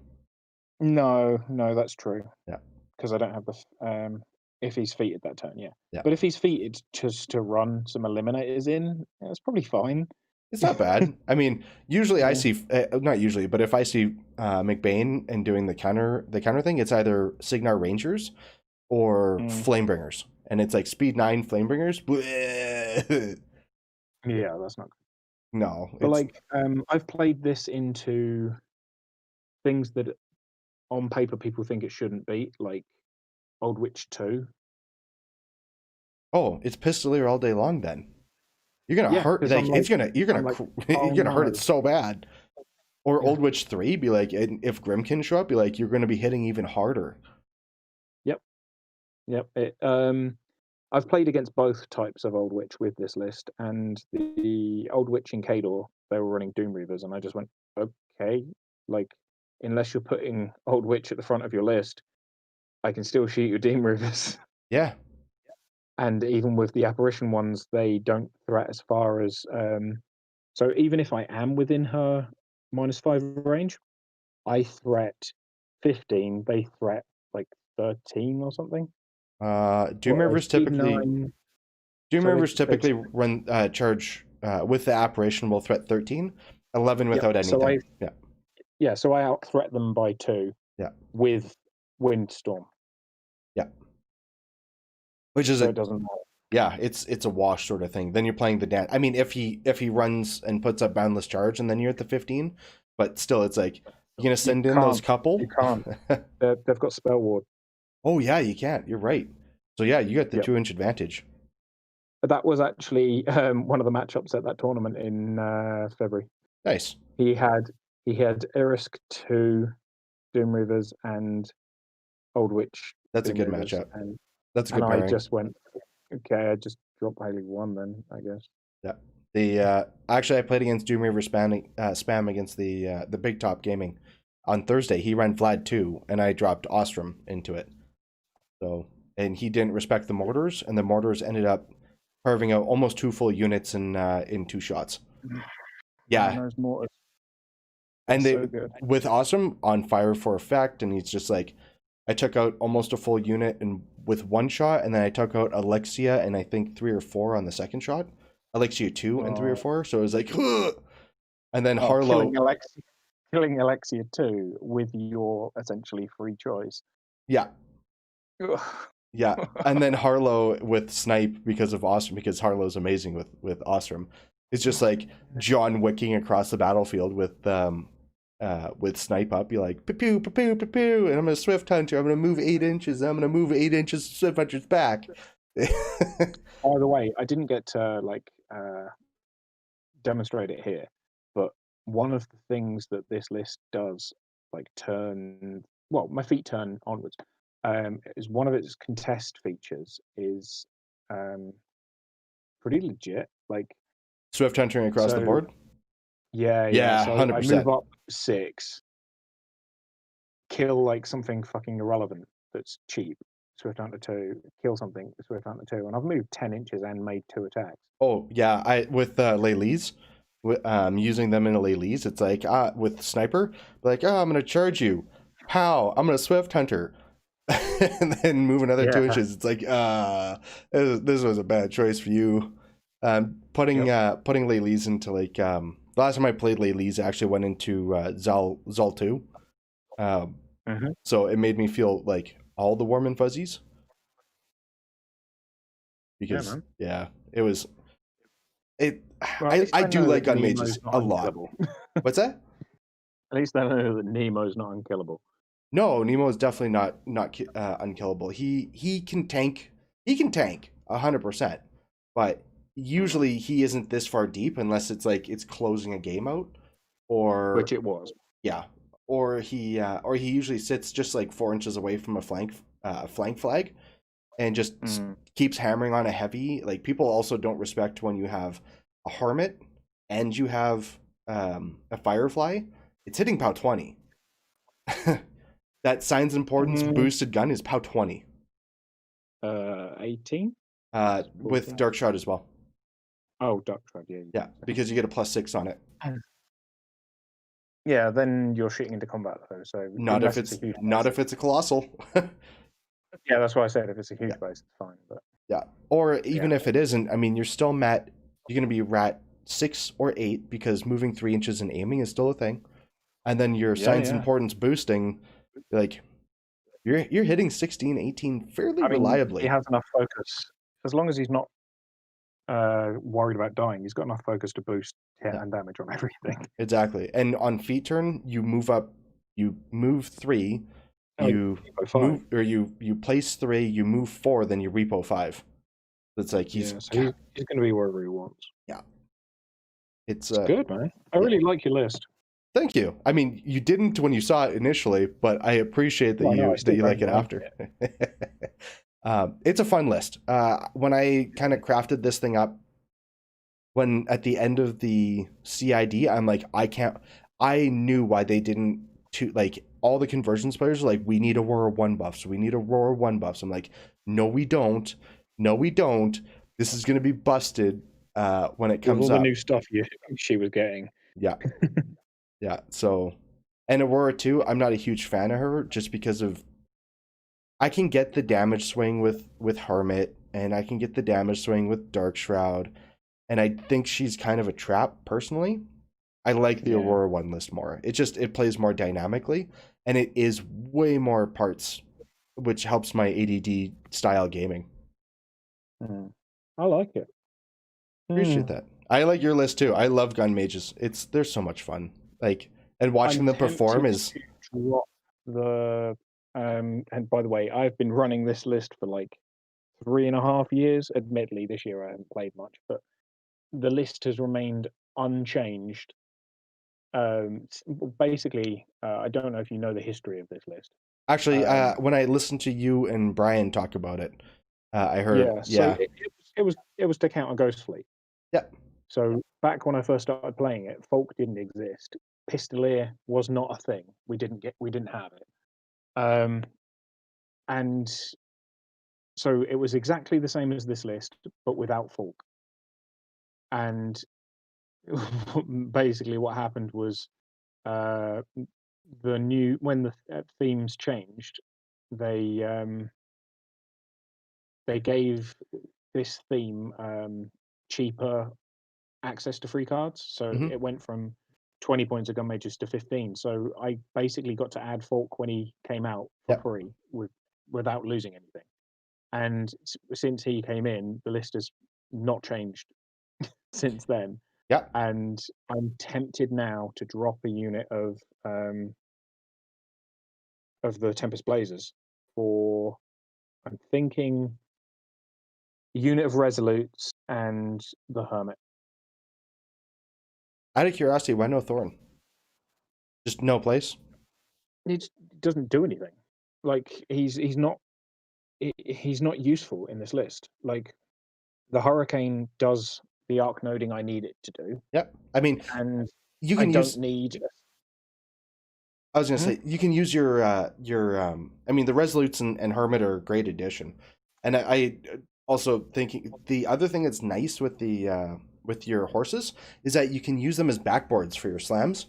No, that's true. Yeah. Because I don't have the if he's feated that turn, yeah. Yeah. But if he's feated just to run some eliminators in, that's probably fine. It's not bad. I mean, usually I see not usually, but if I see McBain and doing the counter thing, it's either Cygnar Rangers or Flamebringers, and it's like speed 9 Flamebringers. Yeah, that's not. No, but like I've played this into things that on paper people think it shouldn't be, like Old Witch 2. Oh, it's Pistolier all day long then. You're gonna hurt. Like, you're gonna hurt it so bad. Or Old Witch 3, be like, if Grimkin show up, be like, you're gonna be hitting even harder. Yep. I've played against both types of Old Witch with this list, and the Old Witch in Kador, they were running Doom Reavers, and I just went, okay, like unless you're putting Old Witch at the front of your list, I can still shoot your Doom Reavers. Yeah. And even with the apparition ones, they don't threat as far as so even if I am within her -5 range, I threat 15, they threat like 13 or something. Doom Reavers typically run charge with the apparition will threat 13, 11 without anything. So I out threat them by 2. Yeah. With Windstorm. Yeah. Which is it doesn't matter. Yeah, it's a wash sort of thing. Then you're playing the dance. I mean, if he runs and puts up boundless charge, and then you're at the 15, but still, it's like you're gonna send in those couple. You can't. They've got spell ward. Oh yeah, you can't. You're right. So yeah, you got the Yep. 2-inch advantage. That was actually one of the matchups at that tournament in February. Nice. He had Irisk 2 Doom Reavers and Old Witch. That's a Doom good Reavers, matchup. and That's a good I pairing. just went, okay, I just dropped Haley1 then, I guess. Yeah. The actually I played against Doom Reaver spam against the Big Top Gaming on Thursday. He ran Vlad 2 and I dropped Ostrom into it. So, and he didn't respect the mortars, and the mortars ended up carving out almost 2 full units in 2 shots. Yeah. And those mortars. And they, So good. with Awesome on fire for effect, and he's just like, I took out almost a full unit and with 1 shot, and then I took out Alexia and I think 3 or 4 on the second shot. Alexia 2 and 3 or 4. So it was like, ugh! And then Harlow killing Alexia 2 with your essentially free choice. Yeah. Ugh. Yeah. And then Harlow with Snipe because of Ostrom, because Harlow's amazing with Ostrom. It's just like John Wicking across the battlefield with Snipe up. You're like, pew, pew, pew, pew, pew, and I'm gonna Swift Hunter. I'm gonna move 8 inches. I'm gonna move 8 inches. Swift Hunter's back. By the way, I didn't get to demonstrate it here, but one of the things that this list does, like my feet turn onwards, is one of its contest features is pretty legit. Like Swift Huntering across the board. Yeah. So 100%. I move up 6, kill like something fucking irrelevant that's cheap. Swift Hunter 2, kill something, Swift Hunter 2, and I've moved 10 inches and made 2 attacks. Oh yeah, I with Leylis, using them in a Leylis, it's like with Sniper, like I'm gonna charge you, pow, I'm gonna Swift Hunter, and then move another 2 inches. It's like this was a bad choice for you. Putting Leylis into like the last time I played Leylis, I actually went into Zal 2, so it made me feel like all the warm and fuzzies, because it was it. Well, I do like gun mages a lot. What's that? At least I know that Nemo's not unkillable. No, Nemo is definitely not unkillable. He can tank. He can tank 100%, but usually he isn't this far deep unless it's like it's closing a game out, or which it was. Yeah, or he usually sits just like 4 inches away from a flank flag, and just keeps hammering on a heavy. Like, people also don't respect when you have a Hermit and you have a Firefly. It's hitting POW 20. That Signs Importance boosted gun is POW 20. 18? With Dark Shroud as well. Oh, Dark Shroud, yeah. Yeah, because you get a +6 on it. Yeah, then you're shooting into combat though. So not if it's a Colossal. Yeah, that's why I said if it's a huge base, it's fine. But yeah, or even if it isn't, I mean, you're still you're going to be rat 6 or 8 because moving 3 inches and aiming is still a thing, and then your Signs Importance boosting, like you're hitting 16, 18 fairly reliably. He has enough focus as long as he's not worried about dying. He's got enough focus to boost hit and damage on everything. Exactly, and on feet turn, you move up, you move 3. You move, or you place 3, you move 4, then you repo 5. It's like he's going to be wherever he wants. Yeah, it's good, man. I really like your list. Thank you. I mean, you didn't when you saw it initially, but I appreciate that you like it after. It's a fun list. When I kind of crafted this thing up, when at the end of the CID, I'm like, I knew why they didn't all the conversions players are like, we need Aurora1 buffs. We need Aurora1 buffs. I'm like, no, we don't. No, we don't. This is going to be busted when it comes all up. The new stuff she was getting. Yeah. Yeah. So, and Aurora 2, I'm not a huge fan of her just because of, I can get the damage swing with Hermit, and I can get the damage swing with Dark Shroud, and I think she's kind of a trap personally. I like the Aurora1 list more. It plays more dynamically, and it is way more parts, which helps my ADD style gaming. I like it. Appreciate that. I like your list too. I love gun mages. They're so much fun. Like, and watching them perform is. Drop the And by the way, I've been running this list for like 3.5 years. Admittedly, this year I haven't played much, but the list has remained unchanged. Basically, I don't know if you know the history of this list. Actually, when I listened to you and Brian talk about it, I heard. Yeah, so it was to counter Ghost Fleet. Yep. So back when I first started playing it, Folk didn't exist. Pistolier was not a thing. We didn't have it. And so it was exactly the same as this list, but without Folk. And basically, what happened was when the themes changed, they gave this theme cheaper access to free cards. So it went from 20 points of gun mages to 15. So I basically got to add Falk when he came out for free without losing anything. And since he came in, the list has not changed since then. Yeah. And I'm tempted now to drop a unit of the Tempest Blazers for, I'm thinking, a unit of Resolutes and the Hermit. Out of curiosity, why no Thorn? Just no place? It doesn't do anything. Like he's not useful in this list. Like the Hurricane does the arc noding I need it to do. Yep. I mean, and you can don't need. I was gonna say you can use your I mean, the Resolutes and Hermit are a great addition, and I also thinking the other thing that's nice with the with your horses is that you can use them as backboards for your slams.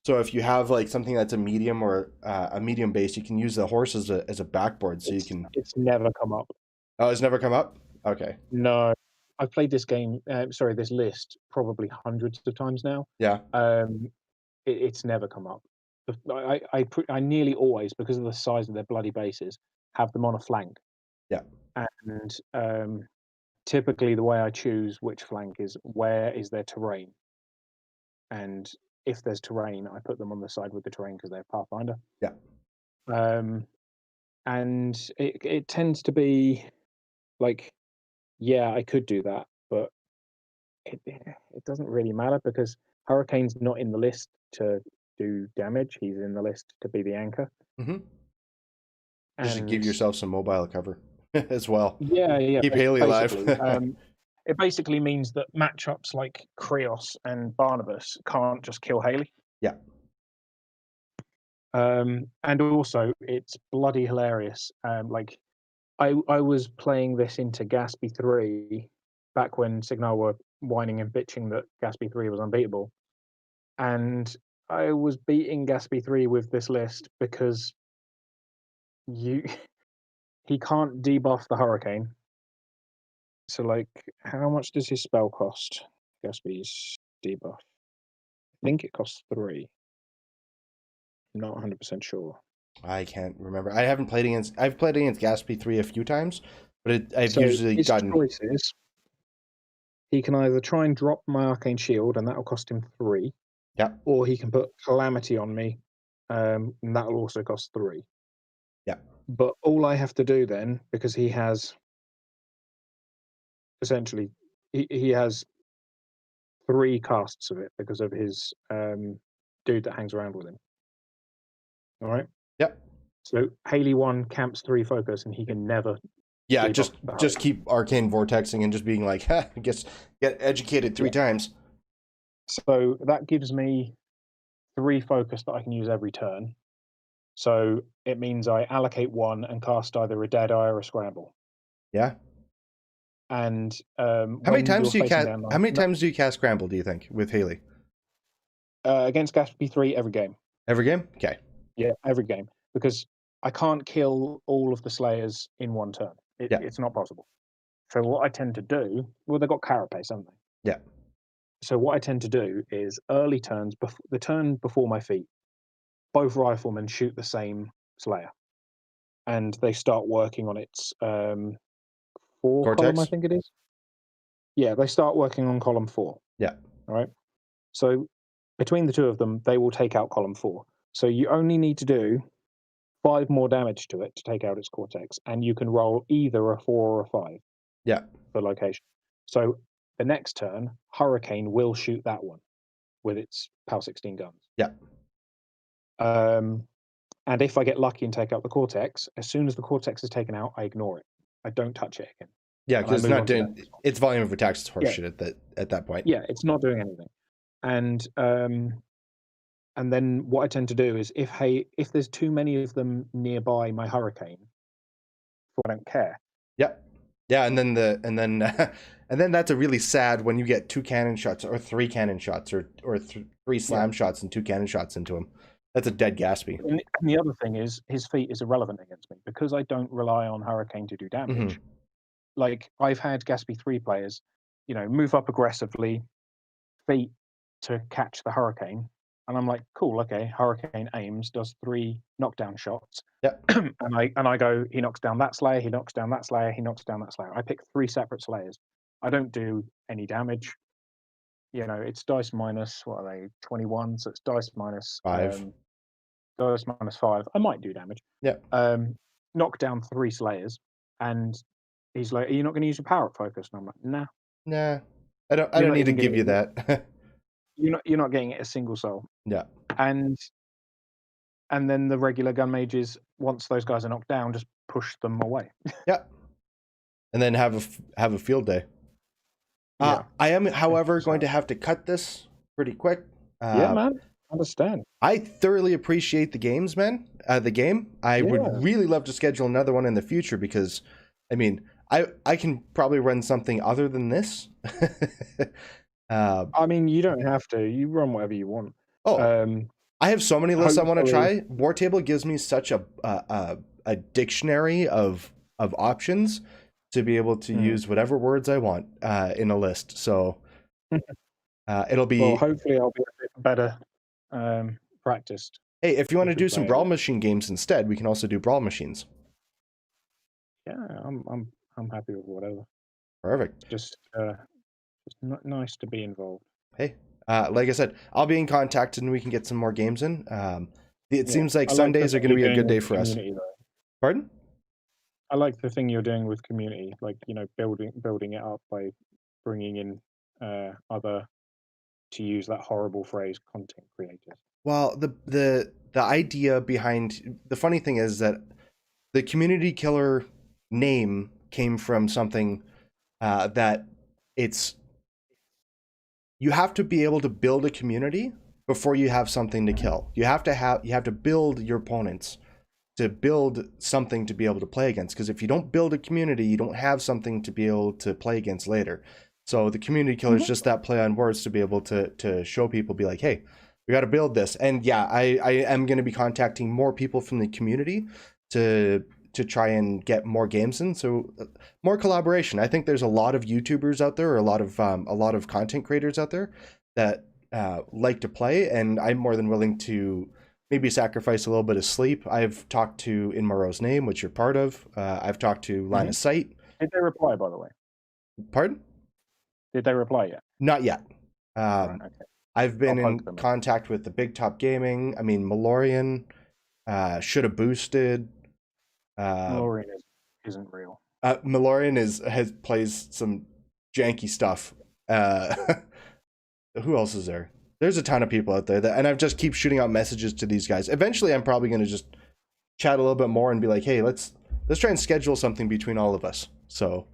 So if you have like something that's a medium or a medium base, you can use the horse as a backboard. So you can. It's never come up. Oh, it's never come up. Okay. No, I've played this game. This list probably hundreds of times now. Yeah. It's never come up. I nearly always, because of the size of their bloody bases, have them on a flank. Yeah. And typically the way I choose which flank is where is their terrain. And if there's terrain, I put them on the side with the terrain because they're Pathfinder. Yeah. And it tends to be like, yeah, I could do that, but it doesn't really matter because Hurricane's not in the list to do damage. He's in the list to be the anchor. Mm-hmm. Just to give yourself some mobile cover as well. Yeah. Keep Haley alive. It basically means that matchups like Krios and Barnabas can't just kill Haley. Yeah. And also, it's bloody hilarious. Like, I was playing this into Gaspy 3 back when Cygnar were whining and bitching that Gaspy 3 was unbeatable. And I was beating Gaspy 3 with this list because he can't debuff the Hurricane. So, like, how much does his spell cost? Gaspy's debuff. I think it costs 3. I'm not 100% sure. I can't remember. I've played against Gaspy 3 a few times, but I've usually his gotten. Choices, he can either try and drop my Arcane Shield, and that'll cost him 3. Yeah. Or he can put Calamity on me, and that'll also cost 3. Yeah. But all I have to do then, because he has essentially he has 3 casts of it because of his dude that hangs around with him. All right. Yep. So Haley1 camps 3 focus, and he can never. Yeah, just keep Arcane Vortexing and just being like, I guess get educated 3 times. So that gives me 3 focus that I can use every turn. So it means I allocate 1 and cast either a Deadeye or a Scramble. Yeah. And how many times do you cast Scramble, do you think, with Haley? Against Gaspy 3, every game. Every game? Okay. Yeah, every game. Because I can't kill all of the Slayers in 1 turn. It's not possible. So what I tend to do, well, they've got Carapace, haven't they? Yeah. So what I tend to do is early turns, the turn before my feet, both riflemen shoot the same Slayer. And they start working on its 4 column, I think it is. Yeah, they start working on column 4. Yeah. All right. So between the 2 of them, they will take out column 4. So you only need to do 5 more damage to it to take out its cortex, and you can roll either a 4 or a 5 Yeah. for location. So the next turn, Hurricane will shoot that one with its PAL 16 guns. Yeah. And if I get lucky and take out the cortex, as soon as the cortex is taken out, I ignore it. I don't touch it again. Yeah, And I because it's move not on to the doing next one. its volume of attacks is Yeah. horseshit at that point. Yeah, it's not doing anything. And then what I tend to do is if there's too many of them nearby my Hurricane, I don't care. Yeah. Yeah, and then that's a really sad when you get 2 cannon shots or 3 cannon shots or 3 slam shots and 2 cannon shots into him. That's a dead Gaspy. And the other thing is his feat is irrelevant against me because I don't rely on Hurricane to do damage. Mm-hmm. Like I've had Gaspy 3 players, move up aggressively, feat to catch the Hurricane, and I'm like, cool, okay, Hurricane aims, does 3 knockdown shots. Yeah. and I go, he knocks down that Slayer, he knocks down that Slayer, he knocks down that Slayer. I pick 3 separate Slayers. I don't do any damage. It's dice minus, what are they, 21, so it's dice minus 5. Dice minus 5. I might do damage. Yeah. Knock down 3 Slayers, and he's like, "Are you not going to use your power up focus?" And I'm like, Nah. I don't need to give you that. You're not getting it a single soul. Yeah. And then the regular gun mages, once those guys are knocked down, just push them away. Yeah. And then have a field day. Yeah. I am, however, going to have to cut this pretty quick. Yeah, man. Understand. I thoroughly appreciate the games, man. The game. I would really love to schedule another one in the future because, I mean, I can probably run something other than this. I mean, you don't have to. You run whatever you want. I have so many lists I want to try. War Table gives me such a dictionary of options to be able to use whatever words I want in a list. So it'll be. Well, hopefully, I'll be a bit better practiced. Hey, if you want to do some Brawl Machine games instead, we can also do Brawl Machines. Yeah, I'm happy with whatever. Perfect. Just nice to be involved. Hey, like I said, I'll be in contact and we can get some more games in. It seems like Sundays are going to be a good day for us. Pardon? I like the thing you're doing with community, like building it up by bringing in other, to use that horrible phrase, content creators. Well, the idea behind the funny thing is that the Community Killer name came from something that you have to be able to build a community before you have something to kill. You have to build your opponents to build something to be able to play against. Because if you don't build a community, you don't have something to be able to play against later. So the Community Killer is just that play on words to be able to show people, be like, hey, we got to build this. And yeah, I am going to be contacting more people from the community to try and get more games in. So more collaboration. I think there's a lot of YouTubers out there, or a lot of content creators out there that like to play, and I'm more than willing to maybe sacrifice a little bit of sleep. I've talked to In Moreau's Name, which you're part of. I've talked to Line of Sight. Did they reply, by the way? Pardon? Did they reply yet? Not yet. Right, okay. I've been in contact with the Big Top Gaming. I mean, Malorian should have boosted. Malorian isn't real. Malorian plays some janky stuff. Who else is there? There's a ton of people out there and I've just keep shooting out messages to these guys. Eventually, I'm probably going to just chat a little bit more and be like, hey, let's try and schedule something between all of us. So,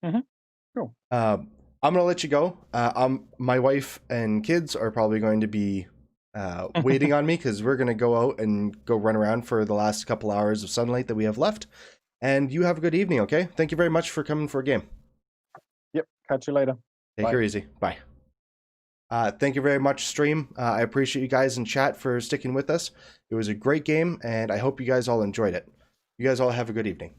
cool. I'm gonna let you go. My wife and kids are probably going to be waiting on me because we're gonna go out and go run around for the last couple hours of sunlight that we have left. And you have a good evening, okay? Thank you very much for coming for a game. Yep. Catch you later. Take her easy. Bye. Thank you very much, stream. I appreciate you guys in chat for sticking with us. It was a great game, and I hope you guys all enjoyed it. You guys all have a good evening.